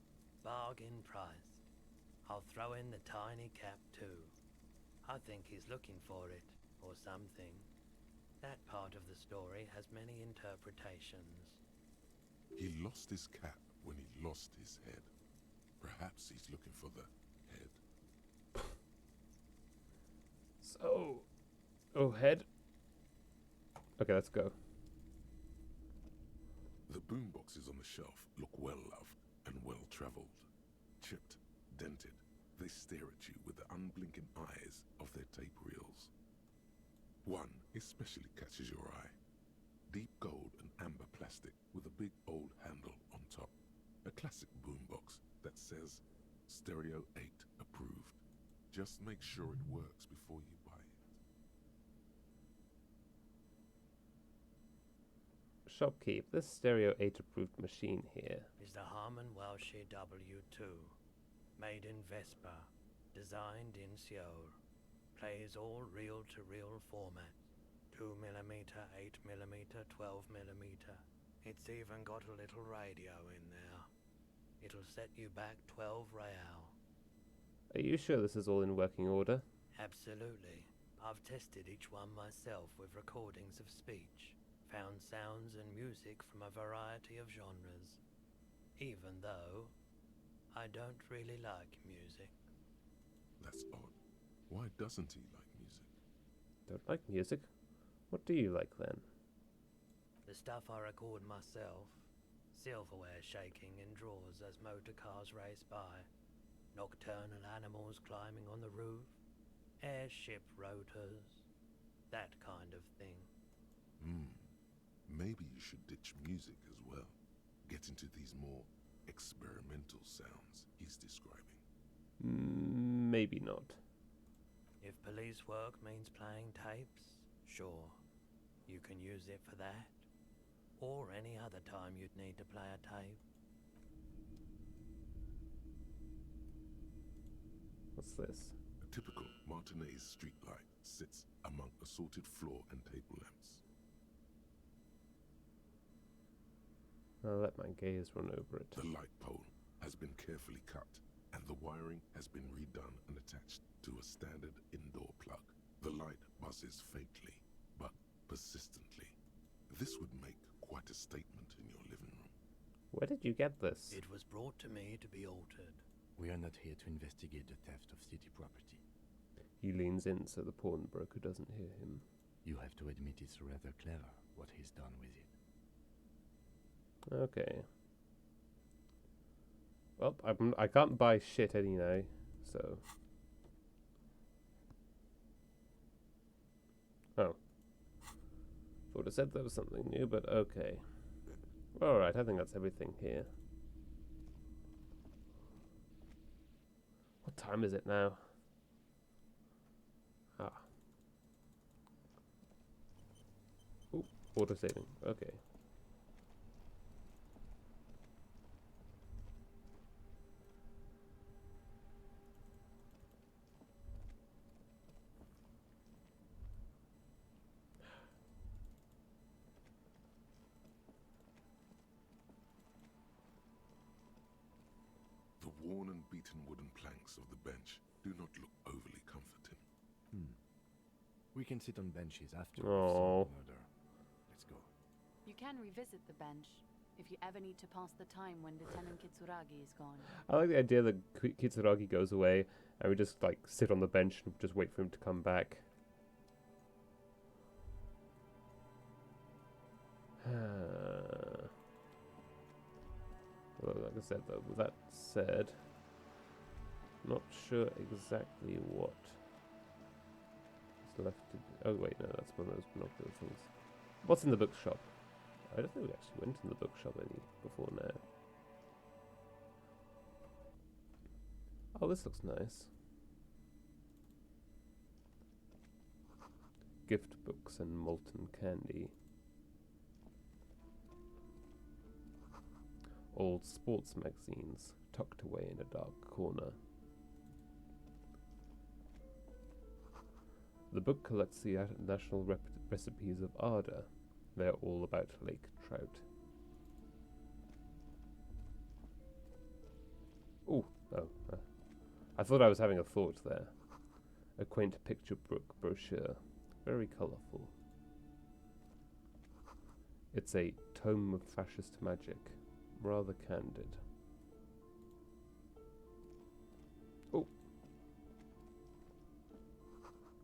Bargain price. I'll throw in the tiny cap too. I think he's looking for it, or something. That part of the story has many interpretations. He lost his cap when he lost his head. Perhaps he's looking for the head. So, oh, head. Okay, let's go. The boomboxes on the shelf look well loved and well traveled. Chipped, dented, they stare at you with the unblinking eyes of their tape reels. One especially catches your eye. Deep gold and amber plastic with a big old handle on top. A classic boombox that says Stereo 8 approved. Just make sure it works before you buy it. Shopkeep, this Stereo 8 approved machine here. Is the Harman Welsh W2. Made in Vespa. Designed in Seoul. Plays all reel-to-reel formats. 2mm, 8mm, 12mm. It's even got a little radio in there. It'll set you back 12 real. Are you sure this is all in working order? Absolutely. I've tested each one myself with recordings of speech. Found sounds and music from a variety of genres. Even though I don't really like music. That's odd. Why doesn't he like music? Don't like music? What do you like then? The stuff I record myself. Silverware shaking in drawers as motor cars race by. Nocturnal animals climbing on the roof. Airship rotors. That kind of thing. Maybe you should ditch music as well. Get into these more experimental sounds he's describing. Maybe not. If police work means playing tapes, sure. You can use it for that. Or any other time you'd need to play a tape. What's this? A typical Martinez streetlight sits among assorted floor and table lamps. I'll let my gaze run over it. The light pole has been carefully cut, and the wiring has been redone and attached to a standard indoor plug. The light buzzes faintly, but persistently. This would make quite a statement in your living room. Where did you get this? It was brought to me to be altered. We are not here to investigate the theft of city property. He leans in so the pawnbroker doesn't hear him. You have to admit it's rather clever what he's done with it. Okay. Well, I can't buy shit anyway, so... Oh. Thought it said there was something new, but okay. Alright, I think that's everything here. What time is it now? Ah. Ooh, auto-saving. Okay. The worn and beaten wooden planks of the bench do not look overly comforting. We can sit on benches after Oh. murder. Let's go. You can revisit the bench if you ever need to pass the time when Lieutenant Kitsuragi is gone. I like the idea that Kitsuragi goes away and we just like sit on the bench and just wait for him to come back. Well, like I said, though, with that said, not sure exactly what is left to do. Oh wait, no, that's one of those binocular things. What's in the bookshop? I don't think we actually went in the bookshop any before now. Oh, this looks nice. Gift books and molten candy. Old sports magazines tucked away in a dark corner. The book collects the national recipes of Arda. They're all about lake trout. Ooh, oh. I thought I was having a thought there. A quaint picture book brochure. Very colourful. It's a tome of fascist magic. Rather candid. Oh.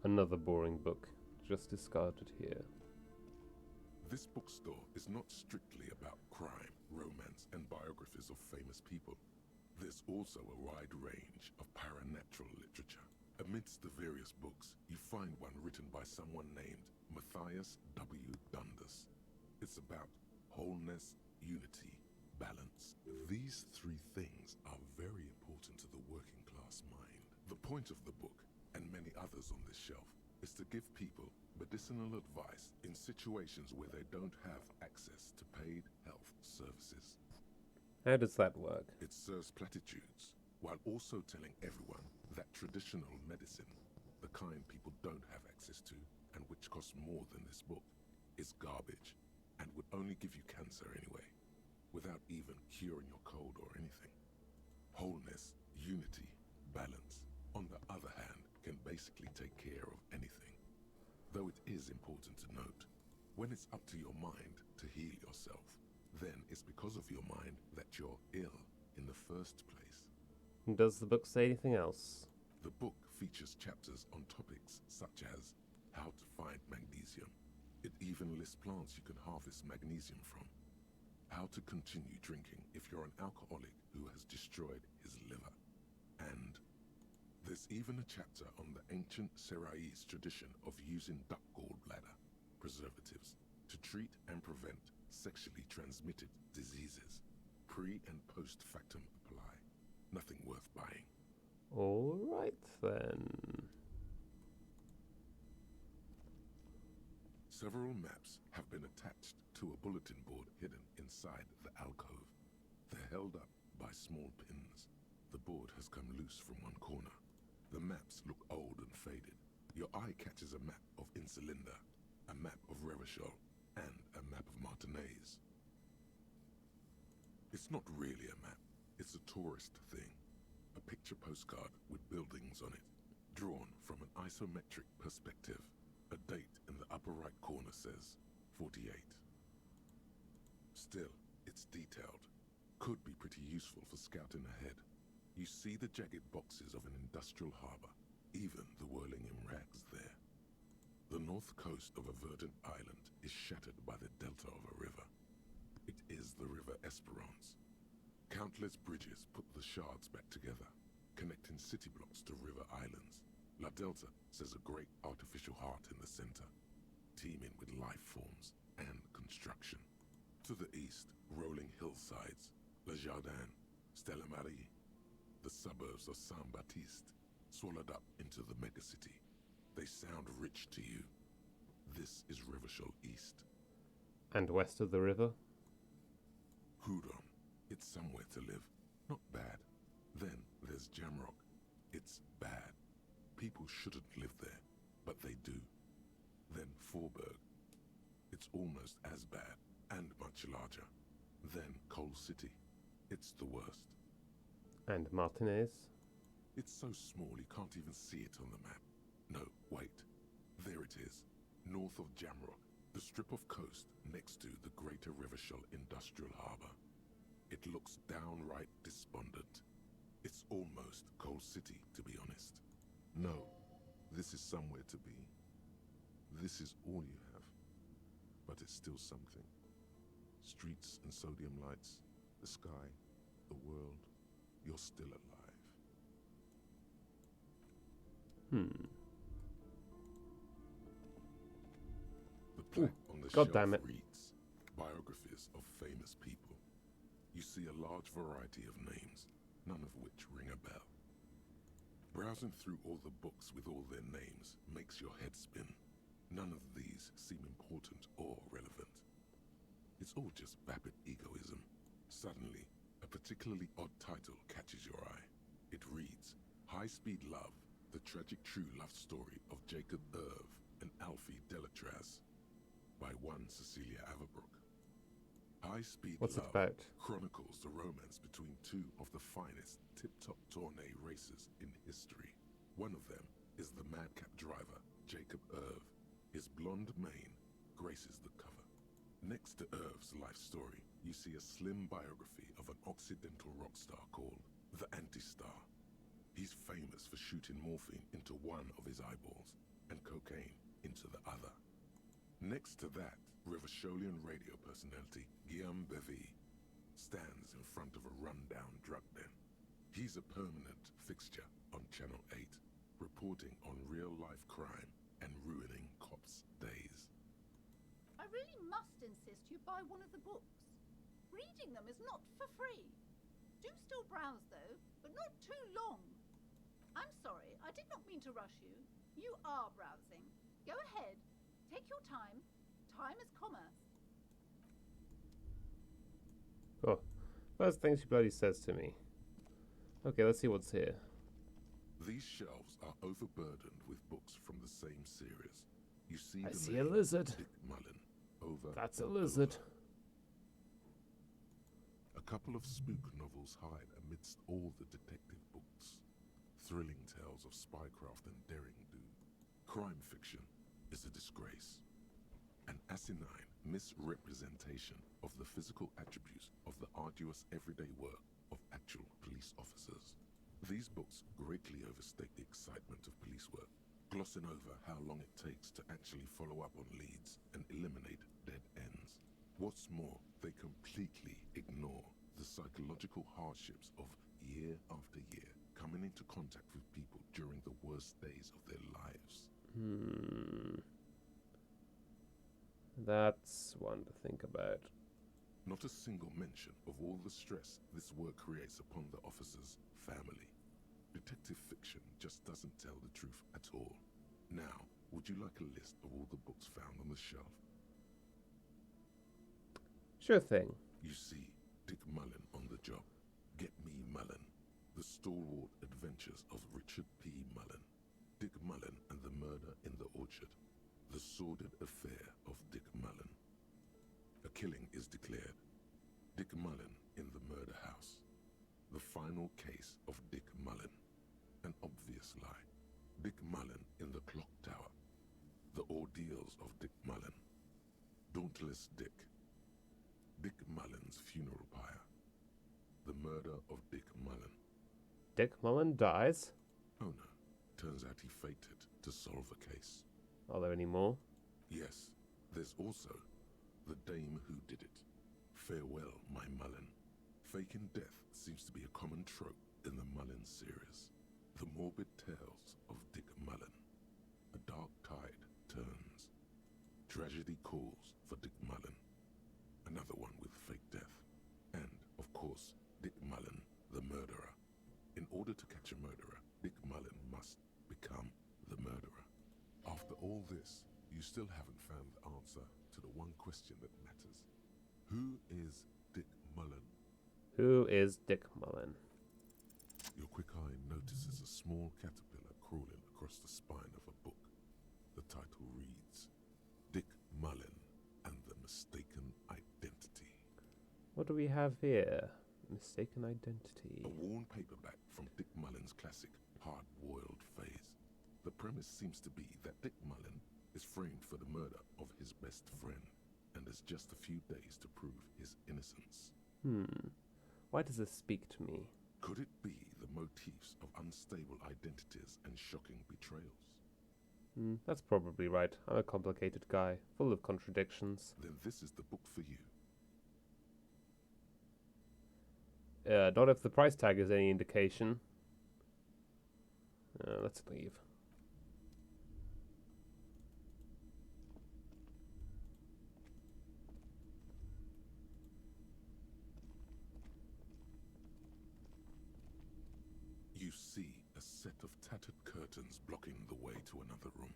Another boring book. Just discarded here. This bookstore is not strictly about crime, romance, and biographies of famous people. There's also a wide range of paranatural literature. Amidst the various books, you find one written by someone named Matthias W. Dundas. It's about wholeness, unity, balance. These three things are very important to the working class mind. The point of the book, and many others on this shelf, is to give people medicinal advice in situations where they don't have access to paid health services. How does that work? It serves platitudes, while also telling everyone that traditional medicine, the kind people don't have access to, and which costs more than this book, is garbage, and would only give you cancer anyway, without even curing your cold or anything. Wholeness, unity, balance, on the other hand, can basically take care of anything. Though it is important to note, when it's up to your mind to heal yourself, then it's because of your mind that you're ill in the first place. Does the book say anything else? The book features chapters on topics such as how to find magnesium. It even lists plants you can harvest magnesium from. How to continue drinking if you're an alcoholic who has destroyed his liver. And there's even a chapter on the ancient Seraïs tradition of using duck gallbladder preservatives to treat and prevent sexually transmitted diseases. Pre and post factum apply. Nothing worth buying. Alright then. Several maps have been attached to a bulletin board hidden inside the alcove. They're held up by small pins. The board has come loose from one corner. The maps look old and faded. Your eye catches a map of Insulinda, a map of Revachol, and a map of Martinez. It's not really a map. It's a tourist thing. A picture postcard with buildings on it, drawn from an isometric perspective. A date in the upper right corner says 48. Still, it's detailed. Could be pretty useful for scouting ahead. You see the jagged boxes of an industrial harbor, even the whirling in rags there. The north coast of a verdant island is shattered by the delta of a river. It is the River Esperance. Countless bridges put the shards back together, connecting city blocks to river islands. La Delta says a great artificial heart in the center, teeming with life forms and construction. To the east, rolling hillsides, Le Jardin, Stella Marie, the suburbs of Saint-Baptiste, swallowed up into the megacity. They sound rich to you. This is Revachol East. And west of the river? Houdon. It's somewhere to live. Not bad. Then there's Jamrock. It's bad. People shouldn't live there, but they do. Then Forberg. It's almost as bad, and much larger. Then Coal City. It's the worst. And Martinez? It's so small you can't even see it on the map. No, wait. There it is. North of Jamrock. The strip of coast next to the Greater Revachol Industrial Harbor. It looks downright despondent. It's almost Coal City, to be honest. No, this is somewhere to be. This is all you have. But it's still something. Streets and sodium lights, the sky, the world. You're still alive. The plaque on the God shelf damn it. reads, Biographies of Famous People. You see a large variety of names, none of which ring a bell. Browsing through all the books with all their names makes your head spin. None of these seem important or relevant. It's all just vapid egoism. Suddenly, a particularly odd title catches your eye. It reads, High-Speed Love, the tragic true love story of Jacob Irv and Alfie Delatraz, by one Cecilia Averbrook. High-Speed What's it Love about? chronicles the romance between two of the finest tip-top tournay racers in history. One of them is the madcap driver, Jacob Irv. His blonde mane graces the cover. Next to Irv's life story, you see a slim biography of an Occidental rock star called the Anti-Star. He's famous for shooting morphine into one of his eyeballs and cocaine into the other. Next to that, Rivasholian radio personality Guillaume Bevy stands in front of a rundown drug den. He's a permanent fixture on Channel 8, reporting on real-life crime and ruining cops' days. I really must insist you buy one of the books. Reading them is not for free. Do still browse, though, but not too long. I'm sorry, I did not mean to rush you. You are browsing. Go ahead. Take your time. Time is commerce. Oh, first thing she bloody says to me. Okay, let's see what's here. These shelves are overburdened with books from the same series. You see I the see a name lizard. Dick Mullen over. That's a and lizard. over. A couple of spook novels hide amidst all the detective books. Thrilling tales of spycraft and daring do. Crime fiction is a disgrace. An asinine misrepresentation of the physical attributes of the arduous everyday work of actual police officers. These books greatly overstate the excitement of police work, glossing over how long it takes to actually follow up on leads and eliminate dead ends. What's more, they completely ignore the psychological hardships of year after year coming into contact with people during the worst days of their lives. That's one to think about. Not a single mention of all the stress this work creates upon the officer's family. Detective fiction just doesn't tell the truth at all. Now, would you like a list of all the books found on the shelf? Sure thing. You see Dick Mullen on the job. Get Me Mullen. The Stalwart Adventures of Richard P. Mullen. Dick Mullen and the Murder in the Orchard. The Sordid Affair of Dick Mullen. A killing is declared. Dick Mullen in the Murder House. The Final Case of Dick Mullen. An Obvious Lie. Dick Mullen in the Clock Tower. The Ordeals of Dick Mullen. Dauntless Dick. Dick Mullen's Funeral Pyre. The Murder of Dick Mullen. Dick Mullen dies? Oh no, turns out he faked it to solve a case. Are there any more? Yes, there's also The Dame Who Did It. Farewell, my Mullen. Faking death seems to be a common trope in the Mullen series. The morbid tales of Dick Mullen. A dark tide turns. Tragedy calls for Dick Mullen. Another one with fake death. And, of course, Dick Mullen, the murderer. In order to catch a murderer, Dick Mullen must become the murderer. After all this, you still haven't found the answer to the one question that matters. Who is Dick Mullen? Who is Dick Mullen? Your quick eye notices a small caterpillar crawling across the spine of a book. The title reads, Dick Mullen and the Mistaken Identity. What do we have here? Mistaken Identity. A worn paperback from Dick Mullen's classic Hard-Boiled Phase. The premise seems to be that Dick Mullen is framed for the murder of his best friend and has just a few days to prove his innocence. Why does this speak to me? Could it be the motifs of unstable identities and shocking betrayals? That's probably right. I'm a complicated guy, full of contradictions. Then this is the book for you. Not if the price tag is any indication. Let's leave. You see a set of tattered curtains blocking the way to another room.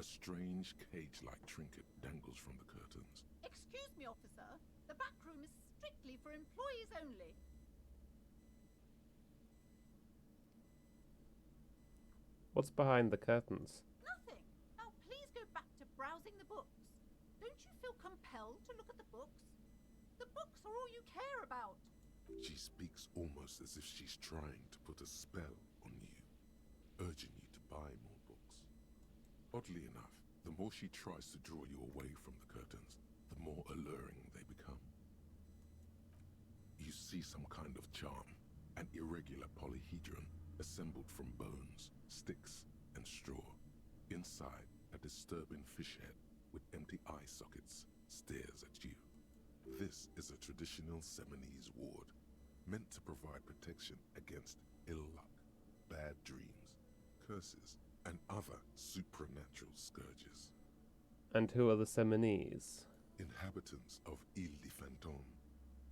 A strange cage-like trinket dangles from the curtains. Excuse me, officer. The back room is strictly for employees only. What's behind the curtains? Nothing. Now please go back to browsing the books. Don't you feel compelled to look at the books? The books are all you care about. She speaks almost as if she's trying to put a spell on you, urging you to buy more books. Oddly enough, the more she tries to draw you away from the curtains, the more alluring kind of charm, an irregular polyhedron assembled from bones, sticks, and straw. Inside, a disturbing fish head with empty eye sockets stares at you. This is a traditional Seminese ward, meant to provide protection against ill luck, bad dreams, curses, and other supernatural scourges. And who are the Seminese? Inhabitants of Ile de Fantôme,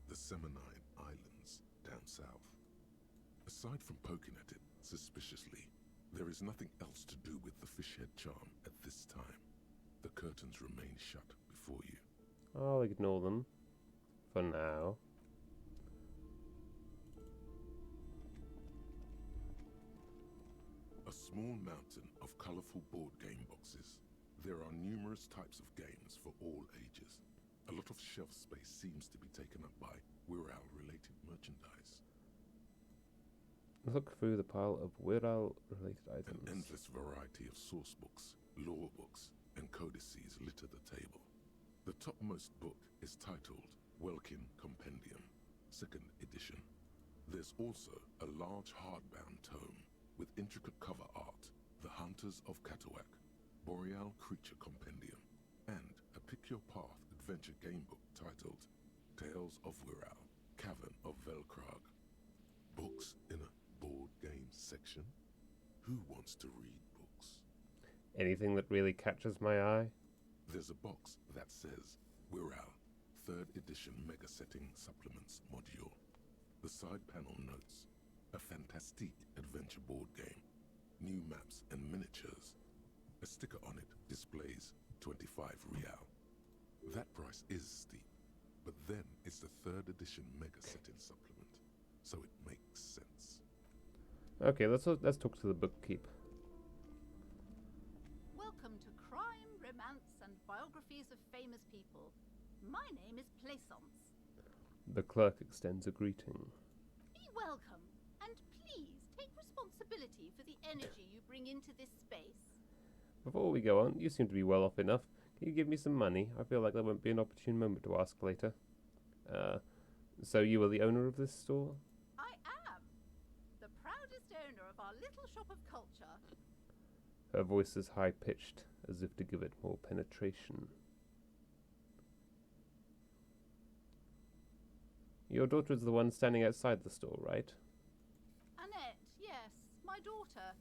the Seminine Islands down south. Aside from poking at it suspiciously, there is nothing else to do with the fish head charm at this time. The curtains remain shut before you. I'll ignore them. For now. A small mountain of colorful board game boxes. There are numerous types of games for all ages. A lot of shelf space seems to be taken up by Wirral-related merchandise. Look through the pile of Wirral-related items. An endless variety of source books, lore books, and codices litter the table. The topmost book is titled Welkin Compendium, 2nd edition. There's also a large hardbound tome with intricate cover art, The Hunters of Catawak, Boreal Creature Compendium, and a Pick Your Path adventure game book titled Tales of Wirral, Cavern of Velkrag. Books in a board game section? Who wants to read books? Anything that really catches my eye? There's a box that says Wirral, 3rd edition Mega Setting Supplements Module. The side panel notes, a fantastique adventure board game, new maps and miniatures. A sticker on it displays 25 real. That price is steep, but then it's the 3rd edition Mega Setting Supplement, so it makes sense. Okay, let's talk to the bookkeep. Welcome to Crime, Romance, and Biographies of Famous People. My name is Plaisance. The clerk extends a greeting. Be welcome, and please take responsibility for the energy you bring into this space. Before we go on, you seem to be well off enough. Can you give me some money? I feel like there won't be an opportune moment to ask later. So you are the owner of this store? I am. The proudest owner of our little shop of culture. Her voice is high-pitched, as if to give it more penetration. Your daughter is the one standing outside the store, right? Annette, yes, my daughter.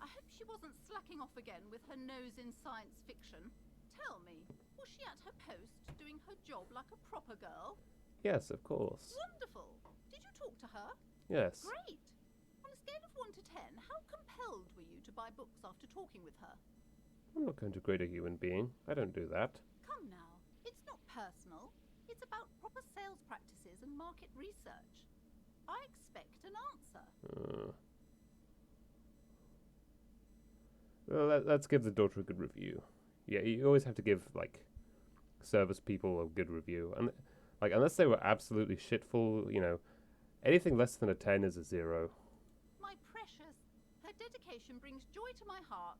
I hope she wasn't slacking off again with her nose in science fiction. Tell me, was she at her post, doing her job like a proper girl? Yes, of course. Wonderful. Did you talk to her? Yes. Great. On a scale of 1 to 10, how compelled were you to buy books after talking with her? I'm not going to grade a human being. I don't do that. Come now, it's not personal. It's about proper sales practices and market research. I expect an answer. Well, let's give the daughter a good review. Yeah, you always have to give, like, service people a good review. And, like, unless they were absolutely shitful, you know, anything less than a 10 is a 0. My precious, her dedication brings joy to my heart.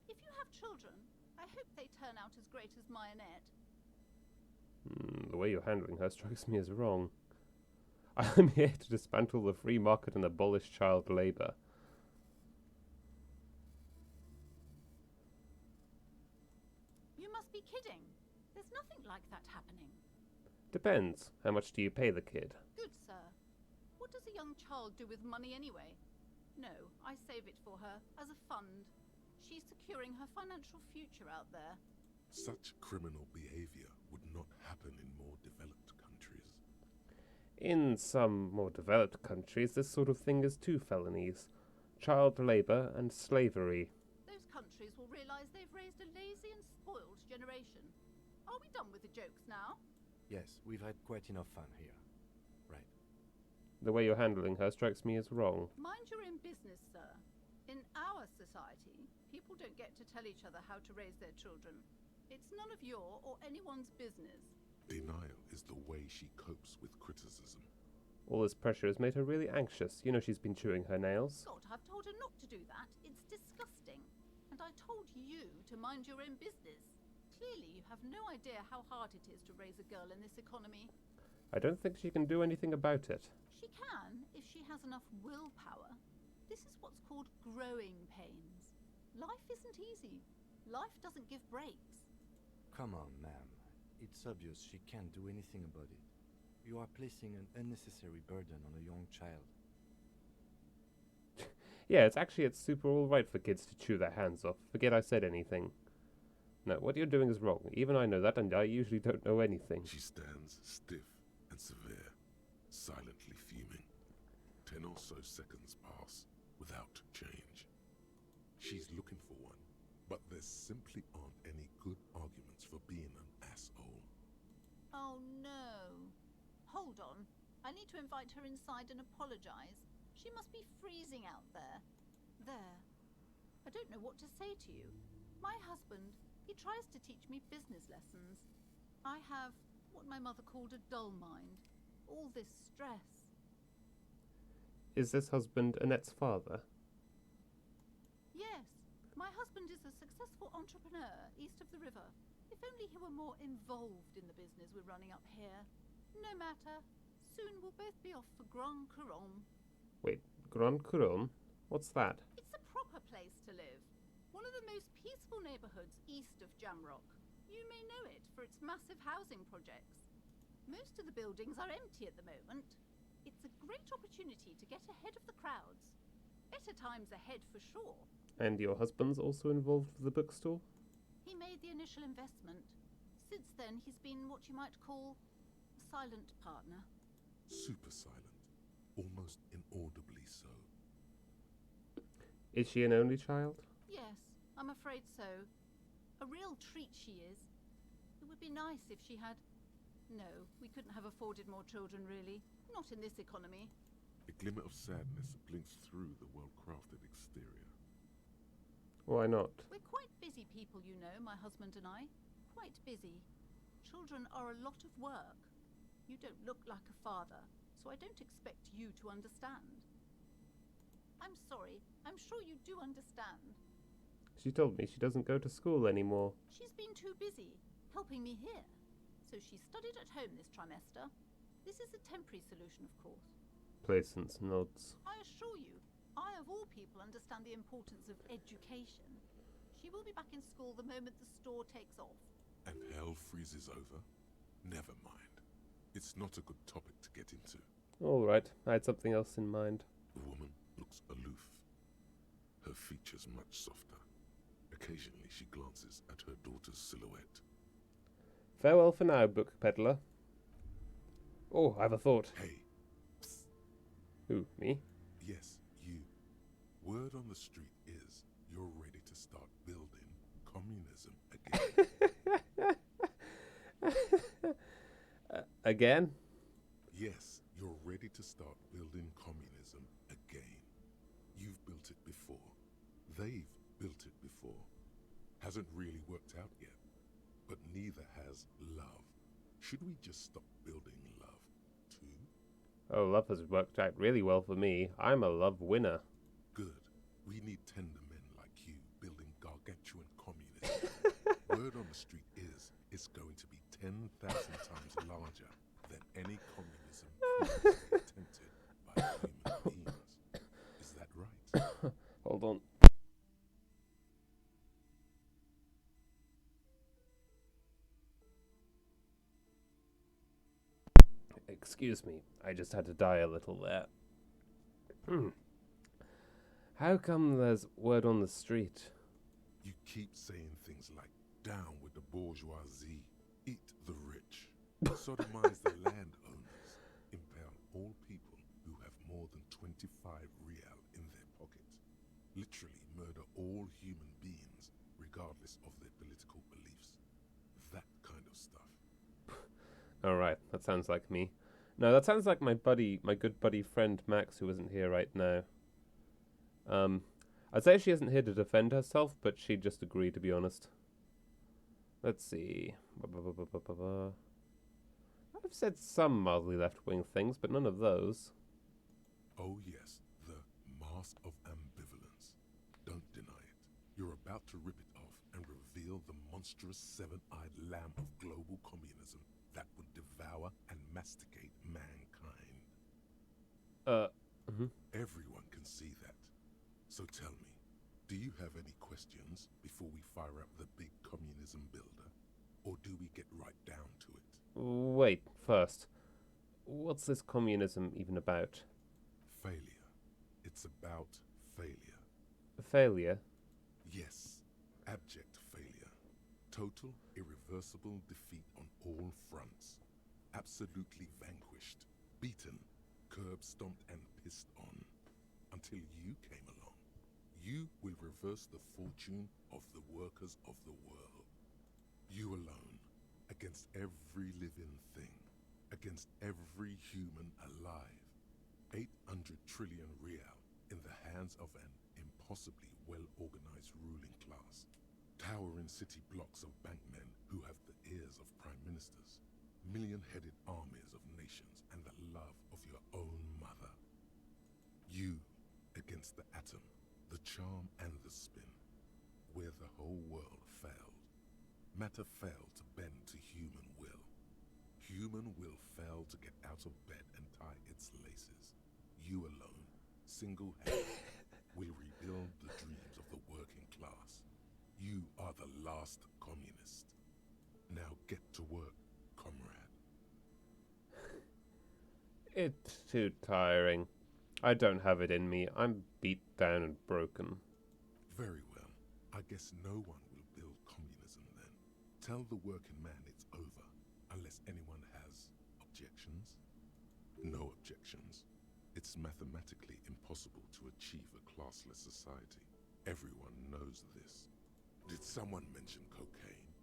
If you have children, I hope they turn out as great as my Annette. The way you're handling her strikes me as wrong. I'm here to dismantle the free market and abolish child labour. You must be kidding. There's nothing like that happening. Depends. How much do you pay the kid? Good sir. What does a young child do with money anyway? No, I save it for her, as a fund. She's securing her financial future out there. Such criminal behavior would not happen in more developed countries. In some more developed countries, this sort of thing is 2 felonies. Child labour and slavery. Those countries will realise they've raised a lazy and spoiled generation. Are we done with the jokes now? Yes, we've had quite enough fun here. Right. The way you're handling her strikes me as wrong. Mind your own business, sir. In our society, people don't get to tell each other how to raise their children. It's none of your or anyone's business. Denial is the way she copes with criticism. All this pressure has made her really anxious. You know she's been chewing her nails. God, I've told her not to do that. It's disgusting. And I told you to mind your own business. Clearly, you have no idea how hard it is to raise a girl in this economy. I don't think she can do anything about it. She can, if she has enough willpower. This is what's called growing pains. Life isn't easy. Life doesn't give breaks. Come on, ma'am. It's obvious she can't do anything about it. You are placing an unnecessary burden on a young child. Yeah, it's super alright for kids to chew their hands off. Forget I said anything. No, what you're doing is wrong. Even I know that, and I usually don't know anything. She stands stiff and severe, silently fuming. 10 or so seconds pass without change. She's looking for one, but there simply aren't any good arguments for being an asshole. Oh no. Hold on. I need to invite her inside and apologize. She must be freezing out there. There. I don't know what to say to you. My husband, he tries to teach me business lessons. I have what my mother called a dull mind. All this stress. Is this husband Annette's father? Yes. My husband is a successful entrepreneur east of the river. If only he were more involved in the business we're running up here. No matter. Soon we'll both be off for Grand Couronne. Wait, Grand Couronne? What's that? It's a proper place to live. One of the most peaceful neighborhoods east of Jamrock. You may know it for its massive housing projects. Most of the buildings are empty at the moment. It's a great opportunity to get ahead of the crowds. Better times ahead for sure. And your husband's also involved with the bookstore? He made the initial investment. Since then, he's been what you might call a silent partner. Super silent, almost inaudibly so. Is she an only child? Yes, I'm afraid so. A real treat she is. It would be nice if she had... No, we couldn't have afforded more children, really. Not in this economy. A glimmer of sadness blinks through the well-crafted exterior. Why not? We're quite busy people, you know, my husband and I. Quite busy. Children are a lot of work. You don't look like a father, so I don't expect you to understand. I'm sorry. I'm sure you do understand. She told me she doesn't go to school anymore. She's been too busy helping me here. So she studied at home this trimester. This is a temporary solution, of course. Placence nods. I assure you, I of all people understand the importance of education. She will be back in school the moment the store takes off. And hell freezes over? Never mind. It's not a good topic to get into. Alright, I had something else in mind. The woman looks aloof. Her features much softer. Occasionally she glances at her daughter's silhouette. Farewell for now, book peddler. Oh, I have a thought. Hey. Psst. Who, me? Yes, you. Word on the street is you're ready to start building communism again. Again? Yes, you're ready to start building communism again. You've built it before. They've built it before. Hasn't really worked out yet. But neither has love. Should we just stop building love, too? Oh, love has worked out really well for me. I'm a love winner. Good. We need tender men like you building gargantuan communism. Word on the street is it's going to be 10,000 times larger than any communism previously attempted by human beings. Is that right? Hold on. Excuse me, I just had to die a little there. How come there's word on the street? You keep saying things like, down with the bourgeoisie, eat the rich, sodomize the landowners, impale all people who have more than 25 real in their pocket, literally murder all human beings, regardless of their political beliefs. That kind of stuff. Alright, that sounds like me. No, that sounds like my good buddy friend Max, who isn't here right now. I'd say she isn't here to defend herself, but she'd just agree, to be honest. Let's see. I've said some mildly left-wing things, but none of those. Oh yes, the mask of ambivalence. Don't deny it. You're about to rip it off and reveal the monstrous seven-eyed lamb of global communism that would devour and masticate Mhm. Everyone can see that. So tell me, do you have any questions before we fire up the big communism builder? Or do we get right down to it? Wait, first. What's this communism even about? Failure. It's about failure. Failure? Yes, abject failure. Total, irreversible defeat on all fronts. Absolutely vanquished, beaten, curb-stomped and pissed on. Until you came along. You will reverse the fortune of the workers of the world. You alone, against every living thing, against every human alive. 800 trillion real in the hands of an impossibly well-organized ruling class. Towering city blocks of bankmen who have the ears of prime ministers. Million-headed armies of nations and the love of your own mother. You against the atom, the charm and the spin, where the whole world failed. Matter failed to bend to human will. Human will failed to get out of bed and tie its laces. You alone, single-handed, will rebuild the dreams of the working class. You are the last communist. Now get to work, comrade. It's too tiring. I don't have it in me. I'm beat down and broken. Very well. I guess no one will build communism then. Tell the working man it's over, unless anyone has objections. No objections. It's mathematically impossible to achieve a classless society. Everyone knows this. Did someone mention cocaine?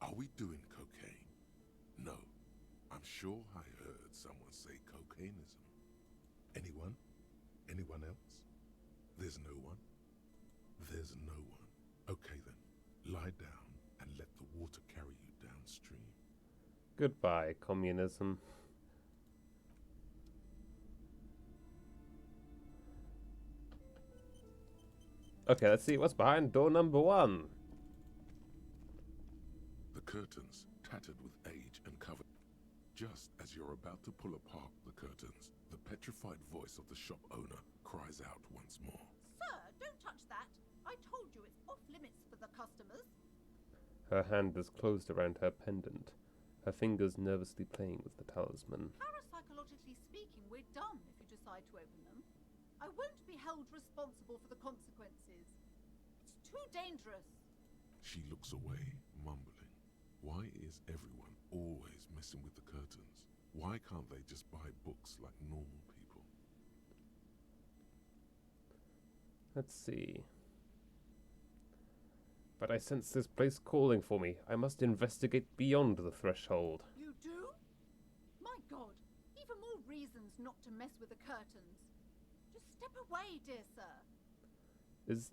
Are we doing cocaine? No. I'm sure I heard someone say cocainism. Anyone? Anyone else? There's no one? There's no one. Okay then, lie down and let the water carry you downstream. Goodbye, communism. Okay, let's see what's behind door number 1. The curtains, tattered with age and covered. Just as you're about to pull apart the curtains, the petrified voice of the shop owner cries out once more. Sir, don't touch that. I told you it's off limits for the customers. Her hand is closed around her pendant, her fingers nervously playing with the talisman. Parapsychologically speaking, we're done if you decide to open them. I won't be held responsible for the consequences. It's too dangerous. She looks away, mumbling. Why is everyone always messing with the curtains? Why can't they just buy books like normal people? Let's see. But I sense this place calling for me. I must investigate beyond the threshold. You do? My God, even more reasons not to mess with the curtains. Just step away, dear sir.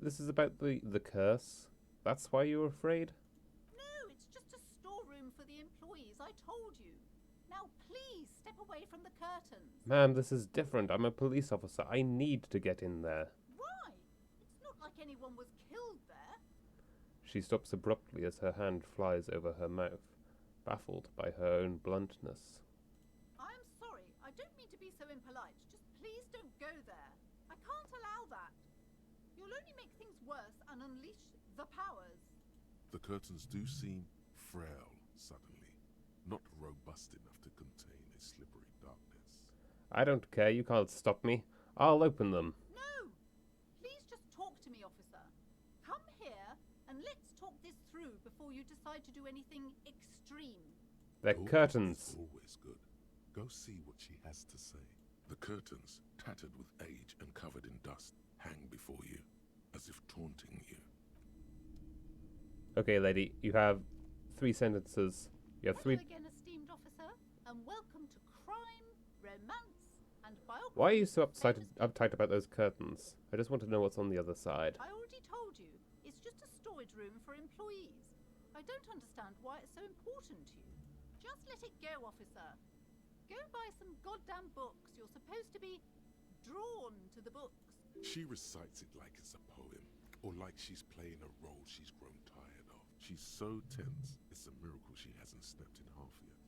This is about the curse? That's why you were afraid? No, it's just a storeroom for the employees, I told you. Now please step away from the curtains. Ma'am, this is different. I'm a police officer. I need to get in there. Why? It's not like anyone was killed there. She stops abruptly as her hand flies over her mouth, baffled by her own bluntness. I'm sorry, I don't mean to be so impolite. Just please don't go there. I can't allow that. You'll only make things worse and unleash the powers. The curtains do seem frail suddenly, not robust enough to contain a slippery darkness. I don't care. You can't stop me. I'll open them. No! Please just talk to me, officer. Come here and let's talk this through before you decide to do anything extreme. They're Talk curtains. is always good. Go see what she has to say. The curtains, tattered with age and covered in dust, hang before you, as if taunting you. Okay, lady, you have 3 sentences. You have 3... Hello again, esteemed officer, and welcome to crime, romance, and biography. Why are you so uptight about those curtains? I just want to know what's on the other side. I already told you, it's just a storage room for employees. I don't understand why it's so important to you. Just let it go, officer. Go buy some goddamn books. You're supposed to be drawn to the books. She recites it like it's a poem, or like she's playing a role she's grown tired of. She's so tense, it's a miracle she hasn't snapped in half yet.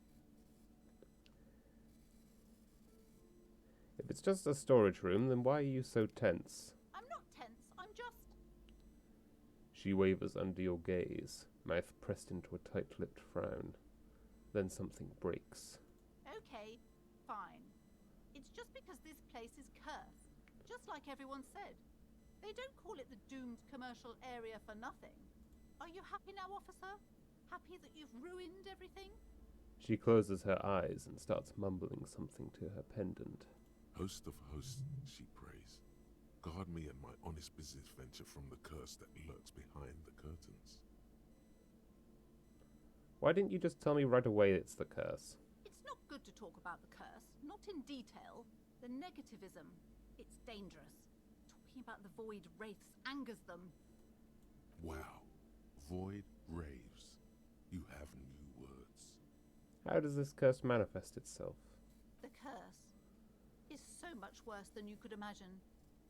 If it's just a storage room, then why are you so tense? I'm not tense, I'm just... She wavers under your gaze, mouth pressed into a tight-lipped frown. Then something breaks. Okay, fine. It's just because this place is cursed, just like everyone said. They don't call it the doomed commercial area for nothing. Are you happy now, officer? Happy that you've ruined everything? She closes her eyes and starts mumbling something to her pendant. Host of hosts, she prays. Guard me and my honest business venture from the curse that lurks behind the curtains. Why didn't you just tell me right away it's the curse? It's not good to talk about the curse, not in detail. The negativism, it's dangerous. Talking about the void wraiths angers them. Wow. Void raves. You have new words. How does this curse manifest itself? The curse is so much worse than you could imagine.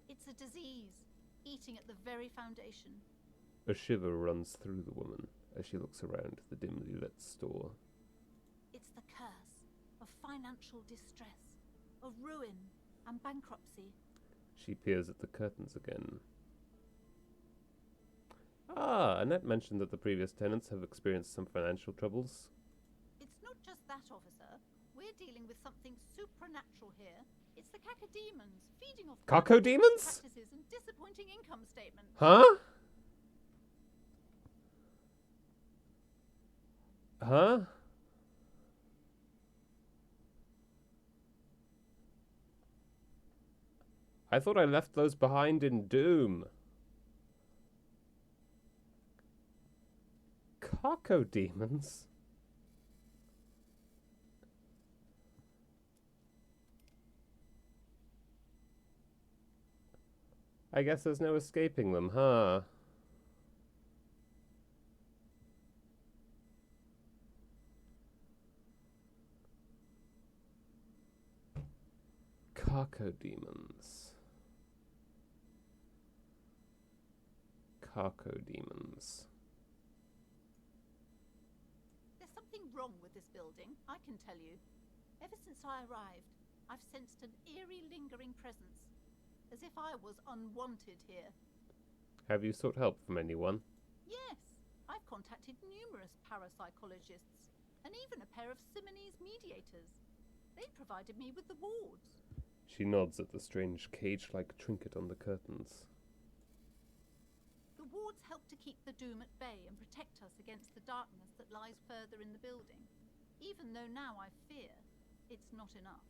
It's a disease, eating at the very foundation. A shiver runs through the woman as she looks around the dimly lit store. It's the curse of financial distress, of ruin and bankruptcy. She peers at the curtains again. Ah, Annette mentioned that the previous tenants have experienced some financial troubles. It's not just that, officer. We're dealing with something supernatural here. It's the cacodemons feeding off Cacodemons? practices and disappointing income statements. Huh? Huh? I thought I left those behind in Doom. Cacodemons? I guess there's no escaping them, huh? Cacodemons. Cacodemons. There's something wrong with this building, I can tell you. Ever since I arrived, I've sensed an eerie lingering presence, as if I was unwanted here. Have you sought help from anyone? Yes, I've contacted numerous parapsychologists, and even a pair of Simonese mediators. They provided me with the wards. She nods at the strange cage-like trinket on the curtains. The wards help to keep the doom at bay and protect us against the darkness that lies further in the building, even though now I fear it's not enough.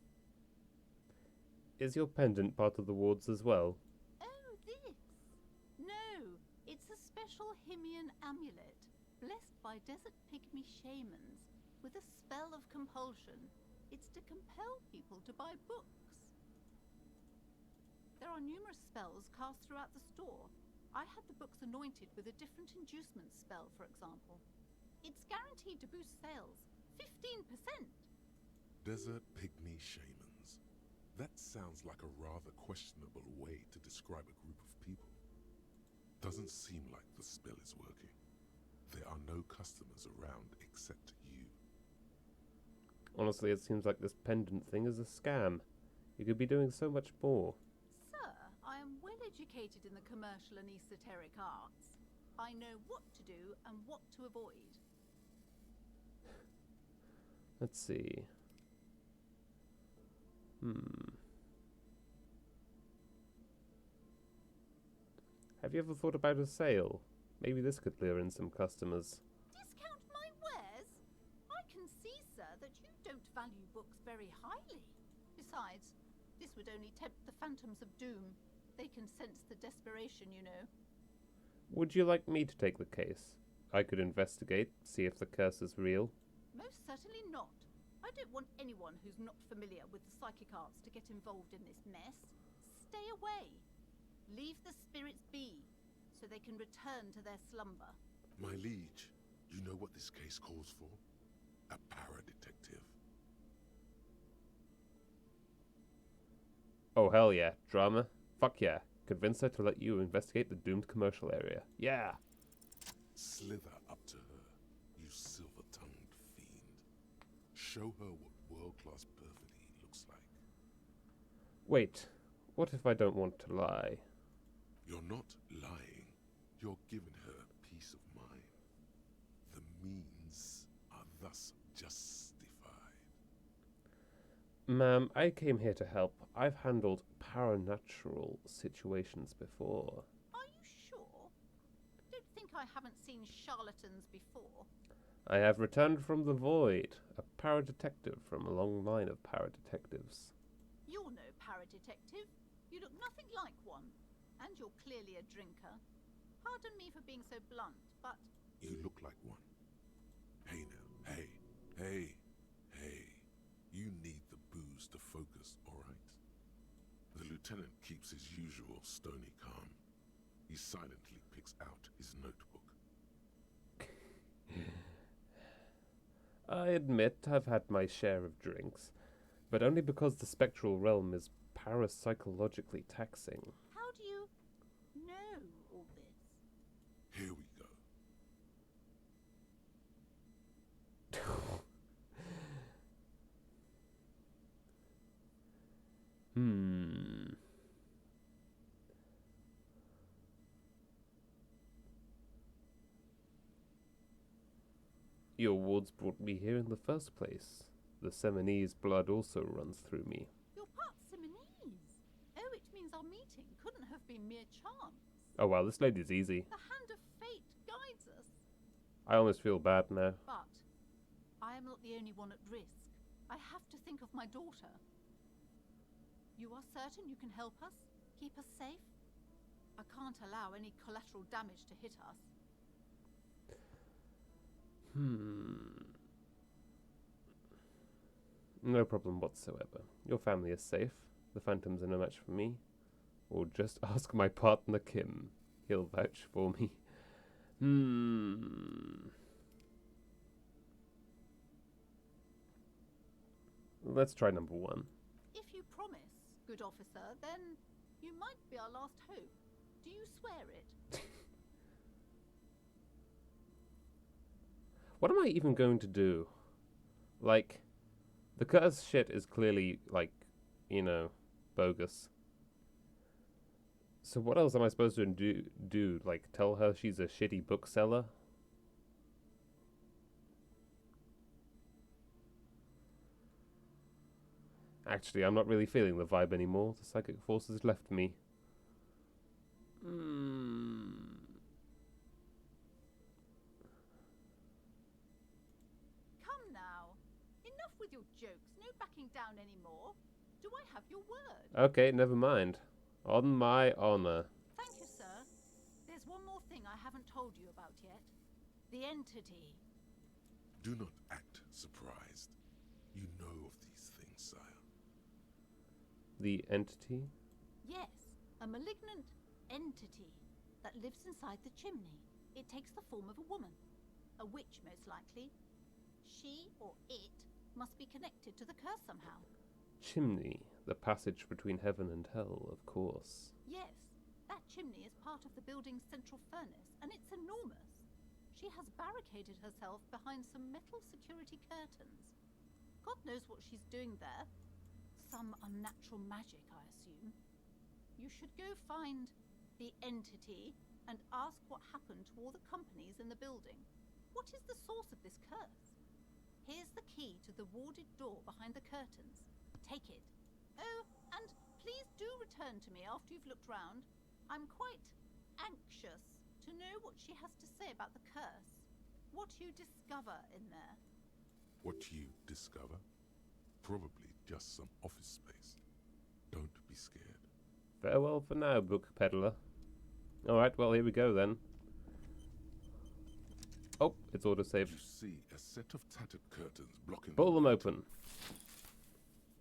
Is your pendant part of the wards as well? Oh, this? No, it's a special Himian amulet, blessed by desert pygmy shamans, with a spell of compulsion. It's to compel people to buy books. There are numerous spells cast throughout the store. I had the books anointed with a different inducement spell, for example. It's guaranteed to boost sales 15%. Desert pygmy shamans. That sounds like a rather questionable way to describe a group of people. Doesn't seem like the spell is working. There are no customers around except you. Honestly, it seems like this pendant thing is a scam. You could be doing so much more. Sir, I am well educated in the commercial and esoteric arts. I know what to do and what to avoid. Let's see. Have you ever thought about a sale? Maybe this could lure in some customers. Discount my wares? I can see, sir, that you don't value books very highly. Besides, this would only tempt the phantoms of doom. They can sense the desperation, you know. Would you like me to take the case? I could investigate, see if the curse is real. Most certainly not. I don't want anyone who's not familiar with the psychic arts to get involved in this mess. Stay away. Leave the spirits be, so they can return to their slumber. My liege, you know what this case calls for? A para-detective. Oh hell yeah, drama. Fuck yeah. Convince her to let you investigate the doomed commercial area. Yeah! Slither up to her, you silver-tongued fiend. Show her what world-class perfidy looks like. Wait, what if I don't want to lie? You're not lying. You're giving her peace of mind. The means are thus justified. Ma'am, I came here to help. I've handled paranatural situations before. Are you sure? Don't think I haven't seen charlatans before. I have returned from the void, a paradetective from a long line of paradetectives. You're no paradetective. You look nothing like one. And you're clearly a drinker. Pardon me for being so blunt, but... You look like one. Hey now, hey. You need the booze to focus, alright? The lieutenant keeps his usual stony calm. He silently picks out his notebook. I admit I've had my share of drinks, but only because the spectral realm is parapsychologically taxing. How do you know all this? Here we go. Your wards brought me here in the first place. The Seminese blood also runs through me. You're part Simonese. Oh, it means our meeting couldn't have been mere chance. Oh wow, this lady's easy. The hand of fate guides us. I almost feel bad now. But I am not the only one at risk. I have to think of my daughter. You are certain you can help us? Keep us safe? I can't allow any collateral damage to hit us. No problem whatsoever. Your family is safe. The Phantoms are no match for me. Or just ask my partner Kim. He'll vouch for me. Let's try number one. If you promise, good officer, then you might be our last hope. Do you swear it? What am I even going to do? Like, the curse shit is clearly, like, you know, bogus. So what else am I supposed to do? Like, tell her she's a shitty bookseller? Actually, I'm not really feeling the vibe anymore. The psychic force has left me. Come now. Enough with your jokes. No backing down anymore. Do I have your word? Okay, never mind. On my honor. Thank you, sir. There's one more thing I haven't told you about yet. The entity. Do not act surprised. You know of these things, sire. The entity? Yes, a malignant entity that lives inside the chimney. It takes the form of a woman. A witch, most likely. She, or it, must be connected to the curse somehow. Chimney. The passage between heaven and hell, of course. Yes, that chimney is part of the building's central furnace, and it's enormous. She has barricaded herself behind some metal security curtains. God knows what she's doing there. Some unnatural magic, I assume. You should go find the entity and ask what happened to all the companies in the building. What is the source of this curse? Here's the key to the warded door behind the curtains. Take it. Oh, and please do return to me after you've looked round. I'm quite anxious to know what she has to say about the curse. What you discover in there. What you discover? Probably just some office space. Don't be scared. Farewell for now, book peddler. Alright, well, here we go then. Oh, it's autosaved. You see a set of tattered curtains blocking... Pull them open.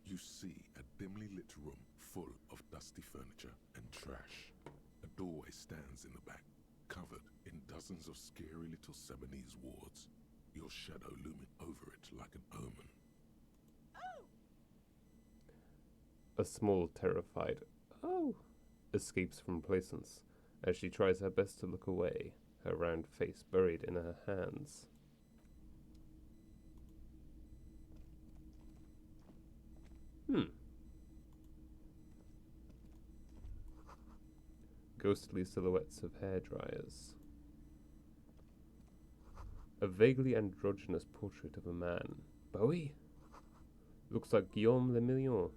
You see a dimly lit room full of dusty furniture and trash. A doorway stands in the back, covered in dozens of scary little Seminese wards. Your shadow looming over it like an omen. A small, terrified "oh" escapes from Placence as she tries her best to look away, her round face buried in her hands. Ghostly silhouettes of hairdryers. A vaguely androgynous portrait of a man. Bowie? Looks like Guillaume le Million,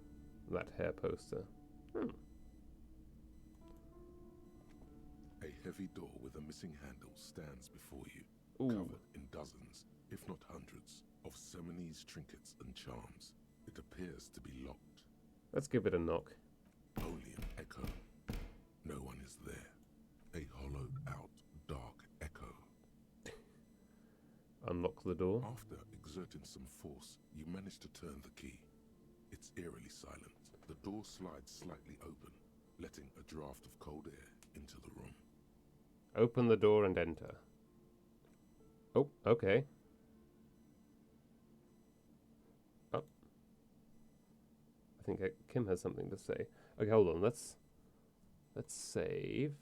that hair poster. A heavy door with a missing handle stands before you, covered in dozens, if not hundreds, of Seminese trinkets and charms. It appears to be locked. Let's give it a knock. Only an echo. No one is there. A hollowed out, dark echo. Unlock the door. After exerting some force, you manage to turn the key. It's eerily silent. The door slides slightly open, letting a draft of cold air into the room. Open the door and enter. Oh, okay. Oh. I think Kim has something to say. Okay, hold on. Let's save.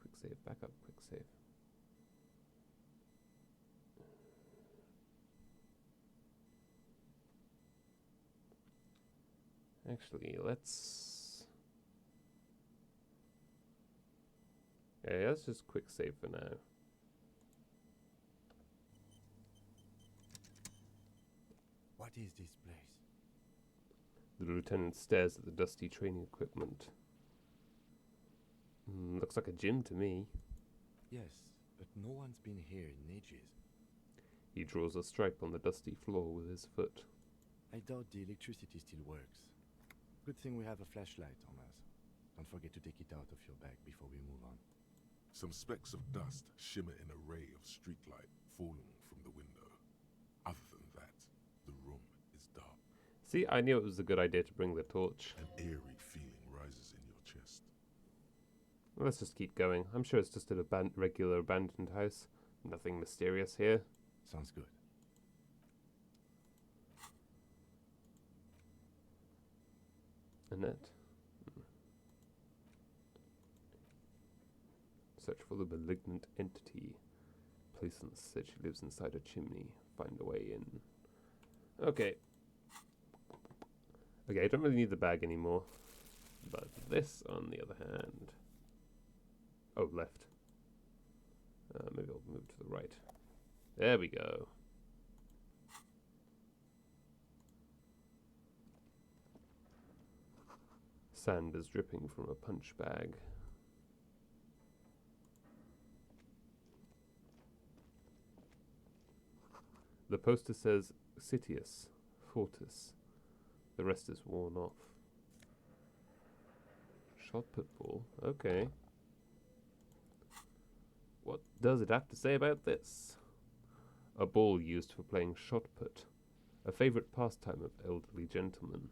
Quick save. Back up. Quick save. Actually, let's... Yeah, let's just quick save for now. What is this place? The lieutenant stares at the dusty training equipment. Looks like a gym to me. Yes, but no one's been here in ages. He draws a stripe on the dusty floor with his foot. I doubt the electricity still works. Good thing we have a flashlight on us. Don't forget to take it out of your bag before we move on. Some specks of dust shimmer in a ray of streetlight falling from the window. Other than that, the room is dark. See, I knew it was a good idea to bring the torch. An eerie feeling rises in your chest. Well, let's just keep going. I'm sure it's just a regular abandoned house. Nothing mysterious here. Sounds good. Annette. Search for the malignant entity. Placence said she lives inside a chimney. Find a way in. Okay. Okay, I don't really need the bag anymore. But this, on the other hand... Oh, left. Maybe I'll move to the right. There we go. Sand is dripping from a punch bag. The poster says Citius, Fortis. The rest is worn off. Shot put ball. Okay. What does it have to say about this? A ball used for playing shot put. A favourite pastime of elderly gentlemen.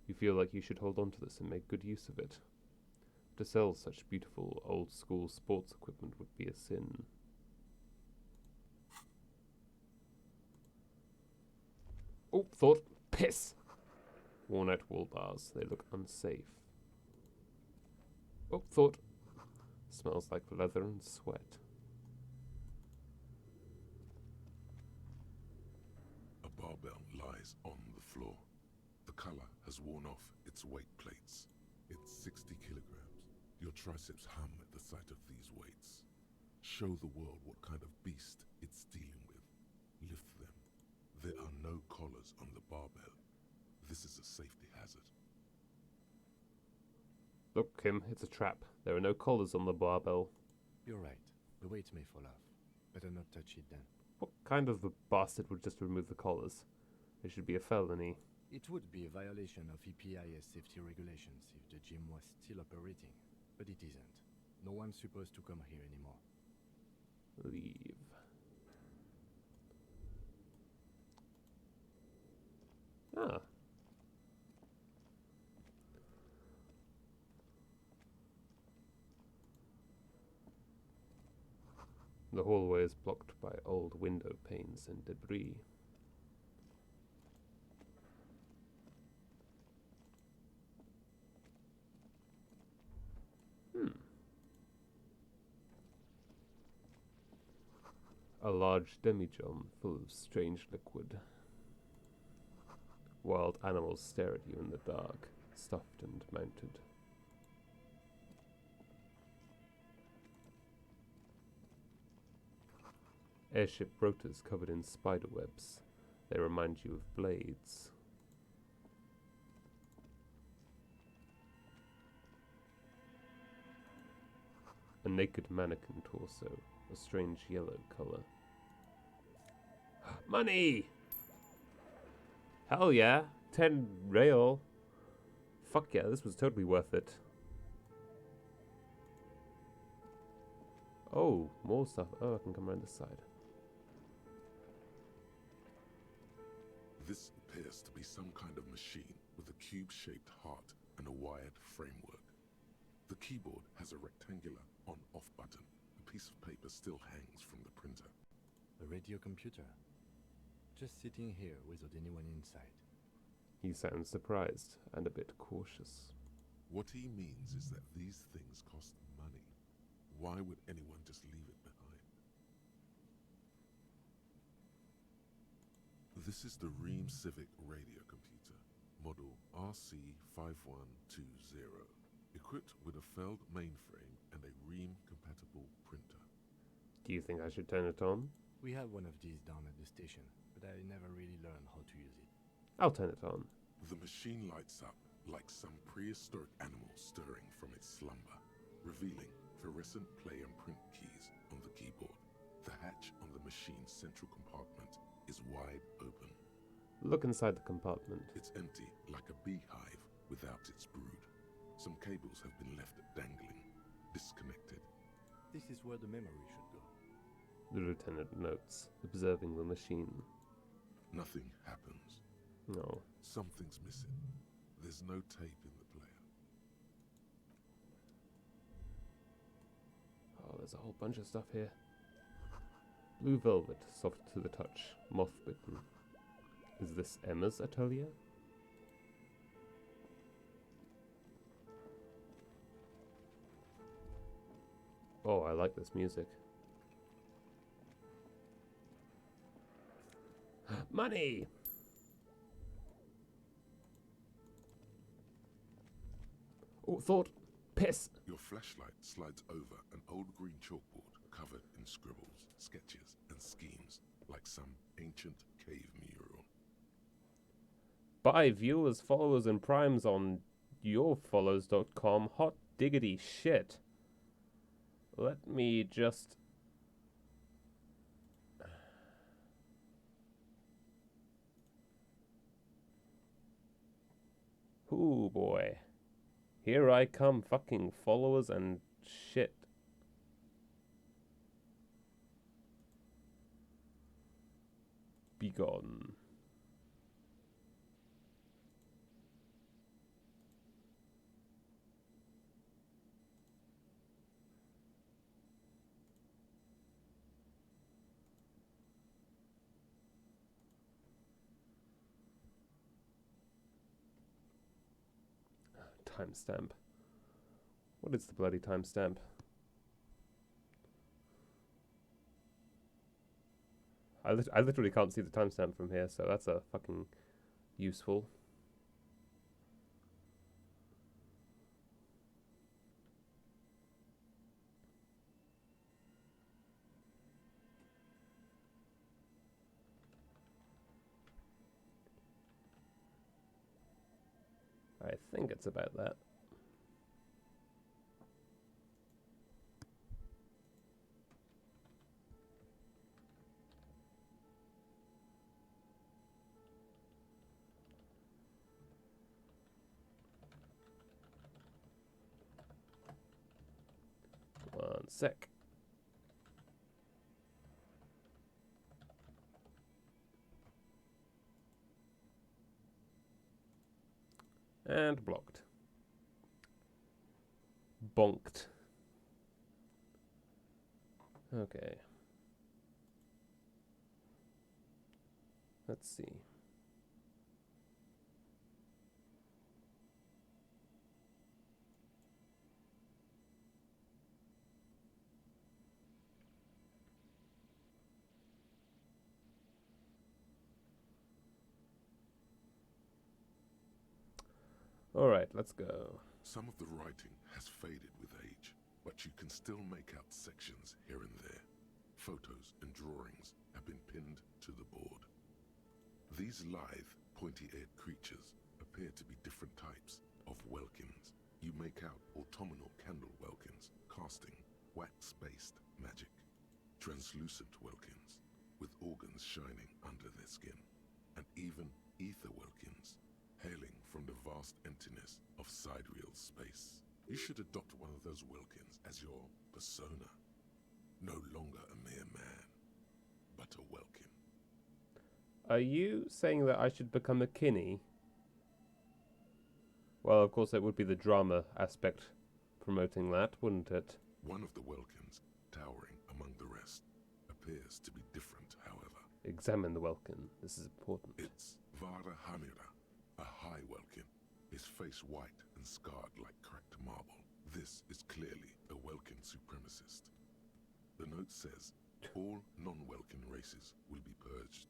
You feel like you should hold on to this and make good use of it. To sell such beautiful old-school sports equipment would be a sin. Oh, thought. Piss! Worn-out wall bars. They look unsafe. Oh, thought. Smells like leather and sweat. A barbell lies on the floor. The color has worn off its weight plates. It's 60 kilograms. Your triceps hum at the sight of these weights. Show the world what kind of beast it's dealing with. Lift them. There are no collars on the barbell. This is a safety hazard. Look, Kim, it's a trap. There are no collars on the barbell. You're right. The weight may fall off. Better not touch it then. What kind of a bastard would just remove the collars? It should be a felony. It would be a violation of EPIS safety regulations if the gym was still operating, but it isn't. No one's supposed to come here anymore. Leave. Ah. The hallway is blocked by old window panes and debris. A large demijohn full of strange liquid. Wild animals stare at you in the dark, stuffed and mounted. Airship rotors covered in spider webs. They remind you of blades. A naked mannequin torso, a strange yellow color. Money! Hell yeah! 10 rail! Fuck yeah, this was totally worth it. Oh, more stuff. Oh, I can come around this side. This appears to be some kind of machine with a cube-shaped heart and a wired framework. The keyboard has a rectangular on-off button. A piece of paper still hangs from the printer. A radio computer. Just sitting here without anyone inside. He sounds surprised and a bit cautious. What he means is that these things cost money. Why would anyone just leave it behind? This is the Ream Civic radio computer, model RC5120, equipped with a Feld mainframe and a Ream-compatible printer. Do you think I should turn it on? We have one of these down at the station, but I never really learned how to use it. I'll turn it on. The machine lights up like some prehistoric animal stirring from its slumber, revealing fluorescent play and print keys on the keyboard. The hatch on the machine's central compartment is wide open. Look inside the compartment. It's empty, like a beehive without its brood. Some cables have been left dangling, disconnected. This is where the memory should go. The lieutenant notes, observing the machine. Nothing happens. No. Something's missing. There's no tape in the player. Oh, there's a whole bunch of stuff here. Blue velvet, soft to the touch, moth-bitten. Is this Emma's atelier? Oh, I like this music. Money! Oh, thought. Piss! Your flashlight slides over an old green chalkboard covered in scribbles, sketches, and schemes, like some ancient cave mural. Buy viewers, followers, and primes on yourfollows.com. Hot diggity shit. Let me just... Ooh, boy. Here I come, fucking followers and shit. Be gone. Timestamp. What is the bloody timestamp? I literally can't see the timestamp from here, so that's a fucking useful. I think it's about that. One sec. And blocked. Bonked. Okay. Let's see. Alright, let's go. Some of the writing has faded with age, but you can still make out sections here and there. photos and drawings have been pinned to the board. These lithe, pointy-eared creatures appear to be different types of welkins. You make out autumnal candle welkins casting wax-based magic, translucent welkins with organs shining under their skin, and even ether welkins hailing from the vast emptiness of sidereal space. You should adopt one of those welkins as your persona. No longer a mere man, but a welkin. Are you saying that I should become a kinney? Well, of course, it would be the drama aspect promoting that, wouldn't it? One of the welkins, towering among the rest, appears to be different, however. Examine the welkin. This is important. It's Vara Hamira, a high welkin, his face white and scarred like cracked marble. This is clearly a welkin supremacist. The note says, all non-welkin races will be purged.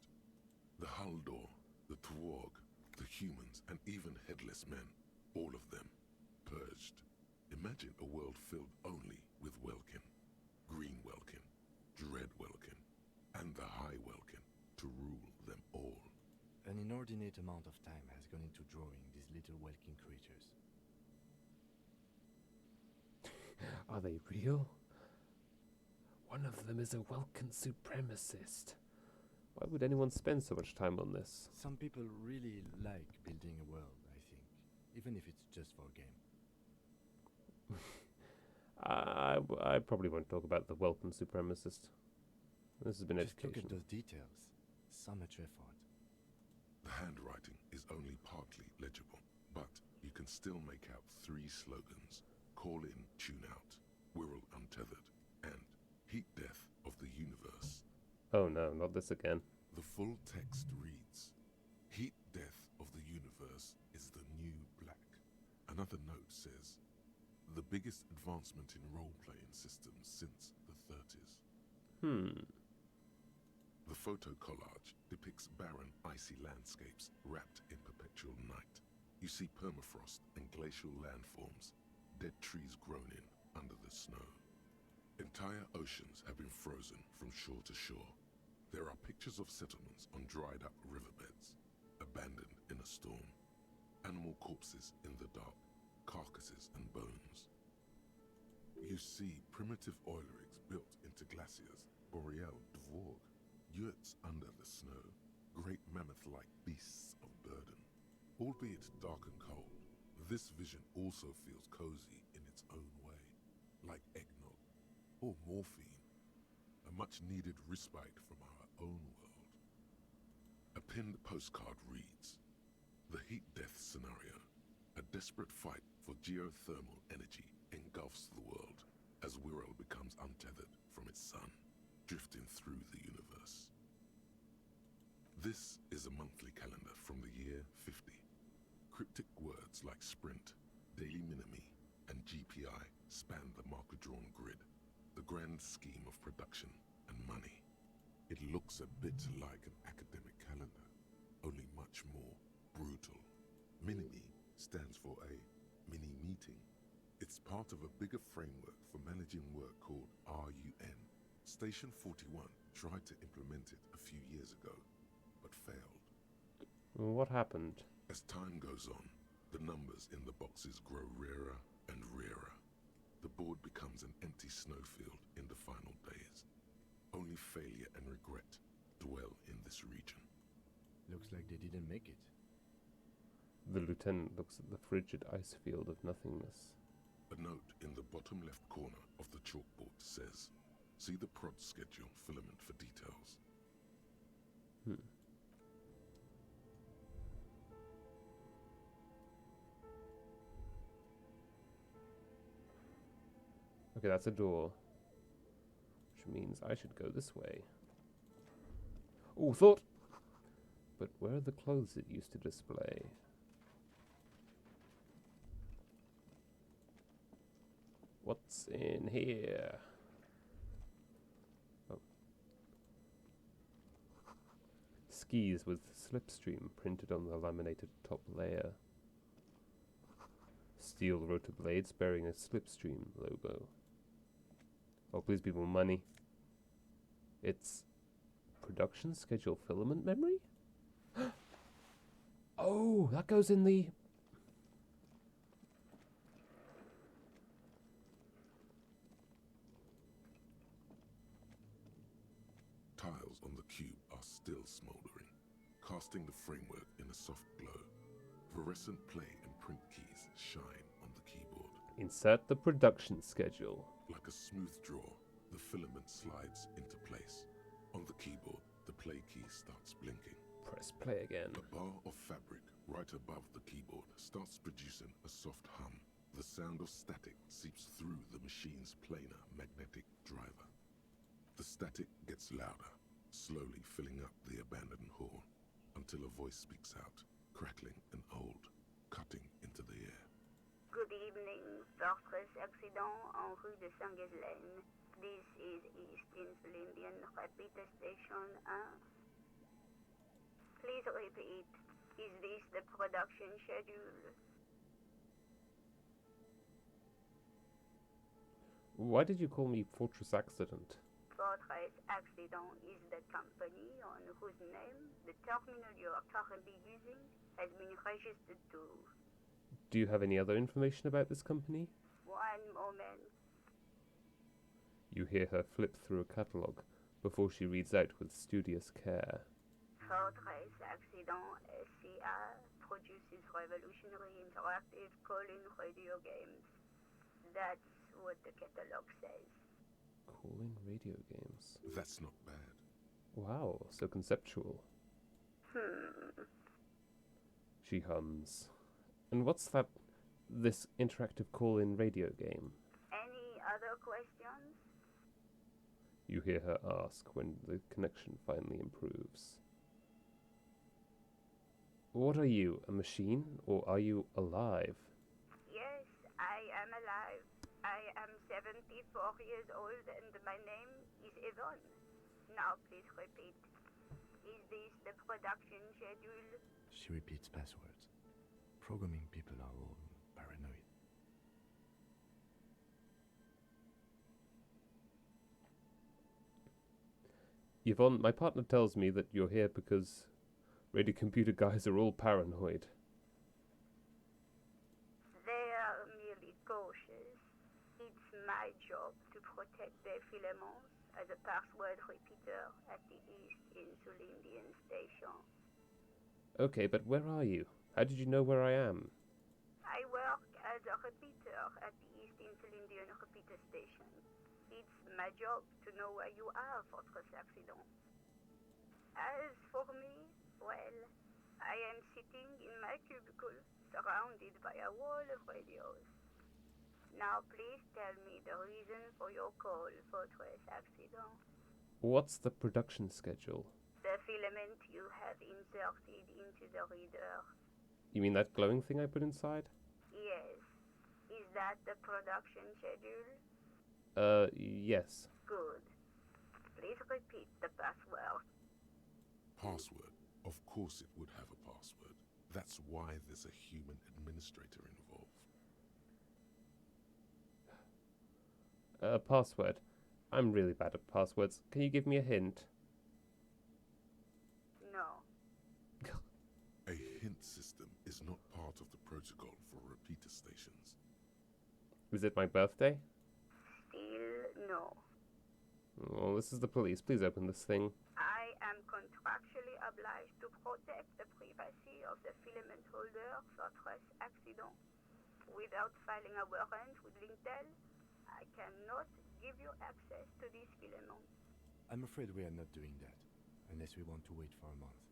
The Haldor, the Twarg, the humans, and even headless men, all of them, purged. Imagine a world filled only with welkin, green welkin, dread welkin, and the high welkin to rule them all. An inordinate amount of time has gone into drawing these little welkin creatures. Are they real? One of them is a welkin supremacist. Why would anyone spend so much time on this? Some people really like building a world, I think, even if it's just for a game. I probably won't talk about the welkin supremacist. This has been Just education. look at those details. So much effort. The handwriting is only partly legible, but you can still make out 3 slogans. Call in, tune out, Wirral untethered, and heat death of the universe. Oh no, not this again. The full text reads, heat death of the universe is the new black. Another note says, the biggest advancement in role-playing systems since the 30s. The photo collage depicts barren, icy landscapes wrapped in perpetual night. You see permafrost and glacial landforms, dead trees grown in under the snow. Entire oceans have been frozen from shore to shore. There are pictures of settlements on dried-up riverbeds, abandoned in a storm. Animal corpses in the dark, carcasses and bones. You see primitive oil rigs built into glaciers, boreal dvorg, yurts under the snow, great mammoth-like beasts of burden. Albeit dark and cold, this vision also feels cozy in its own way, like eggnog or morphine, a much-needed respite from our own world. A pinned postcard reads, the heat death scenario, a desperate fight for geothermal energy engulfs the world as Wirral becomes untethered from its sun, drifting through the universe. This is a monthly calendar from the year 50. Cryptic words like sprint, daily minimi, and GPI span the marker-drawn grid, the grand scheme of production and money. It looks a bit like an academic calendar, only much more brutal. Minimi stands for a mini-meeting. It's part of a bigger framework for managing work called RUN. Station 41 tried to implement it a few years ago, but failed. What happened? As time goes on, the numbers in the boxes grow rarer and rarer. The board becomes an empty snowfield in the final days. Only failure and regret dwell in this region. Looks like they didn't make it. The lieutenant looks at the frigid ice field of nothingness. A note in the bottom left corner of the chalkboard says, see the prod schedule filament for details. Okay, that's a door. Which means I should go this way. Oh, thought! But where are the clothes it used to display? What's in here? Oh. Skis with slipstream printed on the laminated top layer. Steel rotor blades bearing a slipstream logo. Oh, please be more money. It's production schedule filament memory? Oh, that goes in the... Tiles on the cube are still smoldering, casting the framework in a soft glow. Fluorescent play and print keys shine on the keyboard. Insert the production schedule. Like a smooth draw, the filament slides into place. On the keyboard, the play key starts blinking. Press play again. A bar of fabric right above the keyboard starts producing a soft hum. The sound of static seeps through the machine's planar magnetic driver. The static gets louder, slowly filling up the abandoned hall, until a voice speaks out, crackling and old, cutting into the air. Good evening, Fortress Accident en rue de Saint-Ghislaine. This is East Insulindian Repeater Station 1. Please repeat. Is this the production schedule? Why did you call me Fortress Accident? Fortress Accident is the company on whose name the terminal you are currently using has been registered to. Do you have any other information about this company? One moment. You hear her flip through a catalogue before she reads out with studious care. Fortress Accident SCA produces revolutionary interactive call-in radio games. That's what the catalog says. Calling radio games. That's not bad. Wow, so conceptual. She hums. And what's this interactive call-in radio game? Any other questions? You hear her ask when the connection finally improves. What are you, a machine, or are you alive? Yes, I am alive. I am 74 years old and my name is Yvonne. Now please repeat. Is this the production schedule? She repeats passwords. Programming people are all paranoid. Yvonne, my partner tells me that you're here because radio computer guys are all paranoid. They are merely cautious. It's my job to protect their filaments as a password repeater at the East Insulindian Station. Okay, but where are you? How did you know where I am? I work as a repeater at the East Insulindian Repeater Station. It's my job to know where you are, Fortress Accident. As for me, well, I am sitting in my cubicle, surrounded by a wall of radios. Now please tell me the reason for your call, Fortress Accident. What's the production schedule? The filament you have inserted into the reader. You mean that glowing thing I put inside? Yes. Is that the production schedule? Yes. Good. Please repeat the password. Password? Of course it would have a password. That's why there's a human administrator involved. Password. I'm really bad at passwords. Can you give me a hint? No. A hint system is not part of the protocol for repeater stations. Was it my birthday? Still no. Oh, this is the police. Please open this thing. I am contractually obliged to protect the privacy of the filament holder, Fortress Accident. Without filing a warrant with Lintel, I cannot give you access to these filaments. I'm afraid we are not doing that, unless we want to wait for a month.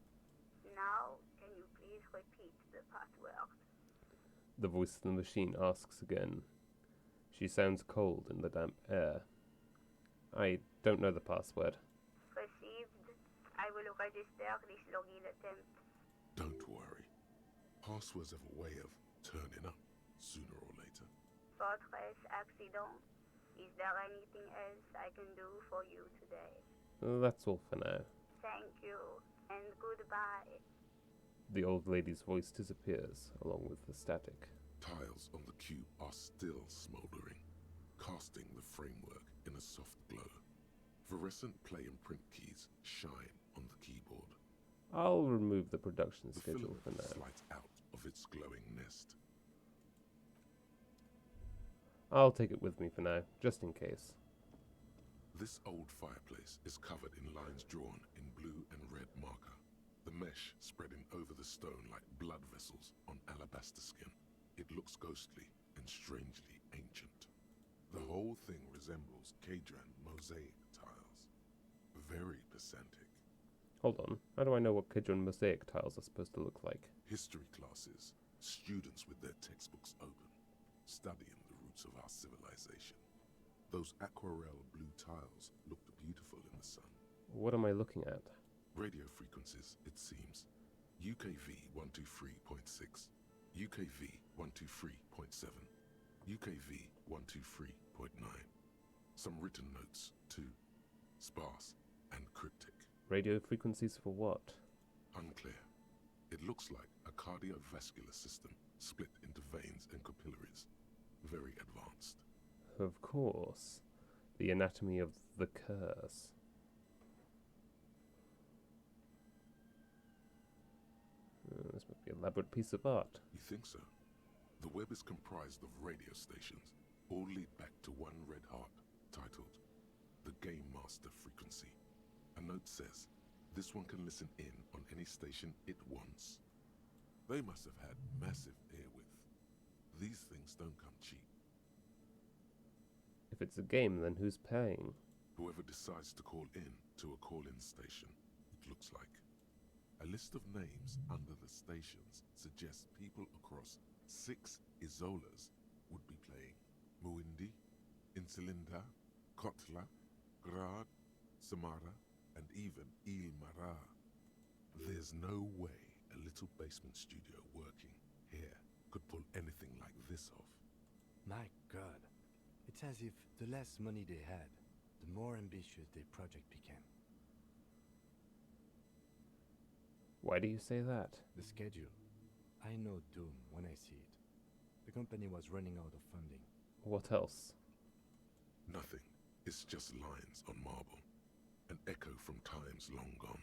Now, can you please repeat the password? The voice in the machine asks again. She sounds cold in the damp air. I don't know the password. Received. I will register this login attempt. Don't worry. Passwords have a way of turning up sooner or later. Fortress Accident. Is there anything else I can do for you today? That's all for now. Thank you, and goodbye. The old lady's voice disappears, along with the static. Tiles on the cube are still smoldering, casting the framework in a soft glow. Fluorescent play and print keys shine on the keyboard. I'll remove the production The schedule for filament now. slides out of its glowing nest. I'll take it with me for now, just in case. This old fireplace is covered in lines drawn in blue and red marker, the mesh spreading over the stone like blood vessels on alabaster skin. It looks ghostly and strangely ancient. The whole thing resembles Kadran mosaic tiles. Very pedantic. Hold on, how do I know what Kidron mosaic tiles are supposed to look like? History classes, students with their textbooks open, studying the roots of our civilization. Those aquarelle blue tiles looked beautiful in the sun. What am I looking at? Radio frequencies, it seems. UKV 123.6, UKV 123.7, UKV 123.9. Some written notes, too. Sparse and cryptic. Radio frequencies for what? Unclear. It looks like a cardiovascular system split into veins and capillaries. Very advanced. Of course. The anatomy of the curse. This must be an elaborate piece of art. You think so? The web is comprised of radio stations, all lead back to one red heart, titled the Game Master Frequency. A note says, this one can listen in on any station it wants. They must have had massive airwidth. These things don't come cheap. If it's a game, then who's paying? Whoever decides to call in to a call-in station, it looks like. A list of names under the stations suggests people across 6 Isolas would be playing. Muindi, Insulinda, Kotla, Grad, Samara, and even Ilmara. There's no way a little basement studio working here could pull anything like this off. My God. It's as if the less money they had, the more ambitious their project became. Why do you say that? The schedule. I know doom when I see it. The company was running out of funding. What else? Nothing. It's just lines on marble. An echo from times long gone.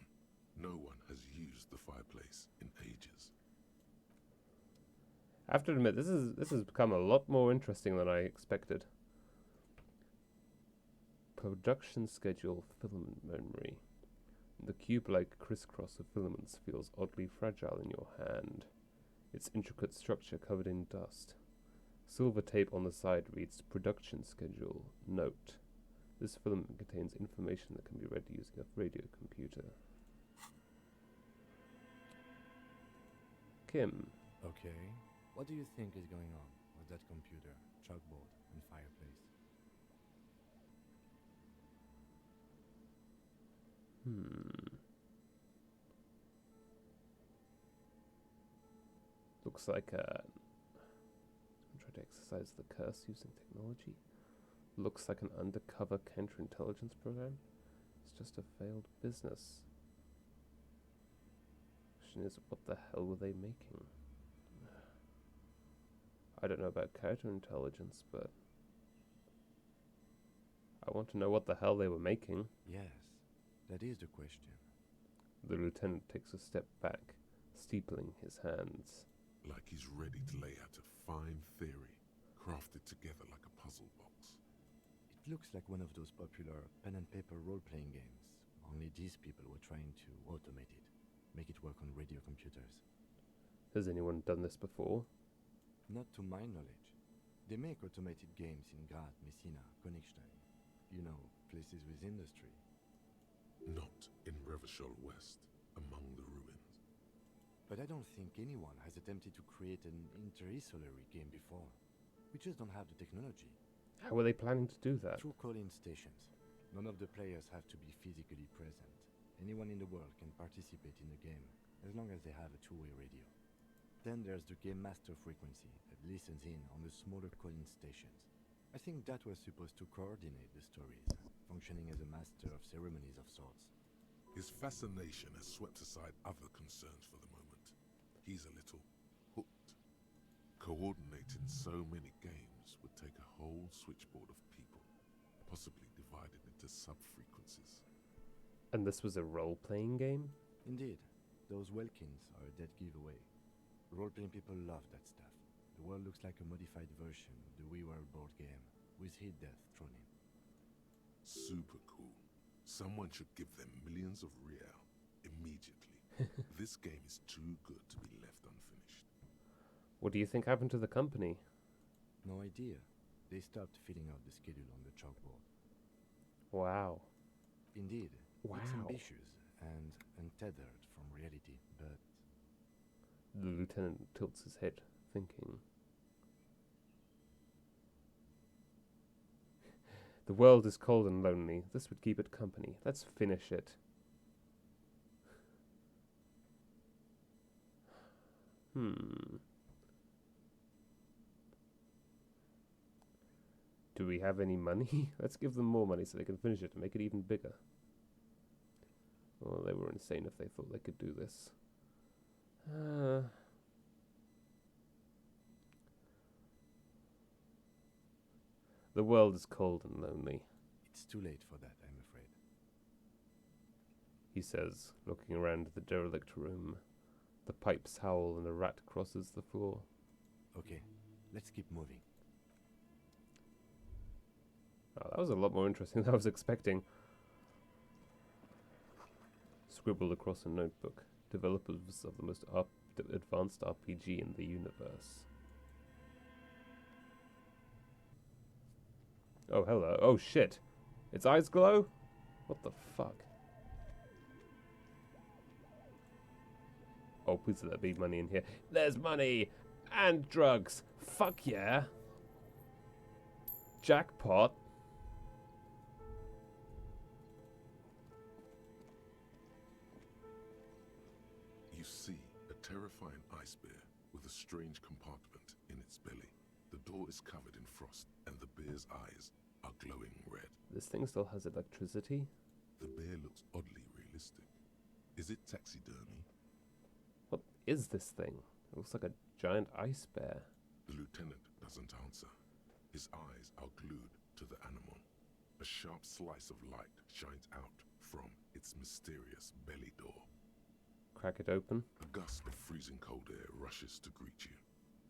No one has used the fireplace in ages. I have to admit, this has become a lot more interesting than I expected. Production schedule filament memory. The cube-like crisscross of filaments feels oddly fragile in your hand, its intricate structure covered in dust. Silver tape on the side reads production schedule. Note. This filament contains information that can be read using a radio computer. Kim. Okay. What do you think is going on with that computer, chalkboard, and fireplace? Looks like I'm trying to exercise the curse using technology. Looks like an undercover counterintelligence program. It's just a failed business. Question is, what the hell were they making? I don't know about counterintelligence, but I want to know what the hell they were making. Yes, that is the question. The lieutenant takes a step back, steepling his hands. Like he's ready to lay out a fine theory, crafted together like a puzzle box. It looks like one of those popular pen and paper role-playing games, only these people were trying to automate it, make it work on radio computers. Has anyone done this before? Not to my knowledge. They make automated games in Graz, Messina, Königstein. You know, places with industry. Not in Revachol West, among the ruins. But I don't think anyone has attempted to create an inter-isolary game before. We just don't have the technology. How are they planning to do that? Through call-in stations. None of the players have to be physically present. Anyone in the world can participate in the game, as long as they have a two-way radio. Then there's the Game Master frequency that listens in on the smaller call-in stations. I think that was supposed to coordinate the stories, functioning as a master of ceremonies of sorts. His fascination has swept aside other concerns for the moment. He's a little hooked. Coordinating so many games would take a whole switchboard of people, possibly divided into into sub-frequencies. And this was a role-playing game? Indeed. Those Welkins are a dead giveaway. Role-playing people love that stuff. The world looks like a modified version of the WeWorld board game, with hit death thrown in. Super cool. Someone should give them millions of real immediately. This game is too good to be left unfinished. What do you think happened to the company? No idea. They stopped filling out the schedule on the chalkboard. Wow. Indeed. Wow. It's ambitious and untethered from reality, but... The lieutenant tilts his head, thinking. The world is cold and lonely. This would keep it company. Let's finish it. Do we have any money? Let's give them more money so they can finish it and make it even bigger. Well, they were insane if they thought they could do this. The world is cold and lonely. It's too late for that, I'm afraid. He says, looking around the derelict room. The pipes howl and a rat crosses the floor. Okay, let's keep moving. Oh, that was a lot more interesting than I was expecting. Scribbled across a notebook. Developers of the most advanced RPG in the universe. Oh, hello. Oh, shit. Its eyes glow? What the fuck? Oh, please let there be money in here. There's money! And drugs! Fuck yeah! Jackpot! You see a terrifying ice bear with a strange compartment in its belly. The door is covered in frost, and the bear's eyes are glowing red. This thing still has electricity? The bear looks oddly realistic. Is it taxidermy? What is this thing? It looks like a giant ice bear. The lieutenant doesn't answer. His eyes are glued to the animal. A sharp slice of light shines out from its mysterious belly door. Crack it open. A gust of freezing cold air rushes to greet you.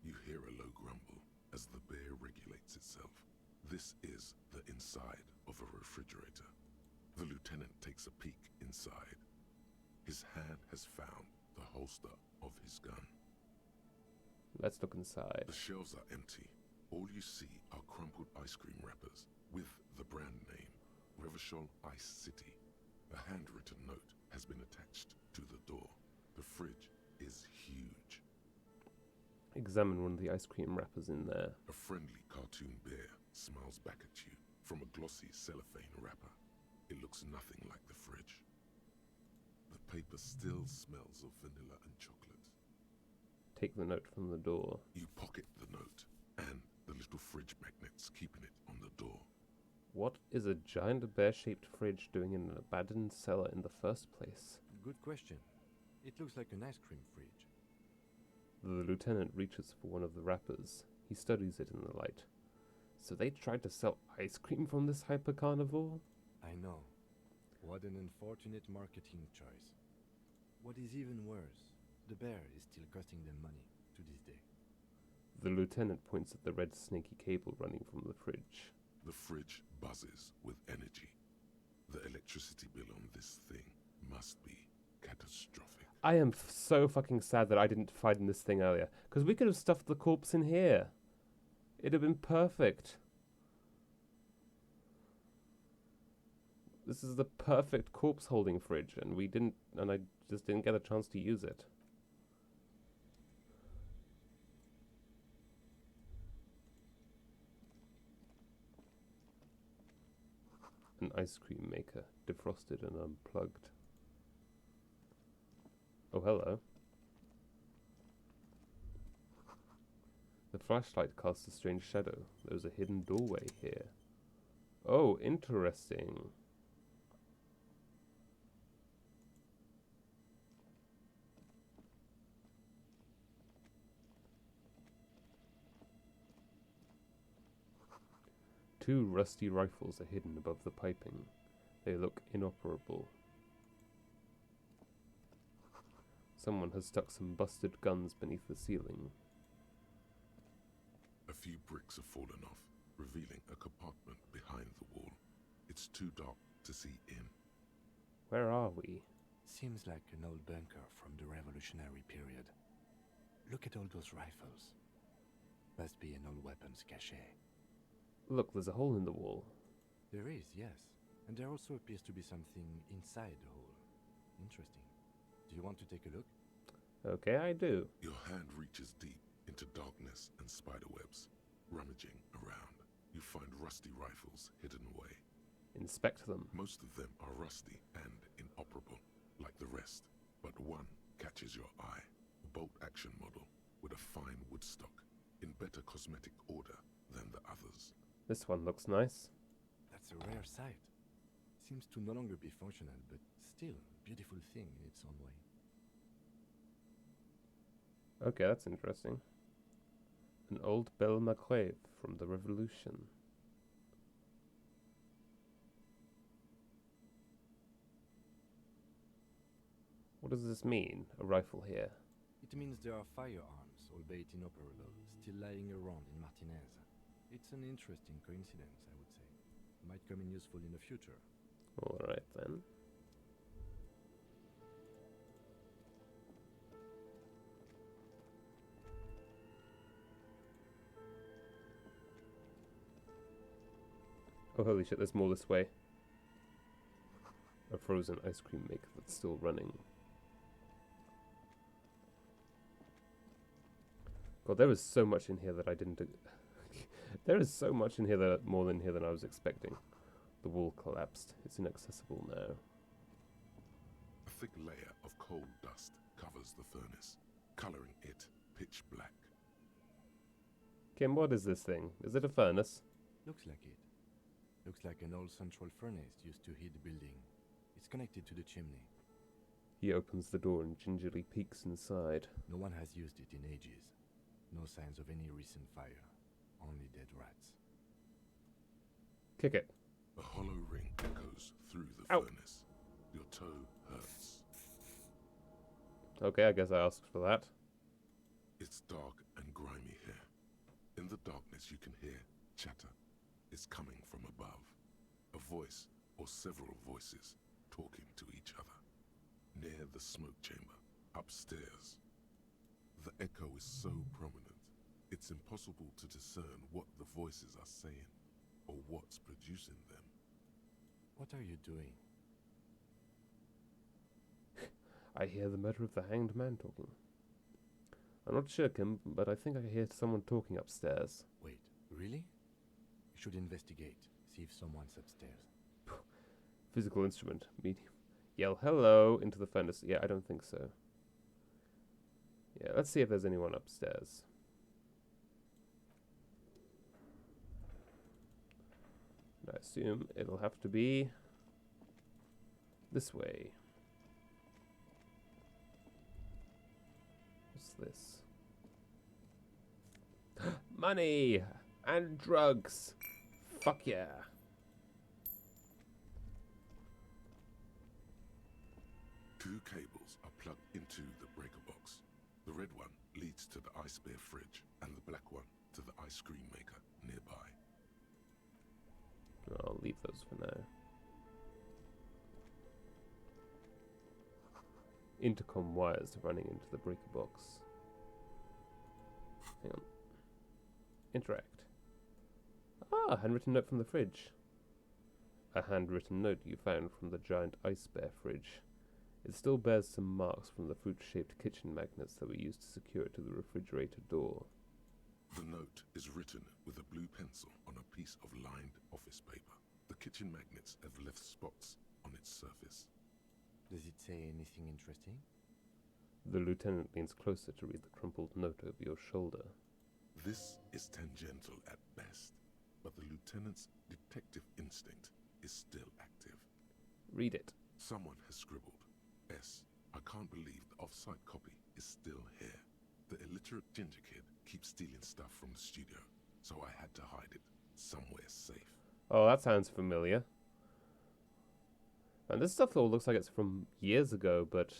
You hear a low grumble as the bear regulates itself. This is the inside of a refrigerator. The lieutenant takes a peek inside. His hand has found the holster of his gun. Let's look inside. The shelves are empty. All you see are crumpled ice cream wrappers with the brand name, Revachol Ice City. A handwritten note has been attached to the door. The fridge is huge. Examine one of the ice cream wrappers in there. A friendly cartoon bear smiles back at you from a glossy cellophane wrapper. It looks nothing like the fridge. The paper still smells of vanilla and chocolate. Take the note from the door. You pocket the note and the little fridge magnets keeping it on the door. What is a giant bear-shaped fridge doing in an abandoned cellar in the first place? Good question. It looks like an ice cream fridge. The lieutenant reaches for one of the wrappers. He studies it in the light. So they tried to sell ice cream from this hyper-carnivore? I know. What an unfortunate marketing choice. What is even worse, the bear is still costing them money to this day. The lieutenant points at the red snaky cable running from the fridge. The fridge buzzes with energy. The electricity bill on this thing must be catastrophic. I am so fucking sad that I didn't find this thing earlier. Because we could have stuffed the corpse in here. It'd have been perfect. This is the perfect corpse holding fridge, and I just didn't get a chance to use it. An ice cream maker, defrosted and unplugged. Oh, hello. The flashlight casts a strange shadow. There's a hidden doorway here. Oh, interesting. Two rusty rifles are hidden above the piping. They look inoperable. Someone has stuck some busted guns beneath the ceiling. A few bricks have fallen off, revealing a compartment behind the wall. It's too dark to see in. Where are we? Seems like an old bunker from the Revolutionary period. Look at all those rifles. Must be an old weapons cache. Look, there's a hole in the wall. There is, yes. And there also appears to be something inside the hole. Interesting. Do you want to take a look? Okay, I do. Your hand reaches deep into darkness and spiderwebs. Rummaging around, you find rusty rifles hidden away. Inspect them. Most of them are rusty and inoperable, like the rest. But one catches your eye. A bolt-action model with a fine wood stock, in better cosmetic order than the others. This one looks nice. That's a rare sight. Seems to no longer be functional, but still a beautiful thing in its own way. Okay, that's interesting. An old Belle Macrave from the Revolution. What does this mean, a rifle here? It means there are firearms, albeit inoperable, still lying around in Martinez. It's an interesting coincidence, I would say. Might come in useful in the future. Alright then. Oh holy shit, there's more this way. A frozen ice cream maker that's still running. God, there is so much in here that I didn't... There is so much in here that more in here than I was expecting. The wall collapsed. It's inaccessible now. A thick layer of coal dust covers the furnace, coloring it pitch black. Kim, what is this thing? Is it a furnace? Looks like it. Looks like an old central furnace used to heat the building. It's connected to the chimney. He opens the door and gingerly peeks inside. No one has used it in ages. No signs of any recent fire. Only dead rats. Kick it. A hollow ring echoes through the Ow. furnace. Your toe hurts. Okay, I guess I asked for that. It's dark and grimy here. In the darkness you can hear chatter. It's coming from above. A voice or several voices talking to each other. Near the smoke chamber, upstairs. The echo is so prominent, it's impossible to discern what the voices are saying or what's producing them. What are you doing? I hear the murder of the hanged man talking. I'm not sure, Kim, but I think I hear someone talking upstairs. Wait, really? You should investigate, see if someone's upstairs. Physical instrument, medium. Yell hello into the furnace. Yeah, I don't think so. Yeah, let's see if there's anyone upstairs. And I assume it'll have to be this way. What's this? Money and drugs. Fuck yeah. Two cables are plugged into the breaker box. The red one leads to the ice bear fridge, and the black one to the ice cream maker nearby. I'll leave those for now. Intercom wires running into the breaker box. Hang on. Interact. Ah, handwritten note from the fridge. A handwritten note you found from the giant ice bear fridge. It still bears some marks from the fruit-shaped kitchen magnets that were used to secure it to the refrigerator door. The note is written with a blue pencil on a piece of lined office paper. The kitchen magnets have left spots on its surface. Does it say anything interesting? The lieutenant leans closer to read the crumpled note over your shoulder. This is tangential at best, but the lieutenant's detective instinct is still active. Read it. Someone has scribbled, S. I can't believe the off-site copy is still here. The illiterate ginger kid keeps stealing stuff from the studio, so I had to hide it somewhere safe. Oh, that sounds familiar. And this stuff all looks like it's from years ago, but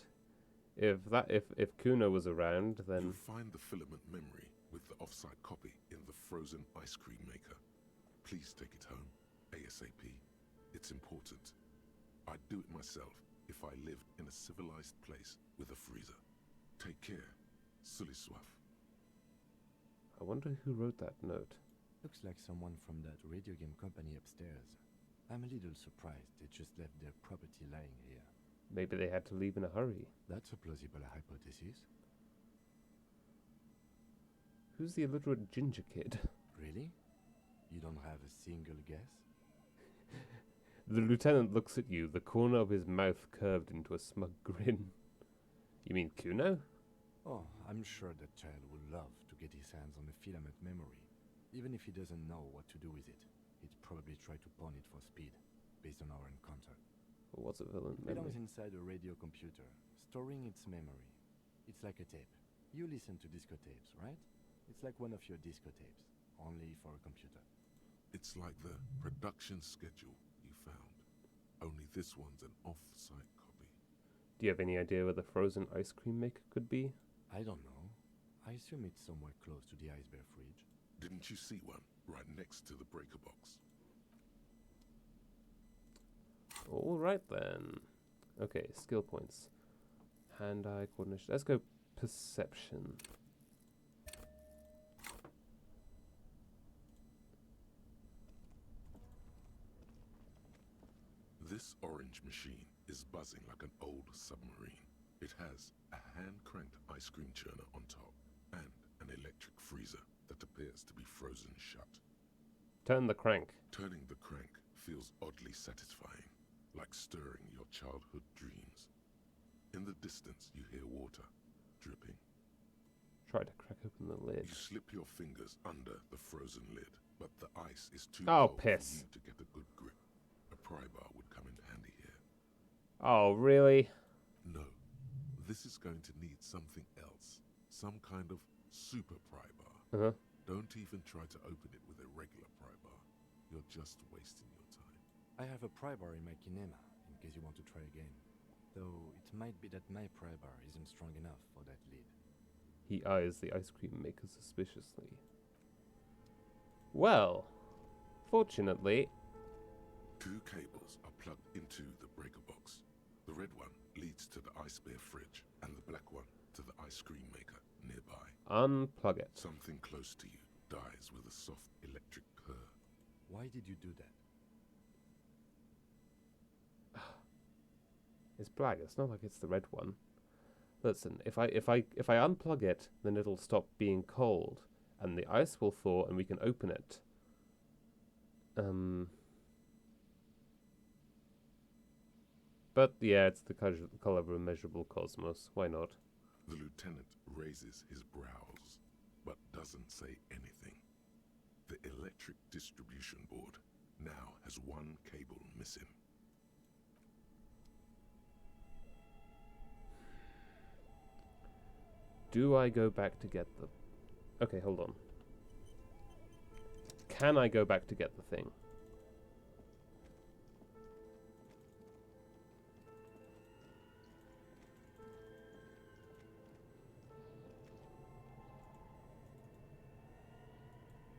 if Kuno was around, then You'll find the filament memory with the offsite copy in the frozen ice cream maker. Please take it home, ASAP. It's important. I'd do it myself if I lived in a civilized place with a freezer. Take care. Sully Soif. I wonder who wrote that note. Looks like someone from that radio game company upstairs. I'm a little surprised they just left their property lying here. Maybe they had to leave in a hurry. That's a plausible hypothesis. Who's the illiterate ginger kid? Really? You don't have a single guess? The lieutenant looks at you, the corner of his mouth curved into a smug grin. You mean Kuno? Oh, I'm sure that child would love to get his hands on a filament memory. Even if he doesn't know what to do with it, he'd probably try to pawn it for speed, based on our encounter. Or what's a villain It memory? belongs inside a radio computer, storing its memory. It's like a tape. You listen to disco tapes, right? It's like one of your disco tapes, only for a computer. It's like the production schedule you found. Only this one's an off-site copy. Do you have any idea where the frozen ice cream maker could be? I don't know. I assume it's somewhere close to the ice bear fridge. Didn't you see one right next to the breaker box? Alright then. Okay, skill points. Hand-eye coordination. Let's go perception. This orange machine is buzzing like an old submarine. It has a hand-cranked ice cream churner on top and an electric freezer that appears to be frozen shut. Turn the crank. Turning the crank feels oddly satisfying, like stirring your childhood dreams. In the distance, you hear water dripping. Try to crack open the lid. You slip your fingers under the frozen lid, but the ice is too Oh, cold piss. for you to get a good grip. A pry bar would come in handy here. Oh, really? No, this is going to need something else. Some kind of super pry bar. Uh-huh. Don't even try to open it with a regular pry bar. You're just wasting your time. I have a pry bar in my kinema, in case you want to try again. Though it might be that my pry bar isn't strong enough for that lid. He eyes the ice cream maker suspiciously. Well, fortunately... 2 cables are plugged into the breaker box. The red one leads to the ice bear fridge, and the black one to the ice cream maker nearby. Unplug it. Something close to you dies with a soft electric purr. Why did you do that? It's black. It's not like it's the red one. Listen, if I unplug it, then it'll stop being cold, and the ice will thaw, and we can open it. But yeah, it's the color of a measurable cosmos. Why not? The lieutenant raises his brows, but doesn't say anything. The electric distribution board now has 1 cable missing. Do I go back to get the... Okay, hold on. Can I go back to get the thing?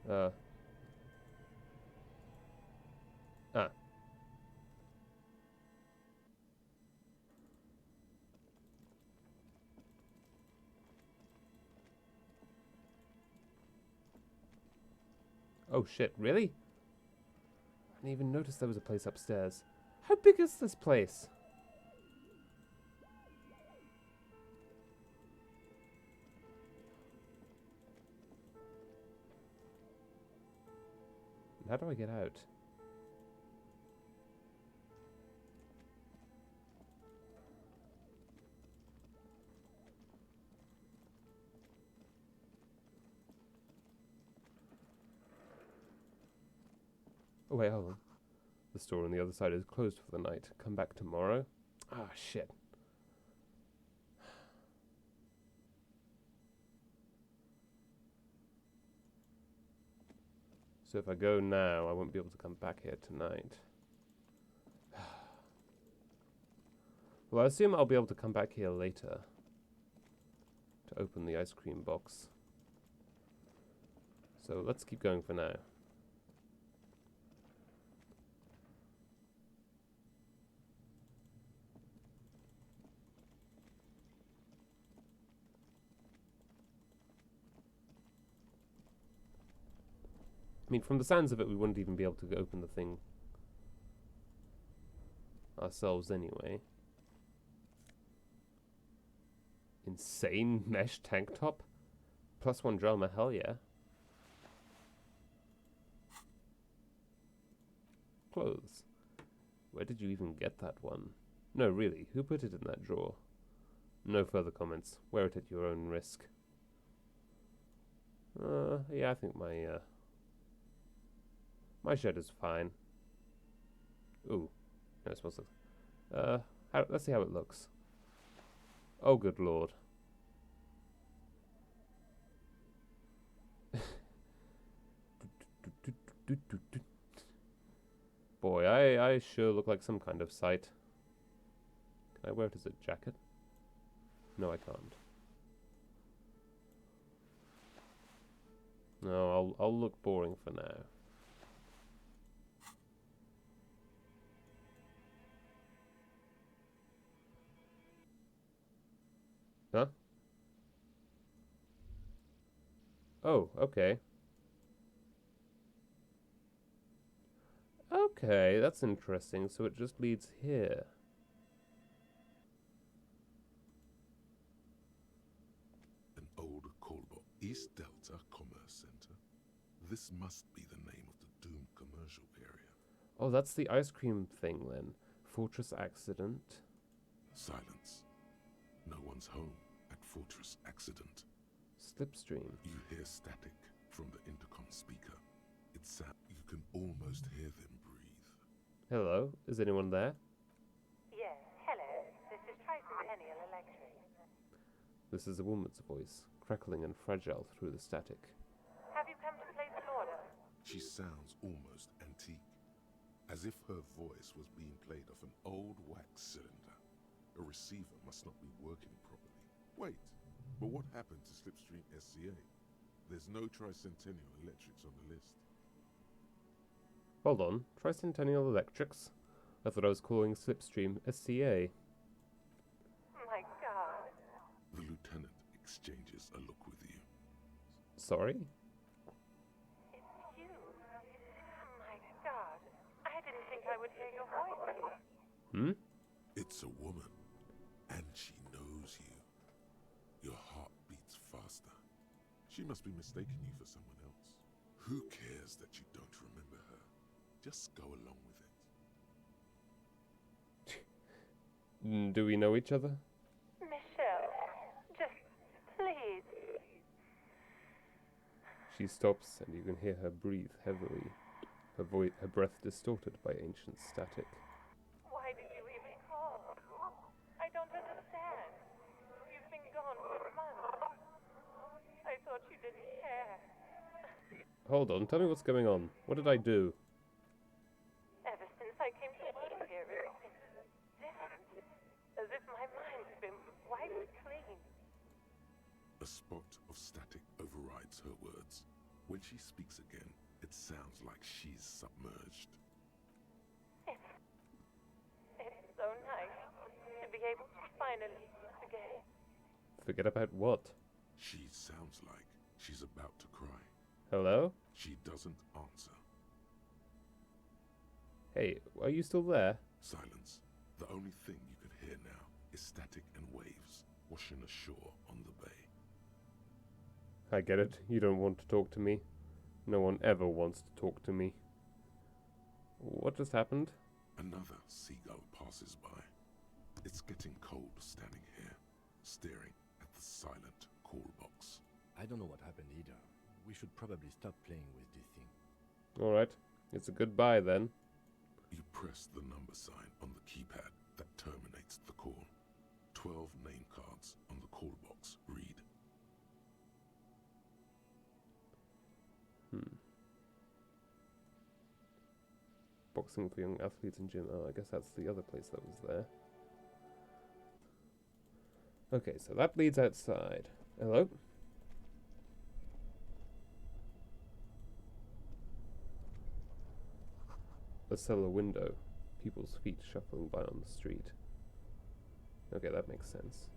Ah. Oh shit, really? I didn't even notice there was a place upstairs. How big is this place? How do I get out? Oh wait, hold on. The store on the other side is closed for the night. Come back tomorrow? Ah, shit. So if I go now, I won't be able to come back here tonight. Well, I assume I'll be able to come back here later to open the ice cream box. So let's keep going for now. I mean, from the sounds of it, we wouldn't even be able to open the thing ourselves anyway. Insane mesh tank top? +1 drama, hell yeah. Clothes. Where did you even get that one? No, really, who put it in that drawer? No further comments. Wear it at your own risk. Yeah, I think my shirt is fine. Ooh, no, it smells like... let's see how it looks. Oh, good lord. Boy, I sure look like some kind of sight. Can I wear it as a jacket? No, I can't. No, I'll look boring for now. Huh? Oh, okay. Okay, that's interesting. So it just leads here. An old callbox. East Delta Commerce Center. This must be the name of the doomed commercial area. Oh, that's the ice cream thing then. Fortress Accident. Silence. No one's home at Fortress Accident. Slipstream. You hear static from the intercom speaker. It's you can almost hear them breathe. Hello, is anyone there? Yes, hello. This is Tricentennial Electric. This is a woman's voice, crackling and fragile through the static. Have you come to place an order? She sounds almost antique, as if her voice was being played off an old wax cylinder. A receiver must not be working properly. Wait, but what happened to Slipstream SCA? There's no Tricentennial Electrics on the list. Hold on, Tricentennial Electrics? I thought I was calling Slipstream SCA. My God. The lieutenant exchanges a look with you. Sorry? It's you. My God. I didn't think I would hear your voice. Hmm? It's a woman, and she knows you. Your heart beats faster. She must be mistaking you for someone else. Who cares that you don't remember her? Just go along with it. Do we know each other? Michelle, just please. She stops, and you can hear her breathe heavily, her breath distorted by ancient static. Why did you even call? I don't understand. You've been gone for months. I thought you didn't care. Hold on, tell me what's going on. What did I do? Ever since I came to work here, it's different. As if my mind's been wiped clean. A spot of static overrides her words. When she speaks again, it sounds like she's submerged. It's so nice to be able to finally forget. Forget about what? She sounds like she's about to cry. Hello? She doesn't answer. Hey, are you still there? Silence. The only thing you can hear now is static and waves washing ashore on the bay. I get it. You don't want to talk to me. No one ever wants to talk to me. What just happened? Another seagull passes by. It's getting cold standing here, staring at the silent call box. I don't know what happened either. We should probably stop playing with this thing. Alright, it's a goodbye then. You press the number sign on the keypad that terminates the call. 12 name cards on the call box read. Boxing for young athletes in gym. Oh, I guess that's the other place that was there. Okay, so that leads outside. Hello? A cellar window. People's feet shuffling by on the street. Okay, that makes sense.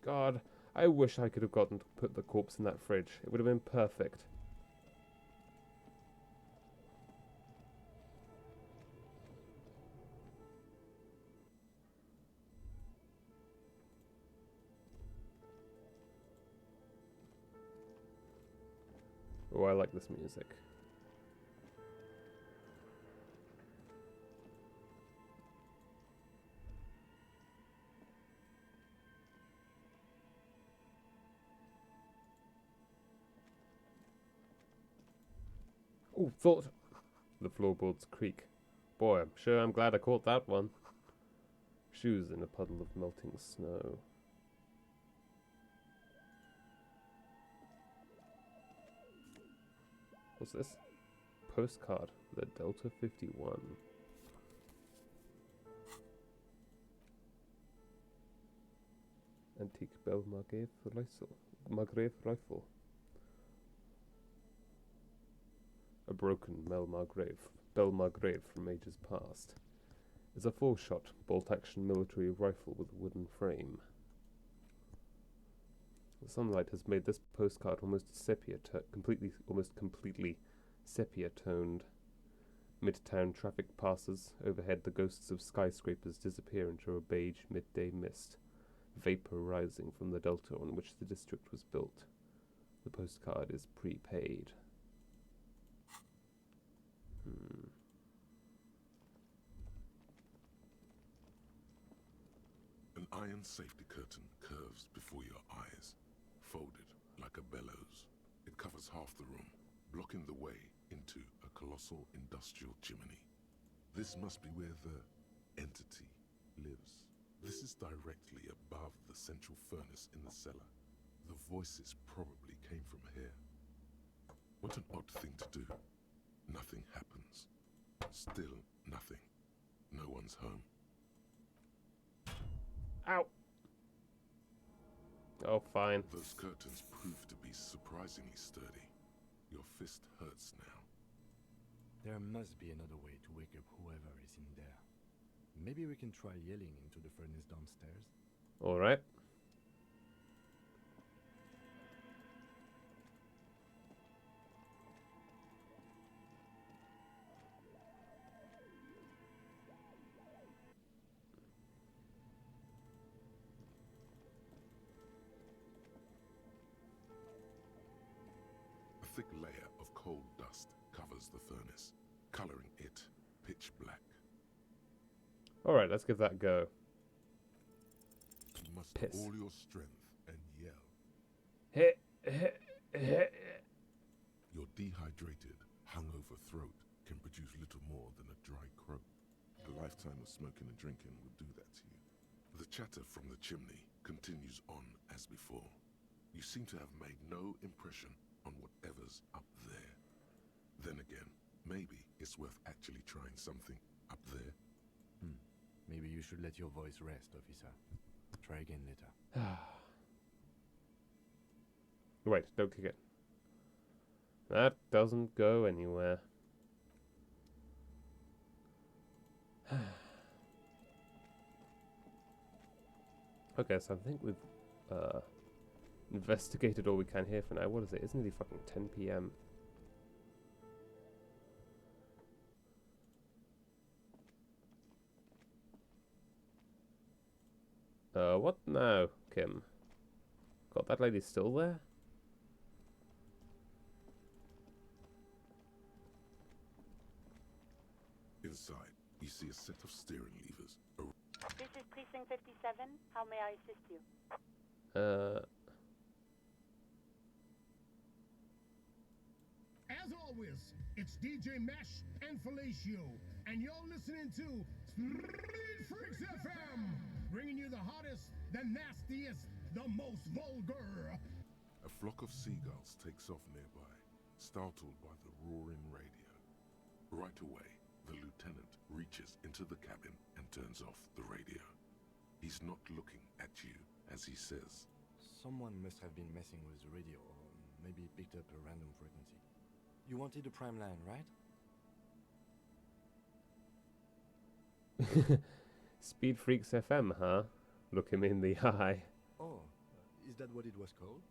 God, I wish I could have gotten to put the corpse in that fridge. It would have been perfect. Oh, I like this music. Oh, thought. The floorboards creak. Boy, I'm glad I caught that one. Shoes in a puddle of melting snow. What's this? Postcard with a Delta 51. Antique Belle Margrave rifle. A broken Belle Margrave from ages past. It's a 4-shot, bolt-action military rifle with a wooden frame. The sunlight has made this postcard almost completely sepia-toned. Midtown traffic passes. Overhead, the ghosts of skyscrapers disappear into a beige midday mist, vapor rising from the delta on which the district was built. The postcard is prepaid. An iron safety curtain curves before your eyes, folded like a bellows. It covers half the room, blocking the way into a colossal industrial chimney. This must be where the entity lives. This is directly above the central furnace in the cellar. The voices probably came from here. What an odd thing to do. Nothing happens. Still nothing. No one's home. Ow! Oh, fine. Those curtains prove to be surprisingly sturdy. Your fist hurts now. There must be another way to wake up whoever is in there. Maybe we can try yelling into the furnace downstairs. Alright. A thick layer of coal dust covers the furnace, coloring it pitch black. Alright, let's give that a go. You must Piss. all your strength and yell. Your dehydrated, hungover throat can produce little more than a dry croak. A lifetime of smoking and drinking will do that to you. The chatter from the chimney continues on as before. You seem to have made no impression on whatever's up there. Then again, maybe it's worth actually trying something up there. Maybe you should let your voice rest, officer. Try again later. Wait, don't kick it. That doesn't go anywhere. Okay, so I think we've investigated all we can here for now. What is it? It's nearly fucking 10 PM. What now, Kim? God, that lady's still there? Inside, you see a set of steering levers. This is Precinct 57. How may I assist you? As always, it's DJ Mesh and Felicio, and you're listening to Street Freaks FM, bringing you the hottest, the nastiest, the most vulgar. A flock of seagulls takes off nearby. startled by the roaring radio. Right away, the lieutenant reaches into the cabin and turns off the radio. He's not looking at you as he says, Someone must have been messing with the radio, or maybe picked up a random frequency. You wanted a prime line, right? Speed Freaks FM, huh? Look him in the eye. Oh, is that what it was called?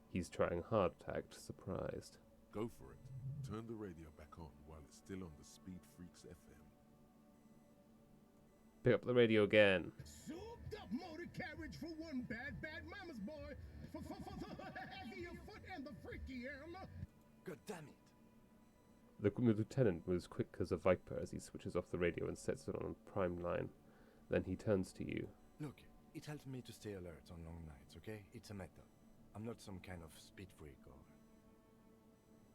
He's trying hard to act surprised. Go for it. Turn the radio back on while it's still on the Speed Freaks FM. Pick up the radio again. Souped up motor carriage for one bad mama's boy. For the heavier foot and the freaky animal. God damn it. The lieutenant moves quick as a viper as he switches off the radio and sets it on a prime line. Then he turns to you. Look, it helps me to stay alert on long nights, okay? It's a method. I'm not some kind of speed freak or...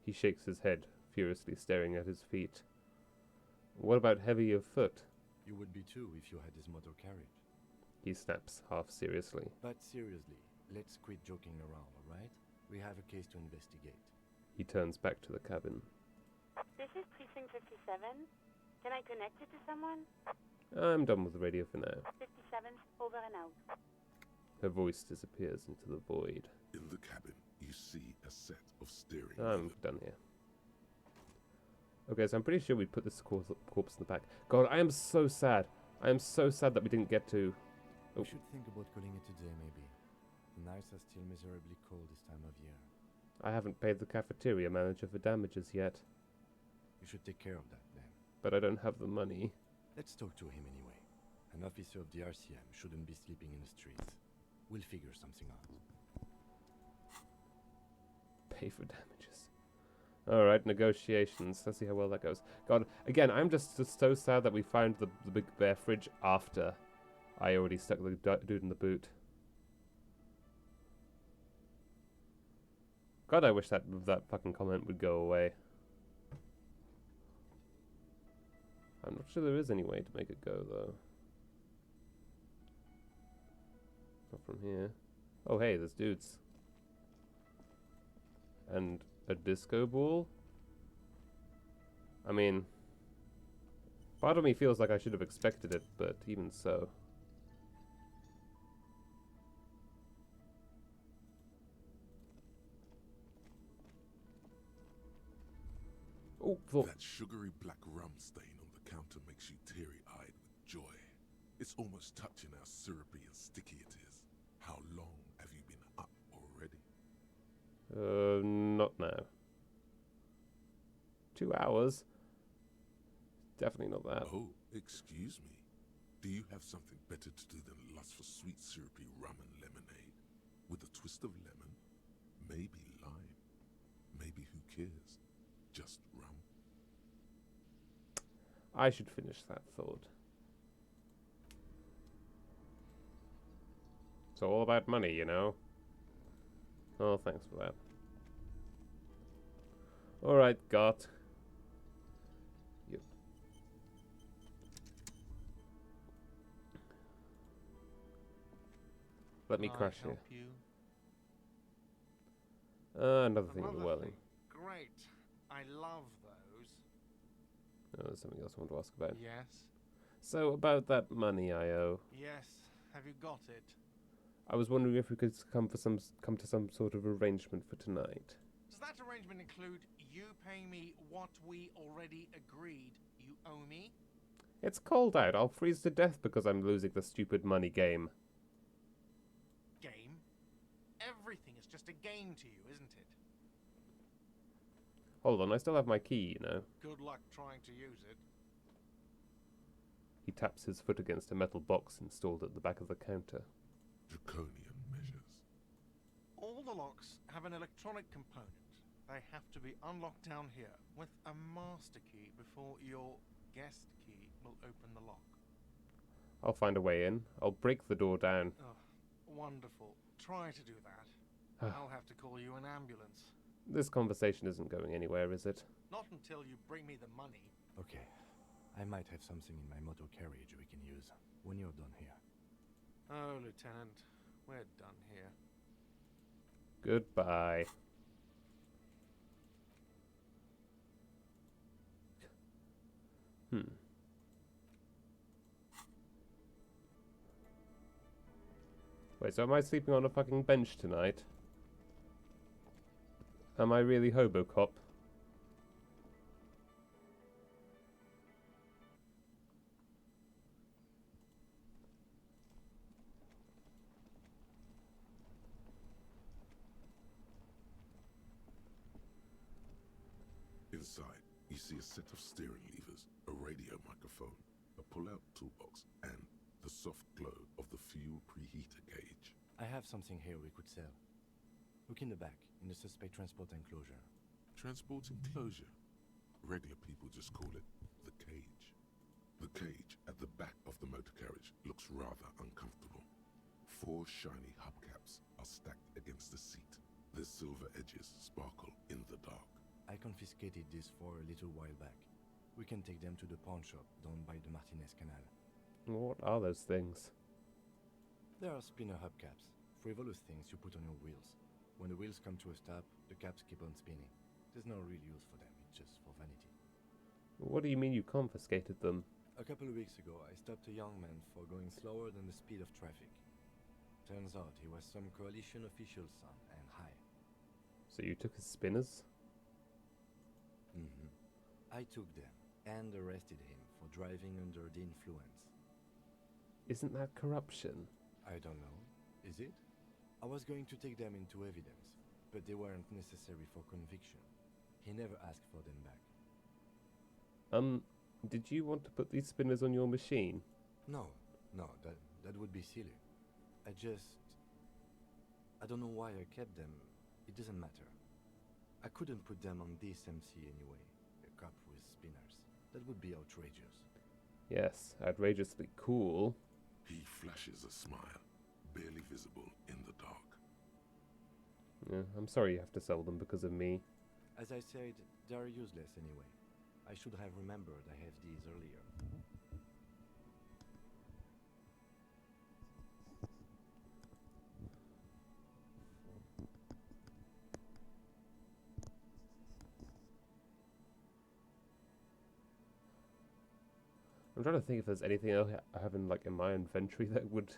He shakes his head, furiously staring at his feet. What about heavy of foot? You would be too if you had this motor carriage. He snaps, half seriously. But seriously, let's quit joking around, alright? We have a case to investigate. He turns back to the cabin. This is Precinct 57. Can I connect it to someone? I'm done with the radio for now. 57, over and out. Her voice disappears into the void. In the cabin, you see a set of steering I'm done here. Okay, so I'm pretty sure we put this corpse in the back. God, I am so sad. I am so sad that we didn't get to... We should think about calling it today, maybe. The nights are still miserably cold this time of year. I haven't paid the cafeteria manager for damages yet. You should take care of that, then. But I don't have the money. Let's talk to him anyway. An officer of the RCM shouldn't be sleeping in the streets. We'll figure something out. Pay for damages. Alright, negotiations. Let's see how well that goes. God, again, I'm just so sad that we found the big bear fridge after I already stuck the dude in the boot. God, I wish that fucking comment would go away. I'm not sure there is any way to make it go, though. Not from here. Oh, hey, there's dudes. And a disco ball? I mean, part of me feels like I should have expected it, but even so. Oh, that sugary black rum stain on the counter makes you teary-eyed with joy. It's almost touching how syrupy and sticky it is. How long have you been up already? Not now. 2 hours? Definitely not that. Oh, excuse me. Do you have something better to do than lust for sweet syrupy rum and lemonade? With a twist of lemon? Maybe lime? Maybe who cares? Just rum. I should finish that thought. It's all about money, you know. Oh, thanks for that. Alright, got. Yep. Let me crash here. Another thing with the welding. Great. I love those. Oh, there's something else I want to ask about. Yes. So, about that money I owe. Yes. Have you got it? I was wondering if we could come to some sort of arrangement for tonight. Does that arrangement include you paying me what we already agreed you owe me? It's cold out. I'll freeze to death because I'm losing the stupid money game. Game? Everything is just a game to you, isn't it? Hold on, I still have my key, you know. Good luck trying to use it. He taps his foot against a metal box installed at the back of the counter. Draconian measures. All the locks have an electronic component. They have to be unlocked down here with a master key before your guest key will open the lock. I'll find a way in. I'll break the door down. Oh, wonderful. Try to do that. I'll have to call you an ambulance. This conversation isn't going anywhere, is it? Not until you bring me the money. Okay. I might have something in my motor carriage we can use when you're done here. Oh, Lieutenant, we're done here. Goodbye. Wait, so am I sleeping on a fucking bench tonight? Am I really Hobocop? Inside, you see a set of steering levers, a radio microphone, a pull-out toolbox, and the soft glow of the fuel preheater gauge. I have something here we could sell. Look in the back, in the suspect transport enclosure. Transport enclosure? Regular people just call it the cage. The cage at the back of the motor carriage looks rather uncomfortable. 4 shiny hubcaps are stacked against the seat. Their silver edges sparkle in the dark. I confiscated this for a little while back. We can take them to the pawn shop down by the Martinez Canal. What are those things? There are spinner hubcaps, frivolous things you put on your wheels. When the wheels come to a stop, the caps keep on spinning. There's no real use for them, it's just for vanity. What do you mean you confiscated them? A couple of weeks ago, I stopped a young man for going slower than the speed of traffic. Turns out he was some coalition official's son and high. So you took his spinners? I took them and arrested him for driving under the influence. Isn't that corruption? I don't know. Is it? I was going to take them into evidence, but they weren't necessary for conviction. He never asked for them back. Did you want to put these spinners on your machine? No, that would be silly. I don't know why I kept them. It doesn't matter. I couldn't put them on this MC anyway. A cop with spinners. That would be outrageous. Yes, outrageously cool. He flashes a smile, barely visible in the dark. Yeah, I'm sorry you have to sell them because of me. As I said, they are useless anyway. I should have remembered I have these earlier. I'm trying to think if there's anything else I have in my inventory that would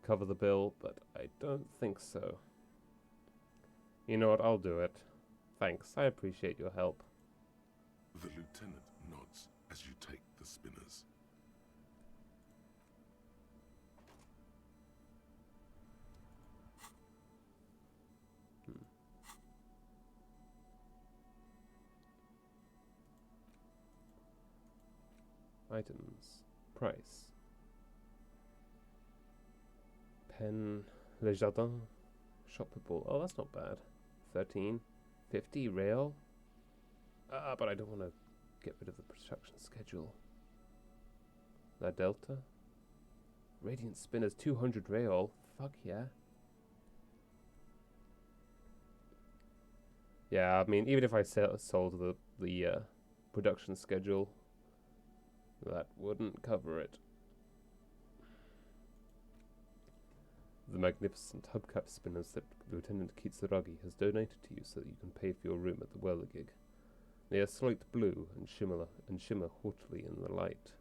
cover the bill, but I don't think so. You know what, I'll do it. Thanks, I appreciate your help. The lieutenant nods as you take the spinners. Items. Price. Pen. Le Jardin. Shoppable. Oh, that's not bad. 13. 50 rail. But I don't want to get rid of the production schedule. La Delta. Radiant Spinners. 200 rail. Fuck yeah. Yeah, I mean, even if I sold the production schedule, that wouldn't cover it. The magnificent hubcap spinners that Lieutenant Kitsuragi has donated to you so that you can pay for your room at the Whirligig. They are slate blue and shimmer haughtily in the light.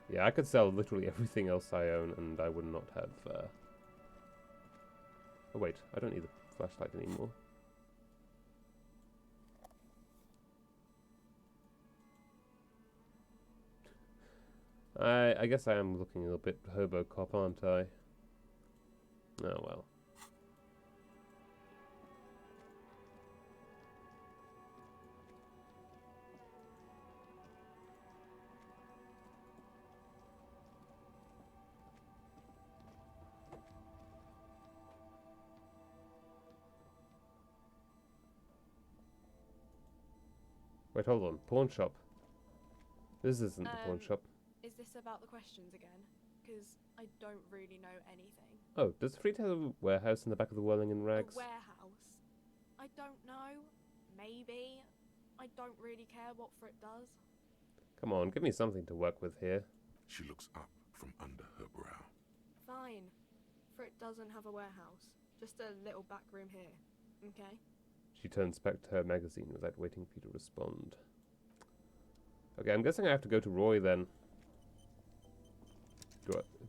Yeah, I could sell literally everything else I own and I would not have... Oh wait, I don't need the flashlight anymore. I guess I am looking a little bit Hobocop, aren't I? Oh well. Wait, hold on. Pawn shop. This isn't the pawn shop. Is this about the questions again? Because I don't really know anything. Oh, does Fleet have a warehouse in the back of the Whirling in Rags? A warehouse? I don't know. Maybe. I don't really care what Frit does. Come on, give me something to work with here. She looks up from under her brow. Fine. Frit doesn't have a warehouse. Just a little back room here. Okay? She turns back to her magazine without waiting for you to respond. Okay, I'm guessing I have to go to Roy then.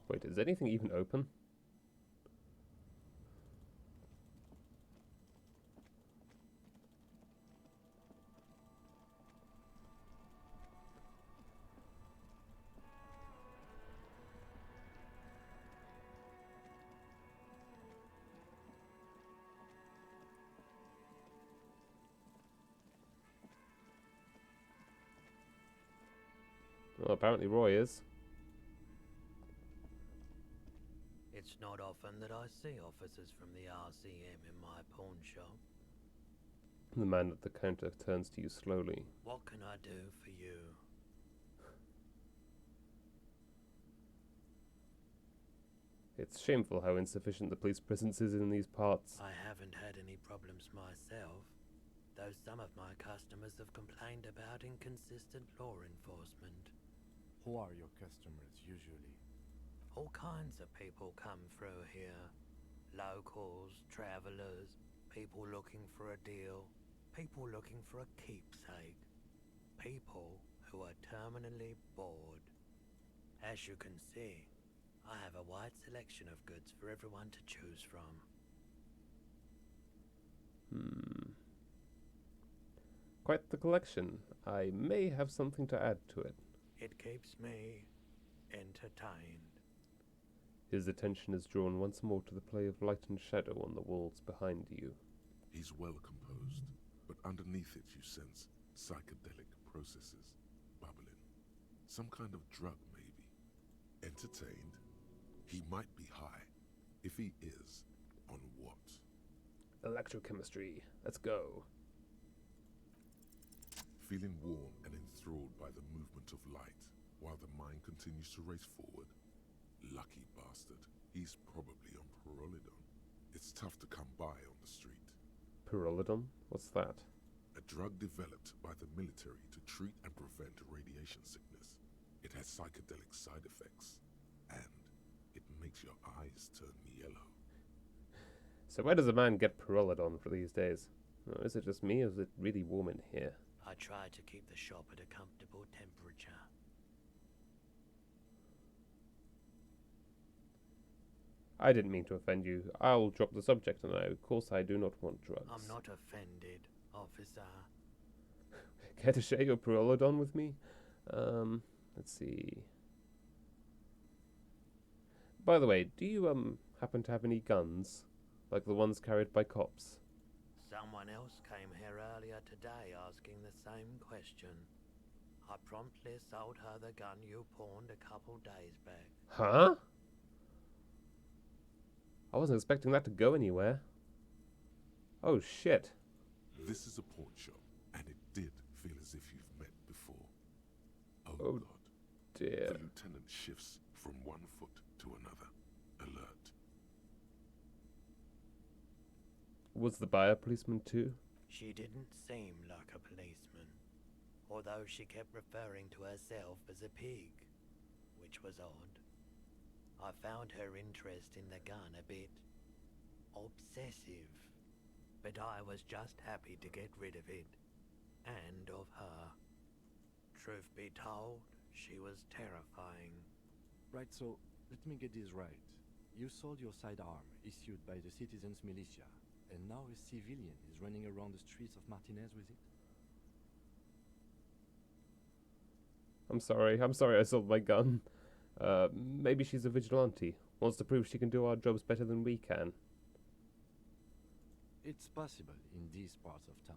Wait, is anything even open? Well, apparently Roy is. It's not often that I see officers from the RCM in my pawn shop. The man at the counter turns to you slowly. What can I do for you? It's shameful how insufficient the police presence is in these parts. I haven't had any problems myself, though some of my customers have complained about inconsistent law enforcement. Who are your customers usually? All kinds of people come through here. Locals, travellers, people looking for a deal, people looking for a keepsake, people who are terminally bored. As you can see, I have a wide selection of goods for everyone to choose from. Quite the collection. I may have something to add to it. It keeps me entertained. His attention is drawn once more to the play of light and shadow on the walls behind you. He's well composed, but underneath it you sense psychedelic processes bubbling. Some kind of drug, maybe. Entertained? He might be high. If he is, on what? Electrochemistry. Let's go. Feeling warm and enthralled by the movement of light, while the mind continues to race forward. Lucky bastard. He's probably on Pyrrolidon. It's tough to come by on the street. Pyrrolidon? What's that? A drug developed by the military to treat and prevent radiation sickness. It has psychedelic side effects, and it makes your eyes turn yellow. So where does a man get Pyrrolidon for these days? Or is it just me, or is it really warm in here? I try to keep the shop at a comfortable temperature. I didn't mean to offend you. I'll drop the subject now. Of course I do not want drugs. I'm not offended, officer. Care to share your Pyrrolidon with me? Let's see. By the way, do you happen to have any guns? Like the ones carried by cops? Someone else came here earlier today asking the same question. I promptly sold her the gun you pawned a couple days back. Huh? I wasn't expecting that to go anywhere. Oh shit. This is a pawn shop, and it did feel as if you've met before. Oh God. dear. The lieutenant shifts from one foot to another. Alert. Was the buyer policeman too? She didn't seem like a policeman, although she kept referring to herself as a pig, which was odd. I found her interest in the gun a bit obsessive, but I was just happy to get rid of it, and of her. Truth be told, she was terrifying. Right, so let me get this right. You sold your sidearm, issued by the citizens' militia, and now a civilian is running around the streets of Martinez with it? I'm sorry I sold my gun. Maybe she's a vigilante. Wants to prove she can do our jobs better than we can. It's possible in these parts of town.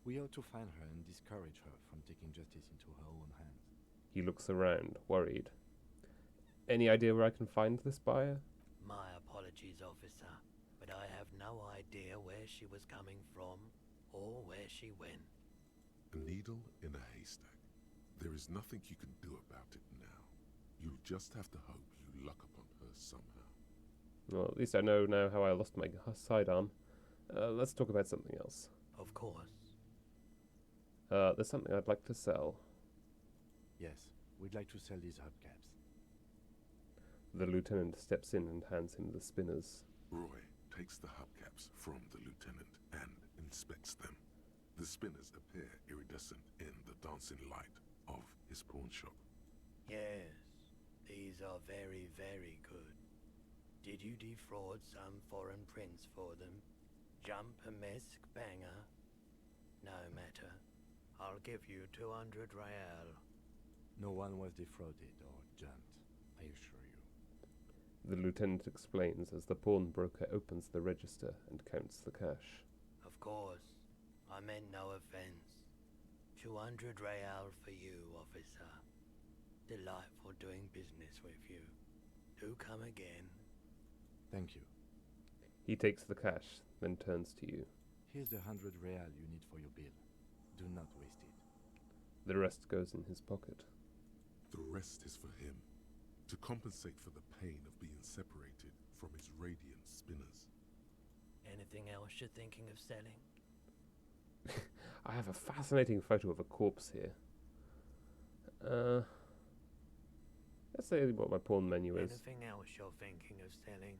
We ought to find her and discourage her from taking justice into her own hands. He looks around, worried. Any idea where I can find this buyer? My apologies, officer, but I have no idea where she was coming from or where she went. A needle in a haystack. There is nothing you can do about it now. You'll just have to hope you luck upon her somehow. Well, at least I know now how I lost my sidearm. Let's talk about something else. Of course. There's something I'd like to sell. Yes, we'd like to sell these hubcaps. The lieutenant steps in and hands him the spinners. Roy takes the hubcaps from the lieutenant and inspects them. The spinners appear iridescent in the dancing light, of his pawn shop. Yes, these are very, very good. Did you defraud some foreign prince for them? Jump-a-mesque banger? No matter. I'll give you 200 real. No one was defrauded or jumped, I assure you. The lieutenant explains as the pawnbroker opens the register and counts the cash. Of course, I meant no offense. 200 real for you, officer. Delightful doing business with you. Do come again. Thank you. He takes the cash, then turns to you. Here's the 100 real you need for your bill. Do not waste it. The rest goes in his pocket. The rest is for him, to compensate for the pain of being separated from his radiant spinners. Anything else you're thinking of selling? I have a fascinating photo of a corpse here. Let's say what my pawn menu is. Anything else you're thinking of selling?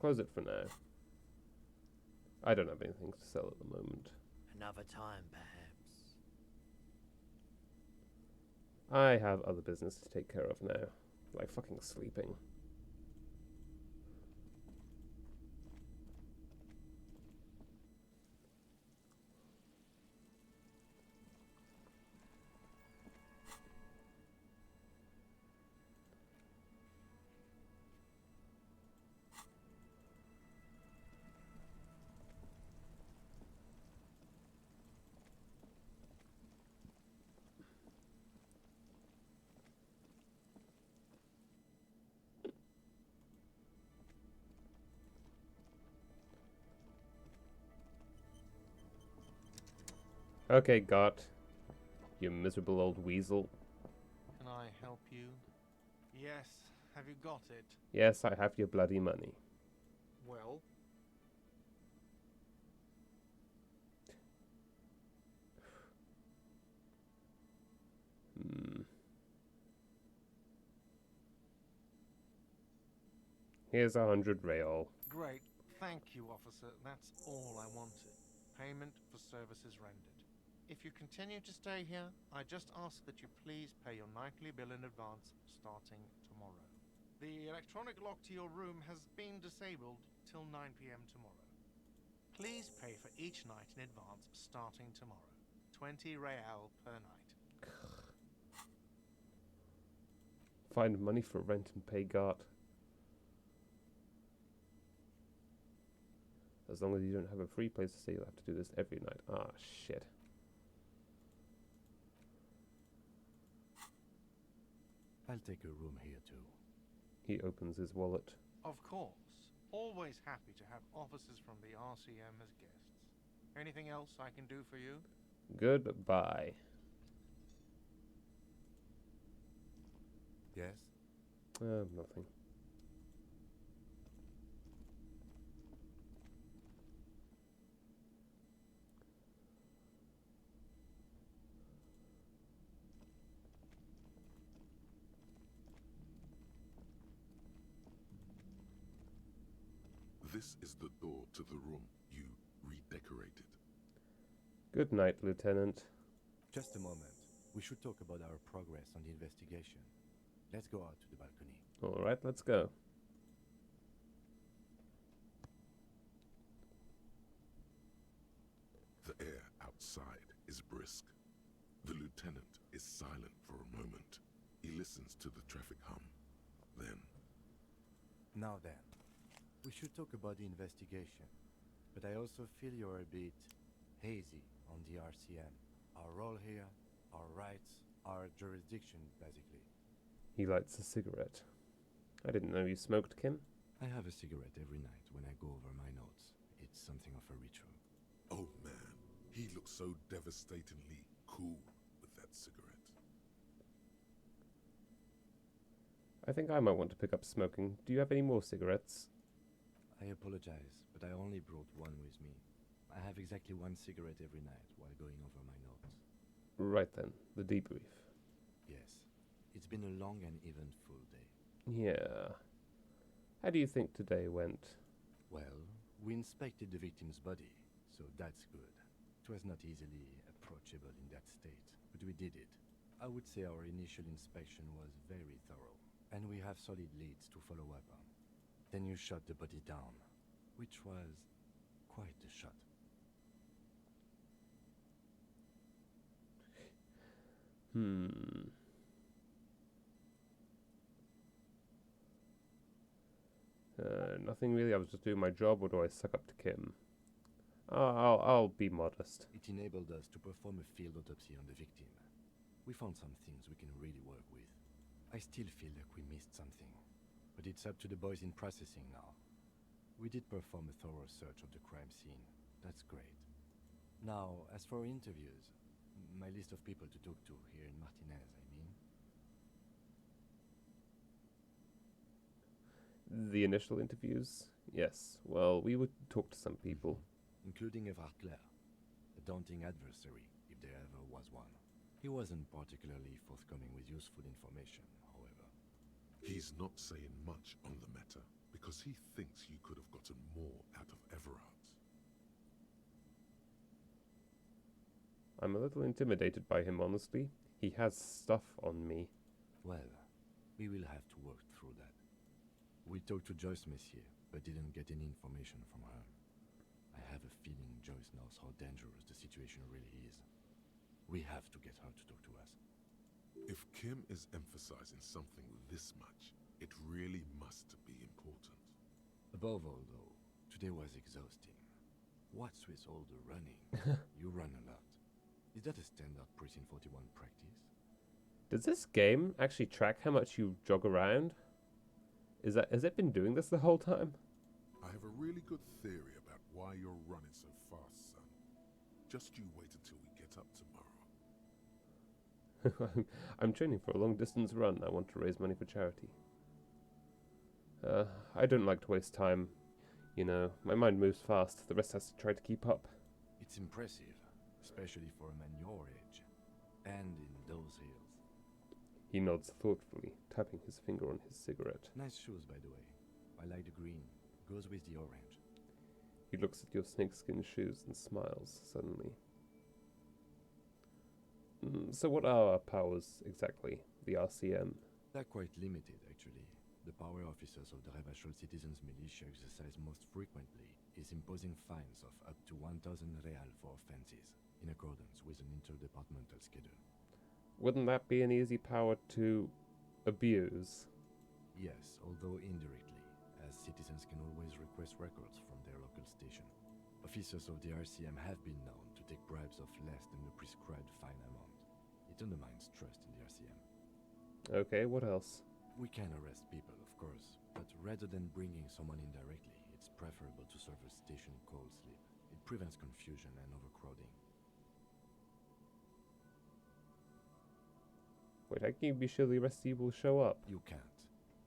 Close it for now. I don't have anything to sell at the moment. Another time, perhaps. I have other business to take care of now, like fucking sleeping. Okay, Gart. You miserable old weasel. Can I help you? Yes. Have you got it? Yes, I have your bloody money. Well? Here's 100 real. Great. Thank you, officer. That's all I wanted. Payment for services rendered. If you continue to stay here, I just ask that you please pay your nightly bill in advance starting tomorrow. The electronic lock to your room has been disabled till 9 p.m. tomorrow. Please pay for each night in advance starting tomorrow. 20 real per night. Find money for rent and pay Gart. As long as you don't have a free place to stay, you'll have to do this every night. Ah, shit. I'll take a room here too. He opens his wallet. Of course. Always happy to have officers from the RCM as guests. Anything else I can do for you? Goodbye. Yes? Nothing. This is the door to the room you redecorated. Good night, Lieutenant. Just a moment. We should talk about our progress on the investigation. Let's go out to the balcony. All right, let's go. The air outside is brisk. The lieutenant is silent for a moment. He listens to the traffic hum. Then, Now then, we should talk about the investigation. But I also feel you're a bit hazy on the RCM. Our role here, our rights, our jurisdiction, basically. He lights a cigarette. I didn't know you smoked, Kim. I have a cigarette every night when I go over my notes. It's something of a ritual. oh man, he looks so devastatingly cool with that cigarette. I think I might want to pick up smoking. Do you have any more cigarettes? I apologize, but I only brought one with me. I have exactly one cigarette every night while going over my notes. Right then, the debrief. Yes, it's been a long and eventful day. Yeah. How do you think today went? Well, We inspected the victim's body, so that's good. It was not easily approachable in that state, but we did it. I would say our initial inspection was very thorough, and we have solid leads to follow up on. Then you shot the body down, which was quite the shot. Nothing really. I was just doing my job, or do I suck up to Kim? I'll be modest. It enabled us to perform a field autopsy on the victim. We found some things we can really work with. I still feel like we missed something, but it's up to the boys in processing now. We did perform a thorough search of the crime scene. That's great. Now, as for interviews, my list of people to talk to here in Martinez, I mean. The initial interviews? Yes. Well, we would talk to some people. Including Evrard Claire, a daunting adversary, if there ever was one. He wasn't particularly forthcoming with useful information, however. He's not saying much on the matter, because he thinks you could have gotten more out of Everard. I'm a little intimidated by him, honestly. He has stuff on me. Well, we will have to work through that. We talked to Joyce Messier, but didn't get any information from her. I have a feeling Joyce knows how dangerous the situation really is. We have to get her to talk to us. If Kim is emphasizing something this much, it really must be important. Above all, though, today was exhausting. What's with all the running? You run a lot. Is that a standard Precinct 41 practice? Does this game actually track how much you jog around? Has it been doing this the whole time? I have a really good theory about why you're running so fast, son. Just you wait until we get up tomorrow. I'm training for a long-distance run. I want to raise money for charity. I don't like to waste time. You know, my mind moves fast. The rest has to try to keep up. It's impressive, especially for a man your age. And in those hills. He nods thoughtfully, tapping his finger on his cigarette. Nice shoes, by the way. I like the green. Goes with the orange. He looks at your snakeskin shoes and smiles suddenly. So what are our powers exactly? The RCM? They're quite limited, actually. The power officers of the Revachol Citizens Militia exercise most frequently is imposing fines of up to 1,000 real for offenses, in accordance with an interdepartmental schedule. Wouldn't that be an easy power to abuse? Yes, although indirectly, as citizens can always request records from their local station. Officers of the RCM have been known to take bribes of less than the prescribed fine amount. It undermines trust in the RCM. Okay, what else? We can arrest people, of course, but rather than bringing someone in directly, it's preferable to serve a station call slip. It prevents confusion and overcrowding. Wait, how can you be sure the arrestee will show up? You can't.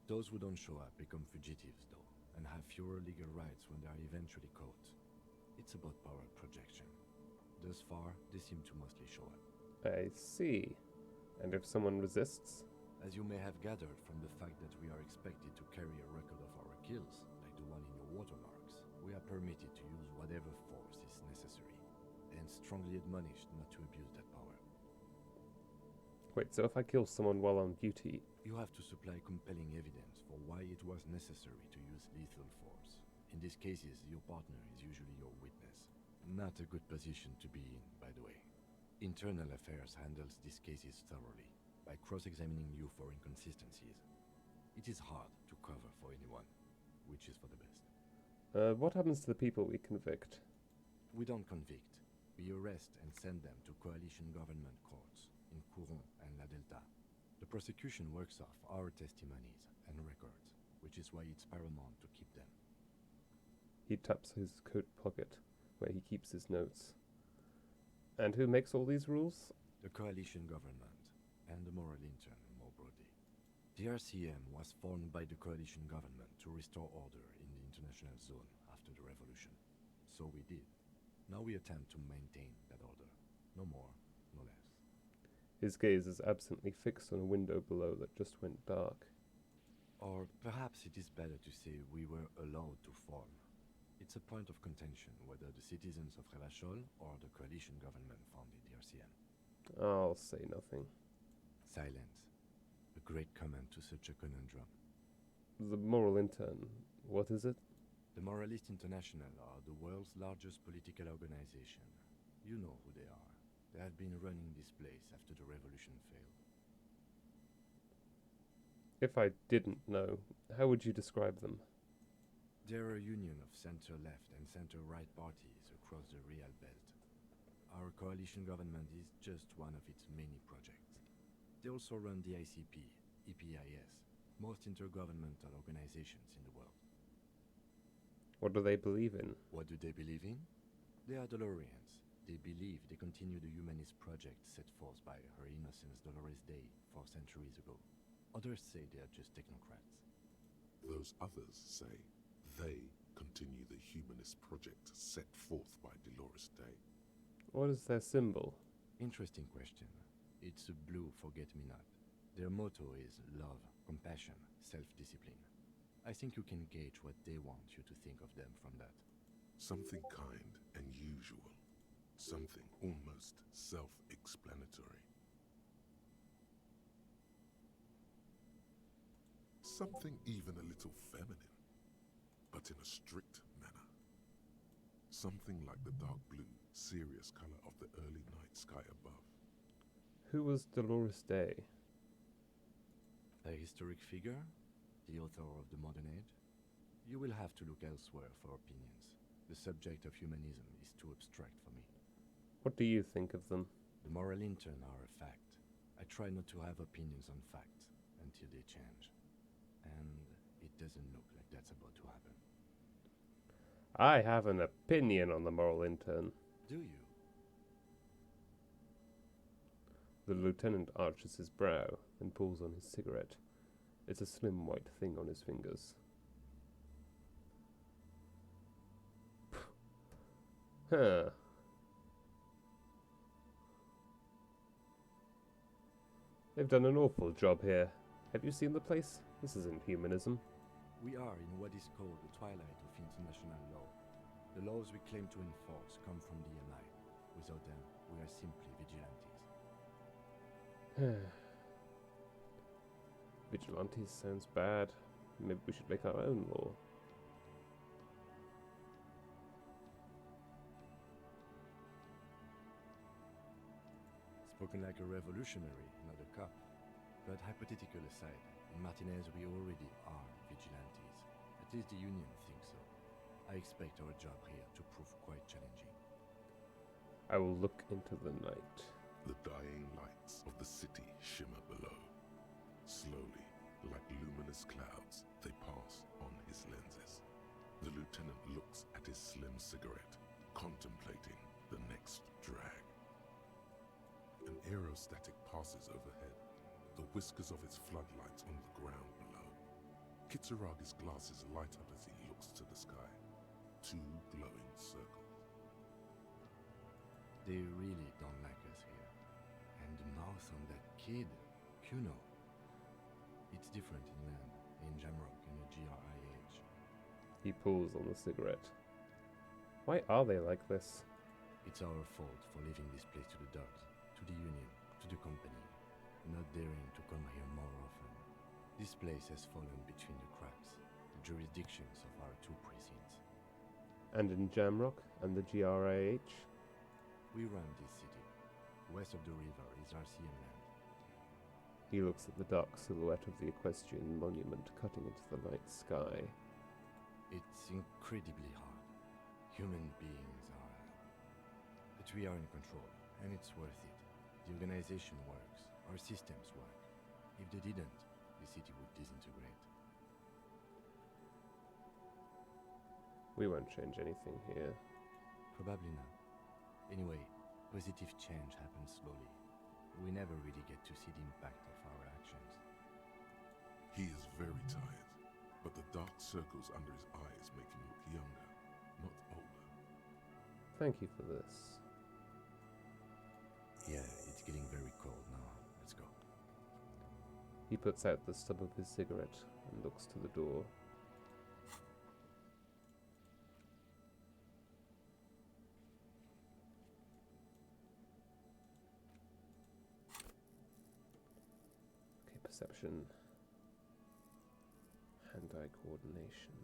Those who don't show up become fugitives, though, and have fewer legal rights when they are eventually caught. It's about power projection. Thus far, they seem to mostly show up. I see. And if someone resists? As you may have gathered from the fact that we are expected to carry a record of our kills, like the one in your watermarks, we are permitted to use whatever force is necessary, and strongly admonished not to abuse that power. Wait, so if I kill someone while on duty... You have to supply compelling evidence for why it was necessary to use lethal force. In these cases, your partner is usually your witness. Not a good position to be in, by the way. Internal Affairs handles these cases thoroughly, by cross-examining you for inconsistencies. It is hard to cover for anyone, which is for the best. What happens to the people we convict? We don't convict. We arrest and send them to coalition government courts in Couron and La Delta. The prosecution works off our testimonies and records, which is why it's paramount to keep them. He taps his coat pocket, where he keeps his notes. And who makes all these rules? The coalition government, and the moral intern, more broadly. The RCM was formed by the coalition government to restore order in the international zone after the revolution. So we did. Now we attempt to maintain that order. No more, no less. His gaze is absently fixed on a window below that just went dark. Or perhaps it is better to say we were allowed to form. It's a point of contention whether the citizens of Revachol or the coalition government founded the RCM. I'll say nothing. Silence. A great comment to such a conundrum. The Moral Intern, what is it? The Moralist International are the world's largest political organization. You know who they are. They have been running this place after the revolution failed. If I didn't know, how would you describe them? They're a union of center-left and center-right parties across the Real Belt. Our coalition government is just one of its many projects. They also run the ICP, EPIS, most intergovernmental organizations in the world. What do they believe in? What do they believe in? They are Dolorians. They believe they continue the humanist project set forth by Her Innocence Dolores Day 4 centuries ago. Others say they are just technocrats. Those others say they continue the humanist project set forth by Dolores Day. What is their symbol? Interesting question. It's a blue forget-me-not. Their motto is love, compassion, self-discipline. I think you can gauge what they want you to think of them from that. Something kind and usual. Something almost self-explanatory. Something even a little feminine, but in a strict manner. Something like the dark blue, serious color of the early night sky above. Who was Dolores Day? A historic figure? The author of the modern age? You will have to look elsewhere for opinions. The subject of humanism is too abstract for me. What do you think of them? The moral intern are a fact. I try not to have opinions on facts until they change. And it doesn't look like that's about to happen. I have an opinion on the Moral Intern. Do you? The lieutenant arches his brow and pulls on his cigarette. It's a slim white thing on his fingers. Huh. They've done an awful job here. Have you seen the place? This isn't humanism. We are in what is called the twilight of international law. The laws we claim to enforce come from the MI. Without them, we are simply vigilantes. Vigilantes sounds bad. Maybe we should make our own law. Spoken like a revolutionary, not a cop. But hypothetical aside, in Martinez we already are vigilantes. At least the Union thinks so. I expect our job here to prove quite challenging. I will look into the night. The dying lights of the city shimmer below. Slowly, like luminous clouds, they pass on his lenses. The lieutenant looks at his slim cigarette, contemplating the next drag. An aerostatic passes overhead, the whiskers of its floodlights on the ground below. Kitsuragi's glasses light up as he looks to the sky. 2 glowing circles. They really don't like us here. And the mouth on that kid, Kuno. It's different inland, in Jamrock and the GRIH. He pulls on the cigarette. Why are they like this? It's our fault for leaving this place to the dogs, to the Union, to the company, not daring to come here more often. This place has fallen between the cracks, the jurisdictions of our 2 precincts. And in Jamrock and the GRIH? We run this city. West of the river is RCM land. He looks at the dark silhouette of the equestrian monument cutting into the night sky. It's incredibly hard. Human beings are... But we are in control, and it's worth it. The organization works. Our systems work. If they didn't, the city would disintegrate. We won't change anything here. Probably not. Anyway, positive change happens slowly. We never really get to see the impact of our actions. He is very tired, but the dark circles under his eyes make him look younger, not older. Thank you for this. Yeah, it's getting very cold now. Let's go. He puts out the stub of his cigarette and looks to the door. perception, hand-eye coordination,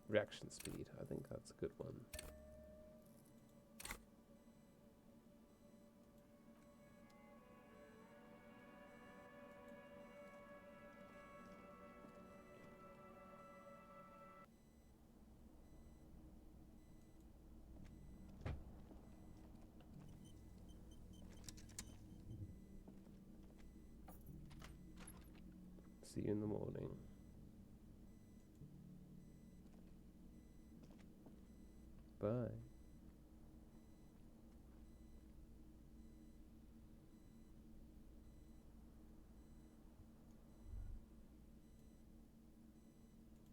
reaction speed. I think that's a good one. See you in the morning. Bye.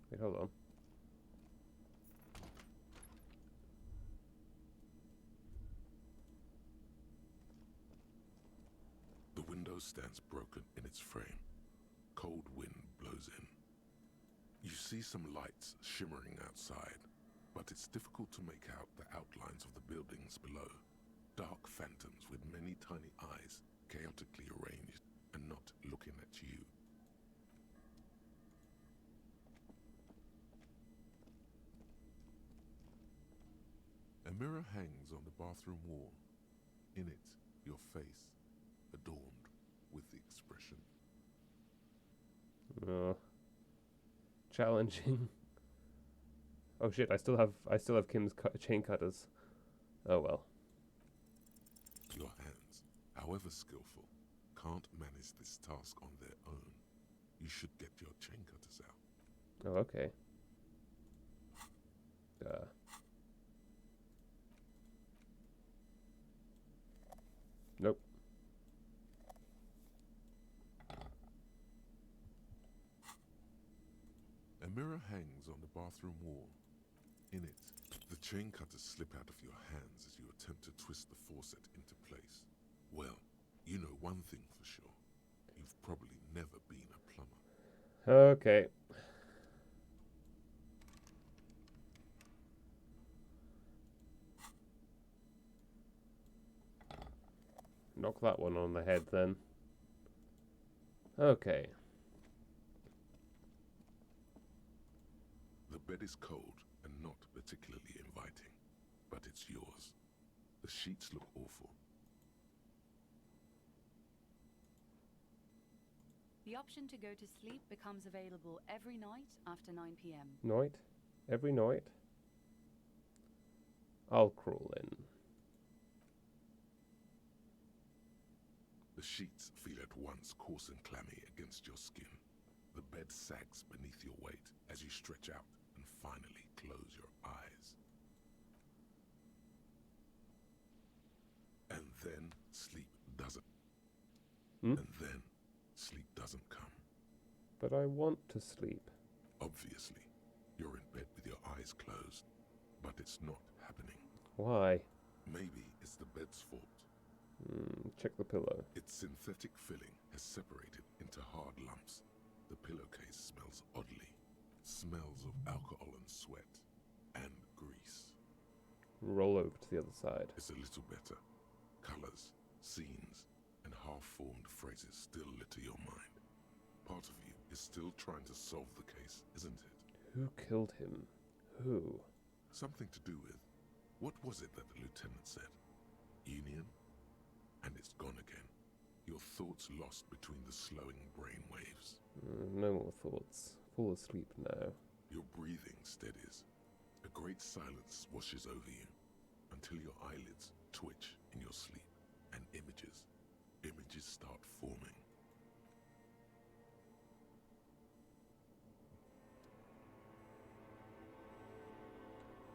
Wait, hold on. The window stands broken in its frame. Cold wind blows in. You see some lights shimmering outside, but it's difficult to make out the outlines of the buildings below. Dark phantoms with many tiny eyes, chaotically arranged and not looking at you. A mirror hangs on the bathroom wall. In it, your face, adorned with the expression. Challenging. Oh shit! I still have Kim's chain cutters. Oh well. Your hands, however skillful, can't manage this task on their own. You should get your chain cutters out. Oh, okay. Nope. A mirror hangs on the bathroom wall. In it, the chain cutters slip out of your hands as you attempt to twist the faucet into place. Well, you know one thing for sure. You've probably never been a plumber. Okay. Knock that one on the head then. Okay. The bed is cold and not particularly inviting, but it's yours. The sheets look awful. The option to go to sleep becomes available every night after 9 p.m. Night? Every night? I'll crawl in. The sheets feel at once coarse and clammy against your skin. The bed sags beneath your weight as you stretch out and finally close your eyes. And then sleep doesn't. And then sleep doesn't come. But I want to sleep. Obviously, you're in bed with your eyes closed, but it's not happening. Why? Maybe it's the bed's fault. Check the pillow. Its synthetic filling has separated into hard lumps. The pillowcase smells oddly. Smells of alcohol and sweat. And grease. Roll over to the other side. It's a little better. Colors, scenes, and half-formed phrases still litter your mind. Part of you is still trying to solve the case, isn't it? Who killed him? Who? Something to do with... What was it that the lieutenant said? Union? And it's gone again. Your thoughts lost between the slowing brain waves. No more thoughts. Fall asleep now. Your breathing steadies. A great silence washes over you until your eyelids twitch in your sleep and images start forming.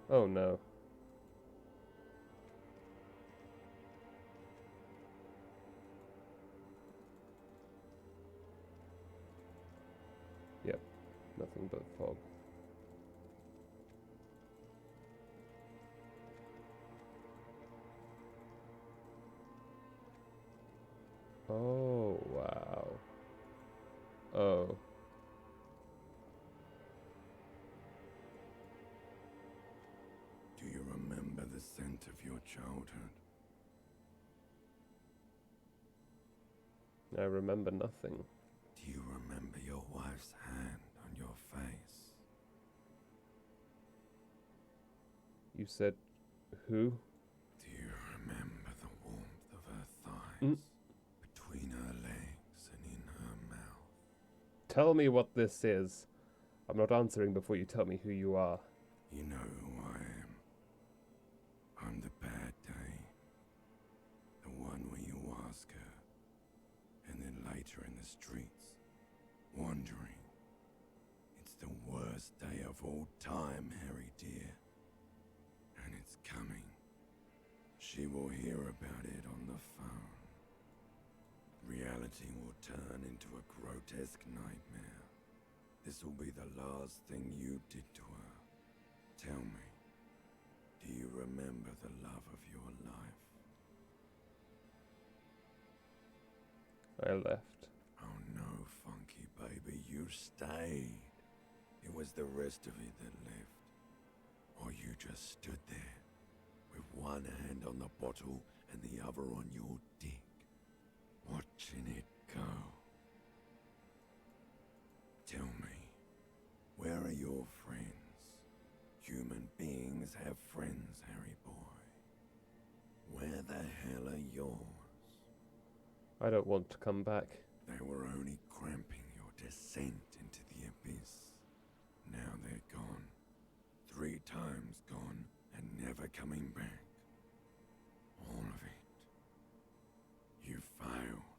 Oh no. Yep, nothing but fog. Oh, wow. Oh. Do you remember the scent of your childhood? I remember nothing. Do you remember your wife's hand on your face? You said who? Do you remember the warmth of her thighs? Between her legs and in her mouth? Tell me what this is. I'm not answering before you tell me who you are. You know who I am. I'm the bad day. The one where you ask her, and then later in the streets, wandering. It's the worst day of all time, Harry dear. And it's coming. She will hear about it on the phone. Reality will turn into a grotesque nightmare. This will be the last thing you did to her. Tell me, do you remember the love of your life? I left. Oh no, Funky baby, you stayed. It was the rest of you that left. Or you just stood there, with one hand on the bottle and the other on your dick, watching it go. Tell me, where are your friends? Human beings have friends, Harry boy. Where the hell are yours? I don't want to come back. They were only cramping your descent into the abyss. Now they're gone. 3 times gone and never coming back. All of it. You failed.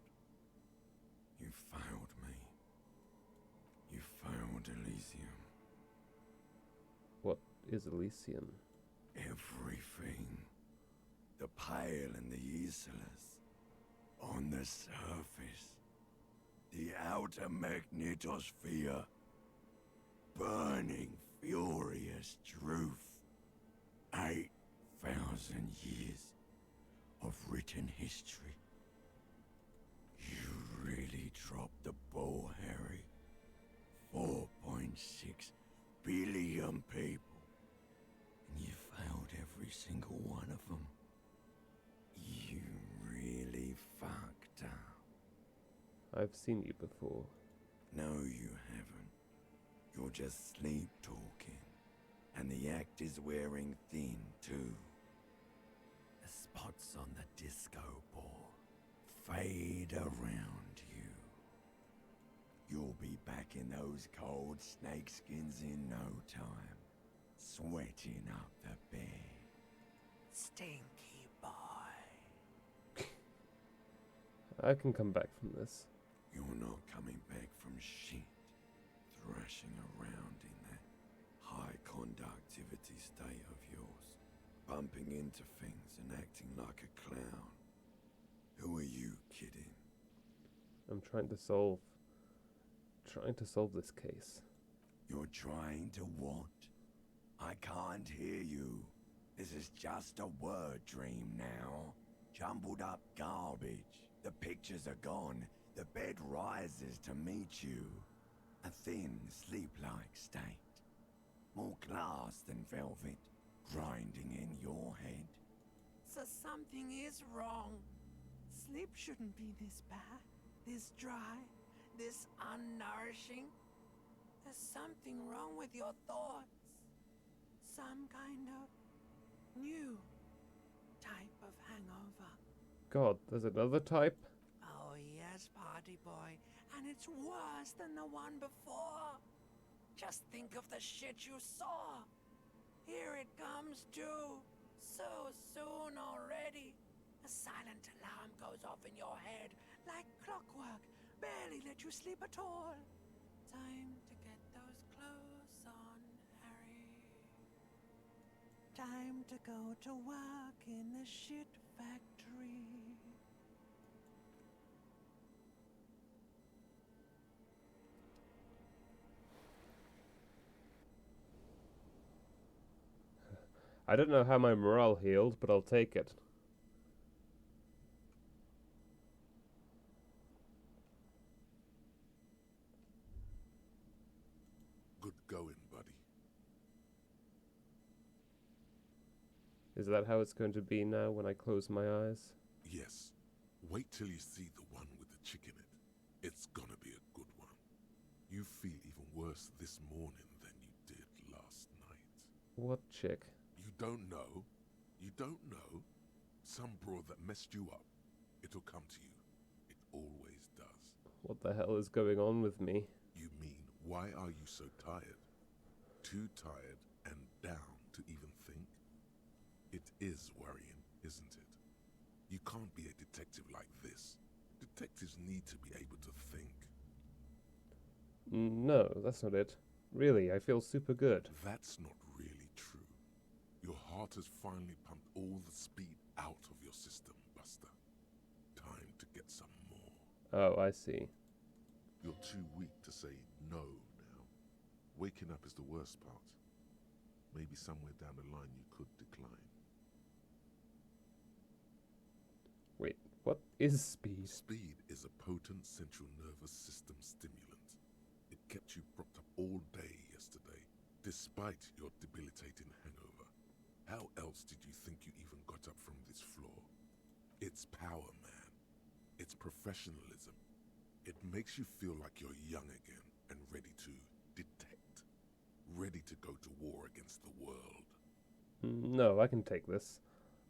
You failed me. You failed Elysium. What is Elysium? Everything. The Pale and the Islas. On the surface. The outer magnetosphere. Burning, furious truth. 8,000 years of written history. You really dropped the ball, Harry. 4.6 billion people. And you failed every single one of them. You really fucked up. I've seen you before. No, you haven't. You're just sleep talking. And the act is wearing thin, too. The spots on the disco ball fade around you. You'll be back in those cold snakeskins in no time, sweating up the bed. Stinky boy. I can come back from this. You're not coming back from shit. Thrashing around in that high conductivity state of yours, bumping into things and acting like a clown. Who are you kidding? I'm trying to solve this case. You're trying to what? I can't hear you. This is just a word dream now. Jumbled up garbage. The pictures are gone. The bed rises to meet you. A thin, sleep-like state. More glass than velvet, grinding in your head. So something is wrong. Sleep shouldn't be this bad, this dry, this unnourishing. There's something wrong with your thoughts. Some kind of new type of hangover. God, there's another type? Oh yes, party boy. And it's worse than the one before. Just think of the shit you saw. Here it comes too. So soon already. A silent alarm goes off in your head like clockwork. Barely let you sleep at all. Time to get those clothes on, Harry. Time to go to work in the shit factory. I don't know how my morale healed, but I'll take it. Good going, buddy. Is that how it's going to be now when I close my eyes? Yes. Wait till you see the one with the chick in it. It's gonna be a good one. You feel even worse this morning than you did last night. What chick? You don't know? You don't know? Some broad that messed you up. It'll come to you. It always does. What the hell is going on with me? You mean, why are you so tired? Too tired and down to even think? It is worrying, isn't it? You can't be a detective like this. Detectives need to be able to think. No, that's not it. Really, I feel super good. That's not really true. Your heart has finally pumped all the speed out of your system, Buster. Time to get some more. Oh, I see. You're too weak to say no now. Waking up is the worst part. Maybe somewhere down the line you could decline. Wait, what is speed? Speed is a potent central nervous system stimulant. It kept you propped up all day yesterday, despite your debilitating hangover. How else did you think you even got up from this floor? It's power, man. It's professionalism. It makes you feel like you're young again and ready to detect. Ready to go to war against the world. No, I can take this.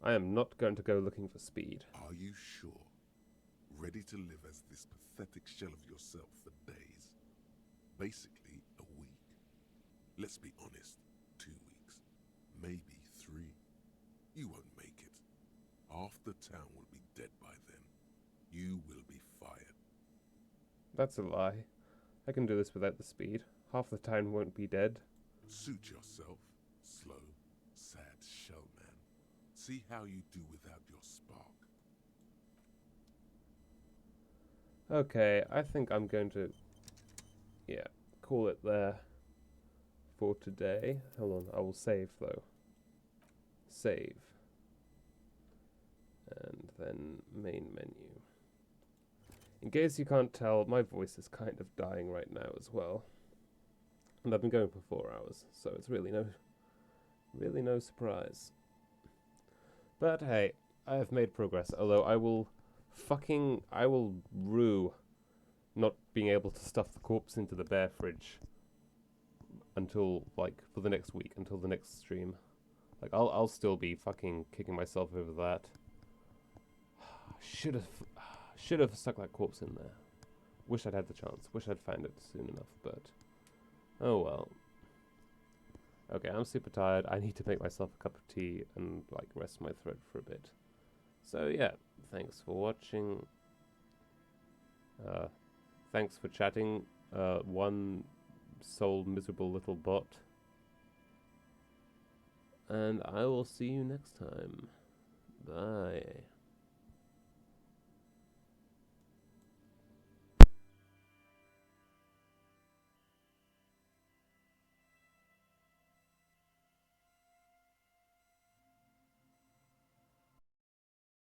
I am not going to go looking for speed. Are you sure? Ready to live as this pathetic shell of yourself for days? Basically, a week. Let's be honest, 2 weeks. Maybe 3. You won't make it. Half the town will be dead by then. You will be fired. That's a lie. I can do this without the speed. Half the town won't be dead. Suit yourself. Slow, sad shell man. See how you do without your spark. Okay, I think I'm going to, call it there for today. Hold on, I will save though. Save. And then main menu. In case you can't tell, my voice is kind of dying right now as well. And I've been going for 4 hours, so it's really no surprise. But hey, I have made progress, although I will rue not being able to stuff the corpse into the bear fridge until, for the next week, until the next stream. I'll still be fucking kicking myself over that. Should have stuck that corpse in there. Wish I'd had the chance. Wish I'd found it soon enough, but oh well. Okay, I'm super tired. I need to make myself a cup of tea and rest my throat for a bit. So yeah, thanks for watching. Thanks for chatting, one soul miserable little bot. And I will see you next time. Bye.